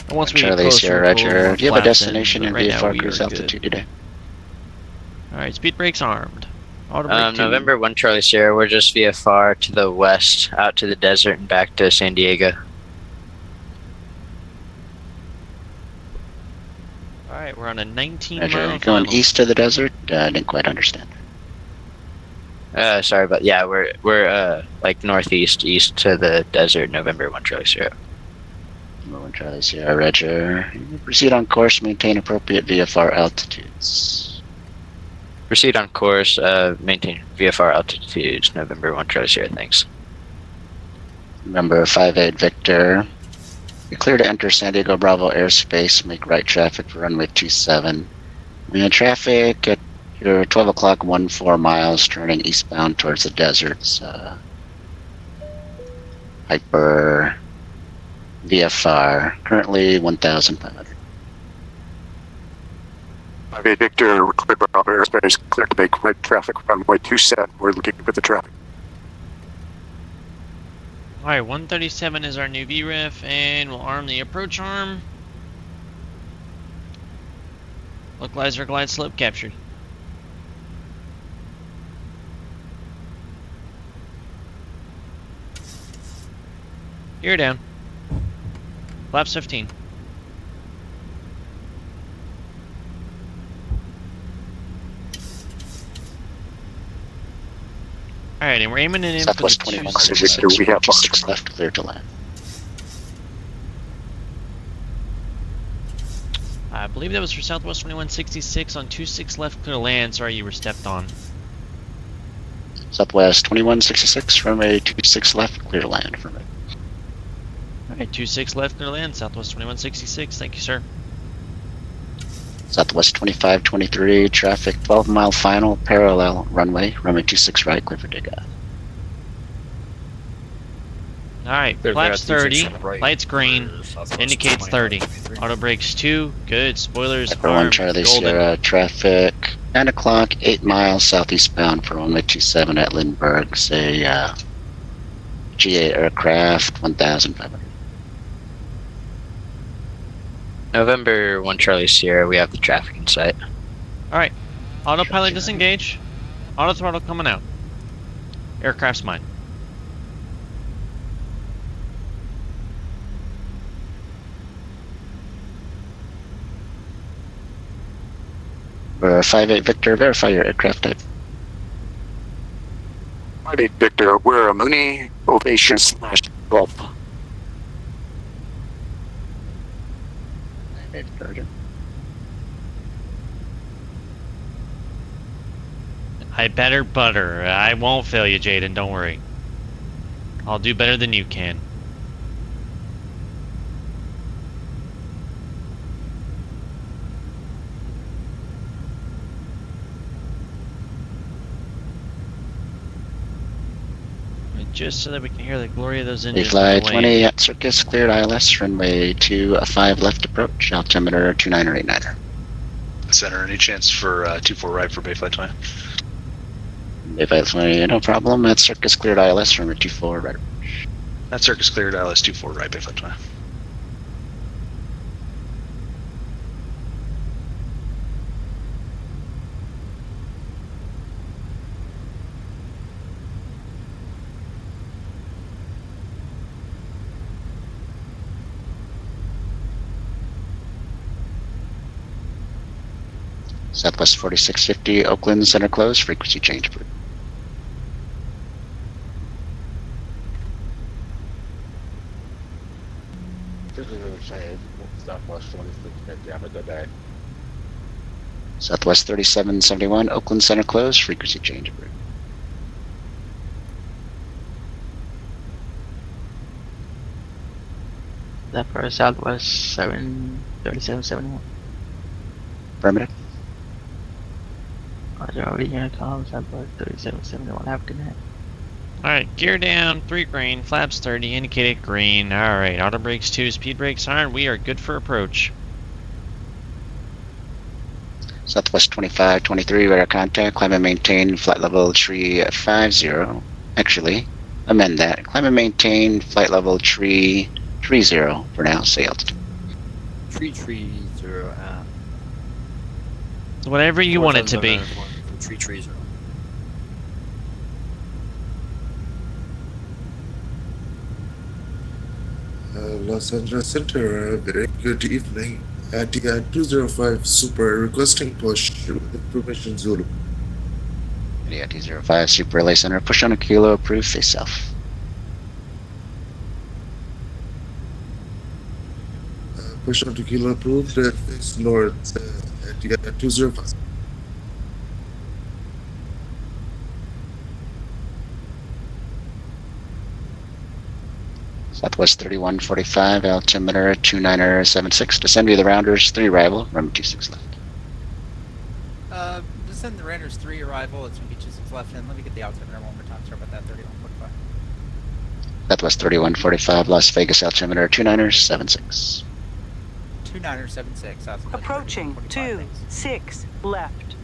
And once we get Charlie closer, Sierra, we'll roger. Do you have a flaps in, destination but and right now VFR we cruise are altitude good. today? Alright, speed brakes armed. Auto brake 2. November 1 Charlie Sierra, we're just VFR to the west, out to the desert and back to San Diego. Alright, we're on a 19 Roger. mile Going final. east to the desert? I didn't quite understand. Sorry, but yeah, we're like northeast, east to the desert. November 1 Charlie Sierra. Number 1 Charlie Sierra, roger. Proceed on course, maintain appropriate VFR altitudes. Proceed on course, maintain VFR altitudes. November 1 Charlie Sierra, thanks. Number 58 Victor. You're clear to enter San Diego Bravo airspace, make right traffic for runway 27. Traffic at your 12 o'clock, 14 miles, turning eastbound towards the deserts. Piper VFR, currently 1,500. 58 Victor, we're clear Bravo airspace, clear to make right traffic runway 27. We're looking for the traffic. Alright, 137 is our new VREF, and we'll arm the approach arm. Localizer glide slope captured. Gear down. Flaps 15. Alright, and we're aiming it in Southwest for the 2166, we have 6 left, clear to land. I believe that was for Southwest 2166 on 26 left, clear to land. Sorry, you were stepped on. Southwest 2166, runway 26 left, clear to land for me. Alright, 26 left, clear to land. Southwest 2166. Thank you, sir. Southwest 2523, traffic 12-mile final, parallel runway 26 right, clear for takeoff. Alright, Clear flaps that, 30, right. lights green, indicates 30. Auto brakes 2, good. Spoilers Piper 1 armed, Charlie golden. Sierra, traffic 9 o'clock, 8 miles southeastbound for runway 27 at Lindbergh, say GA aircraft 1,500. November 1 Charlie Sierra, we have the traffic in sight. Alright, autopilot disengage, auto throttle coming out. Aircraft's mine. Number 58 Victor, verify your aircraft type. 58 Victor, we're a Mooney Ovation /Golf. I better butter. I won't fail you, Jaden, don't worry. I'll do better than you can. Just so that we can hear the glory of those engines. Fly on the 20 lane. at Circus, cleared ILS, runway 25 left approach, altimeter 2989er. Center, any chance for 24 right for Bayflight 20? Bayflight 20, no problem, at Circus, cleared ILS, runway 24 right approach. That circus cleared, ILS 24 right, Bayflight 20. Southwest 4650, Oakland Center closed, frequency change approved. This is a change. Southwest 2650. Have a good day. Southwest 3771, Oakland Center closed, frequency change approved. Left for Southwest 3771. Affirmative. Roger, over here, call Southwest 3771. Have a good night. Alright, gear down, 3 green, flaps 30, indicated green. Alright, auto brakes 2, speed brakes on, we are good for approach. Southwest 2523, radar contact, climb and maintain flight level tree 50. Actually, amend that. Climb and maintain flight level tree 30 for now, say altitude. 330. Whatever you want it to be. 330. Los Angeles Center, very good evening. At the 205 Super requesting push with information Zulu. Yeah, 205 Super Relay Center, push on a kilo, approved, face south. Push on to kilo approved, face north at the 205. Southwest 3145, altimeter 2976, descend via the rounders, 3 arrival, runway 26 left. Descend the Randers 3 arrival, it's going to be 26 left, and let me get the altimeter one more time, sorry about that, 3145. Southwest 3145, Las Vegas, altimeter 2976. 2976, approaching 26 left.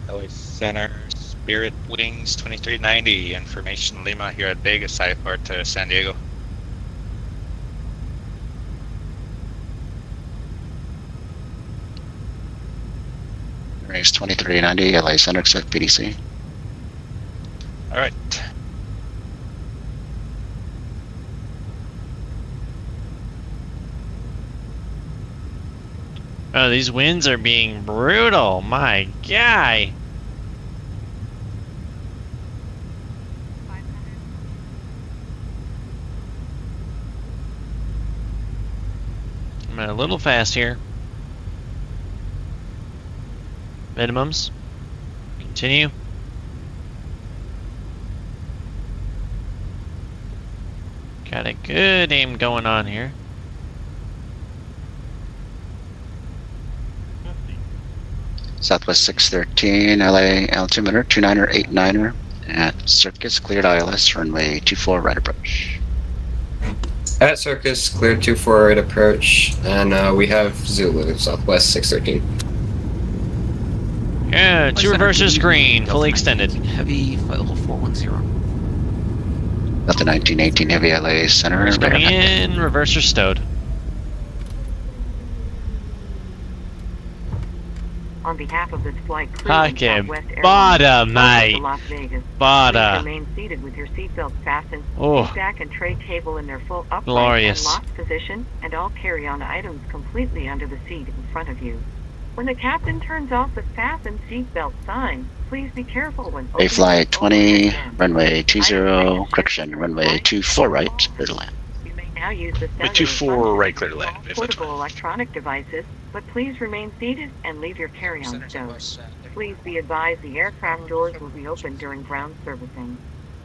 LA Center, Spirit Wings 2390, information Lima here at Vegas, Cypher to San Diego. Race 2390, LA Center, accept PDC. Alright. Oh, these winds are being brutal, my guy. I'm a little fast here. Minimums. Continue. Got a good aim going on here. Southwest 613, LA altimeter 2989er at Circus, cleared ILS, runway 24 right approach. At Circus, cleared 24 right approach, and we have Zulu, Southwest 613. Yeah, 2 reverses green, fully extended. Heavy, flight level 410. Delta 1918, heavy LA center. Reverse coming in, reverser stowed. On behalf of this flight crew Okay, in Southwest bada, Airlines, mate. to Las Vegas. Bada. Please remain seated with your seatbelts fastened, Oh. seat back and tray table in their full upright Glorious. and locked position, and all carry-on items completely under the seat in front of you. When the captain turns off the fasten seatbelt sign, please be careful when A flight 20, runway 20, correction, runway 24 right, clear to land. You may now use the cellular 24 function right, clear to for land, all if that's portable electronic devices, but please remain seated and leave your carry-on stowed. Please be advised the aircraft doors will be open during ground servicing.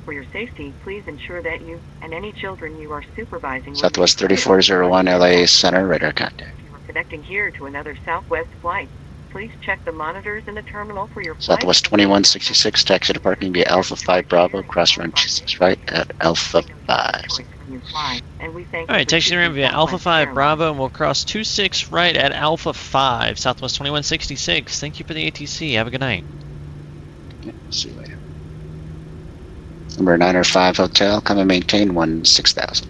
For your safety, please ensure that you and any children you are supervising will Southwest be 3401, LA center, radar contact. If you are connecting here to another Southwest flight, please check the monitors in the terminal for your flight. Southwest 2166, taxi to parking via Alpha 5 Bravo, cross run 26 right at Alpha 5. Alright, taxi around via Alpha 5 Bravo, and we'll cross 26 right at Alpha 5, Southwest 2166. Thank you for the ATC. Have a good night. Yeah, see you later. Number 905 Hotel, come and maintain 16,000.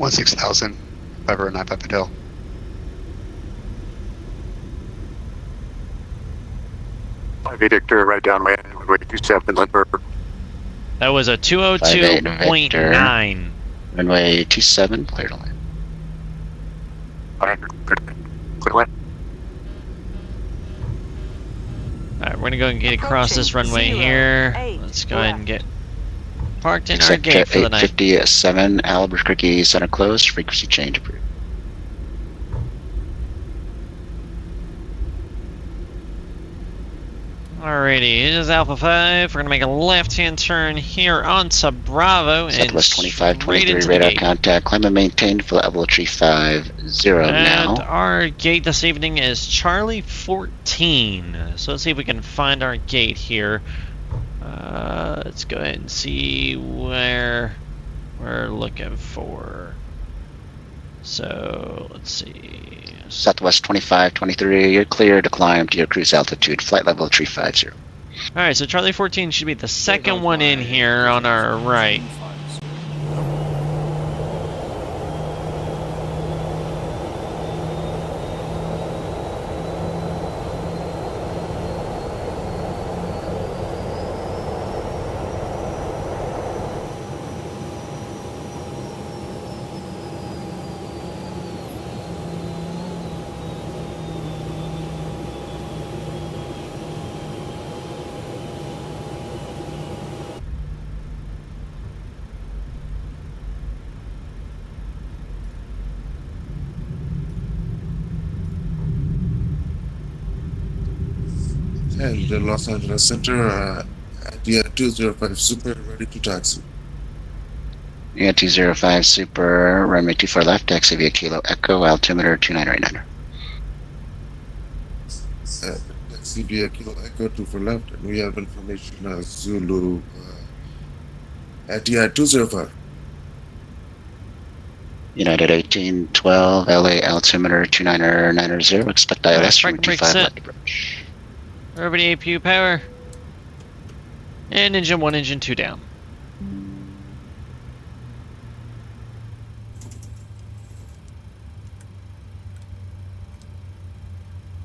16,000, 5095 Hotel. Victor, right down land, runway 27 Lindbergh. That was a 202.9. Runway 27, clear to land. Clear land. gonna go and get across this runway here. Let's go ahead and get parked in our gate for the night. 857 Albuquerque Center closed. Frequency change approved. Alrighty, it is Alpha 5. We're gonna make a left-hand turn here onto Bravo Southwest and 2523 radar contact. Climb and maintain for level 350 now. And our gate this evening is Charlie 14. So let's see if we can find our gate here. Let's go ahead and see where we're looking for. So let's see. Southwest 2523, you're clear to climb to your cruise altitude, flight level 350. Alright, so Charlie 14 should be the second one in here on our right. And the Los Angeles Center, the 205 Super, ready to taxi. Yeah, 205 Super, runway 24 left, taxi via Kilo Echo, altimeter 2989. Taxi via Kilo Echo 24 left, and we have information Zulu at the 205. United 1812, LA altimeter 2990, expect ILS from 25 left approach. Everybody APU power. And engine 1, engine 2 down.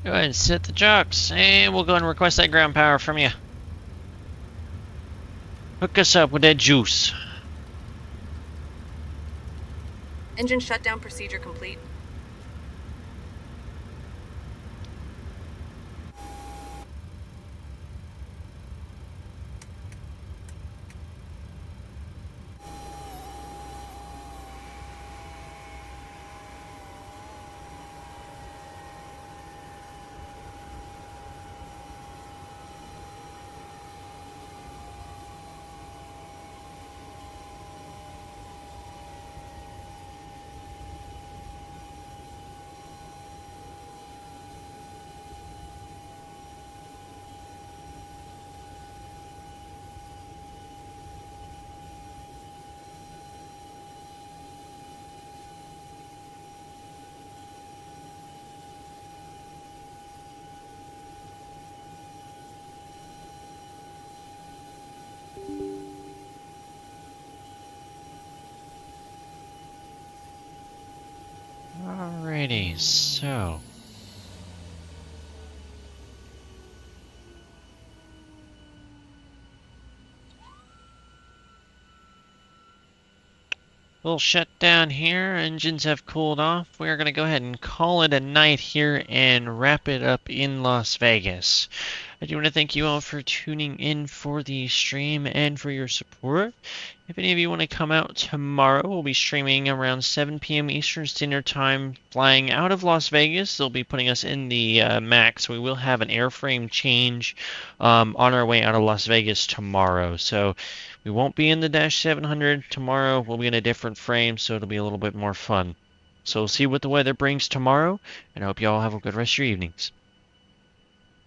Go ahead and set the jocks, and we'll go and request that ground power from you. Hook us up with that juice. Engine shutdown procedure complete. Alrighty, so we'll shut down here. Engines have cooled off. We're going to go ahead and call it a night here and wrap it up in Las Vegas. I do want to thank you all for tuning in for the stream and for your support. If any of you want to come out tomorrow, we'll be streaming around 7 p.m. Eastern Standard Time, flying out of Las Vegas. They'll be putting us in the MAX. We will have an airframe change on our way out of Las Vegas tomorrow. So we won't be in the Dash 700 tomorrow. We'll be in a different frame, so it'll be a little bit more fun. So we'll see what the weather brings tomorrow, and I hope you all have a good rest of your evenings.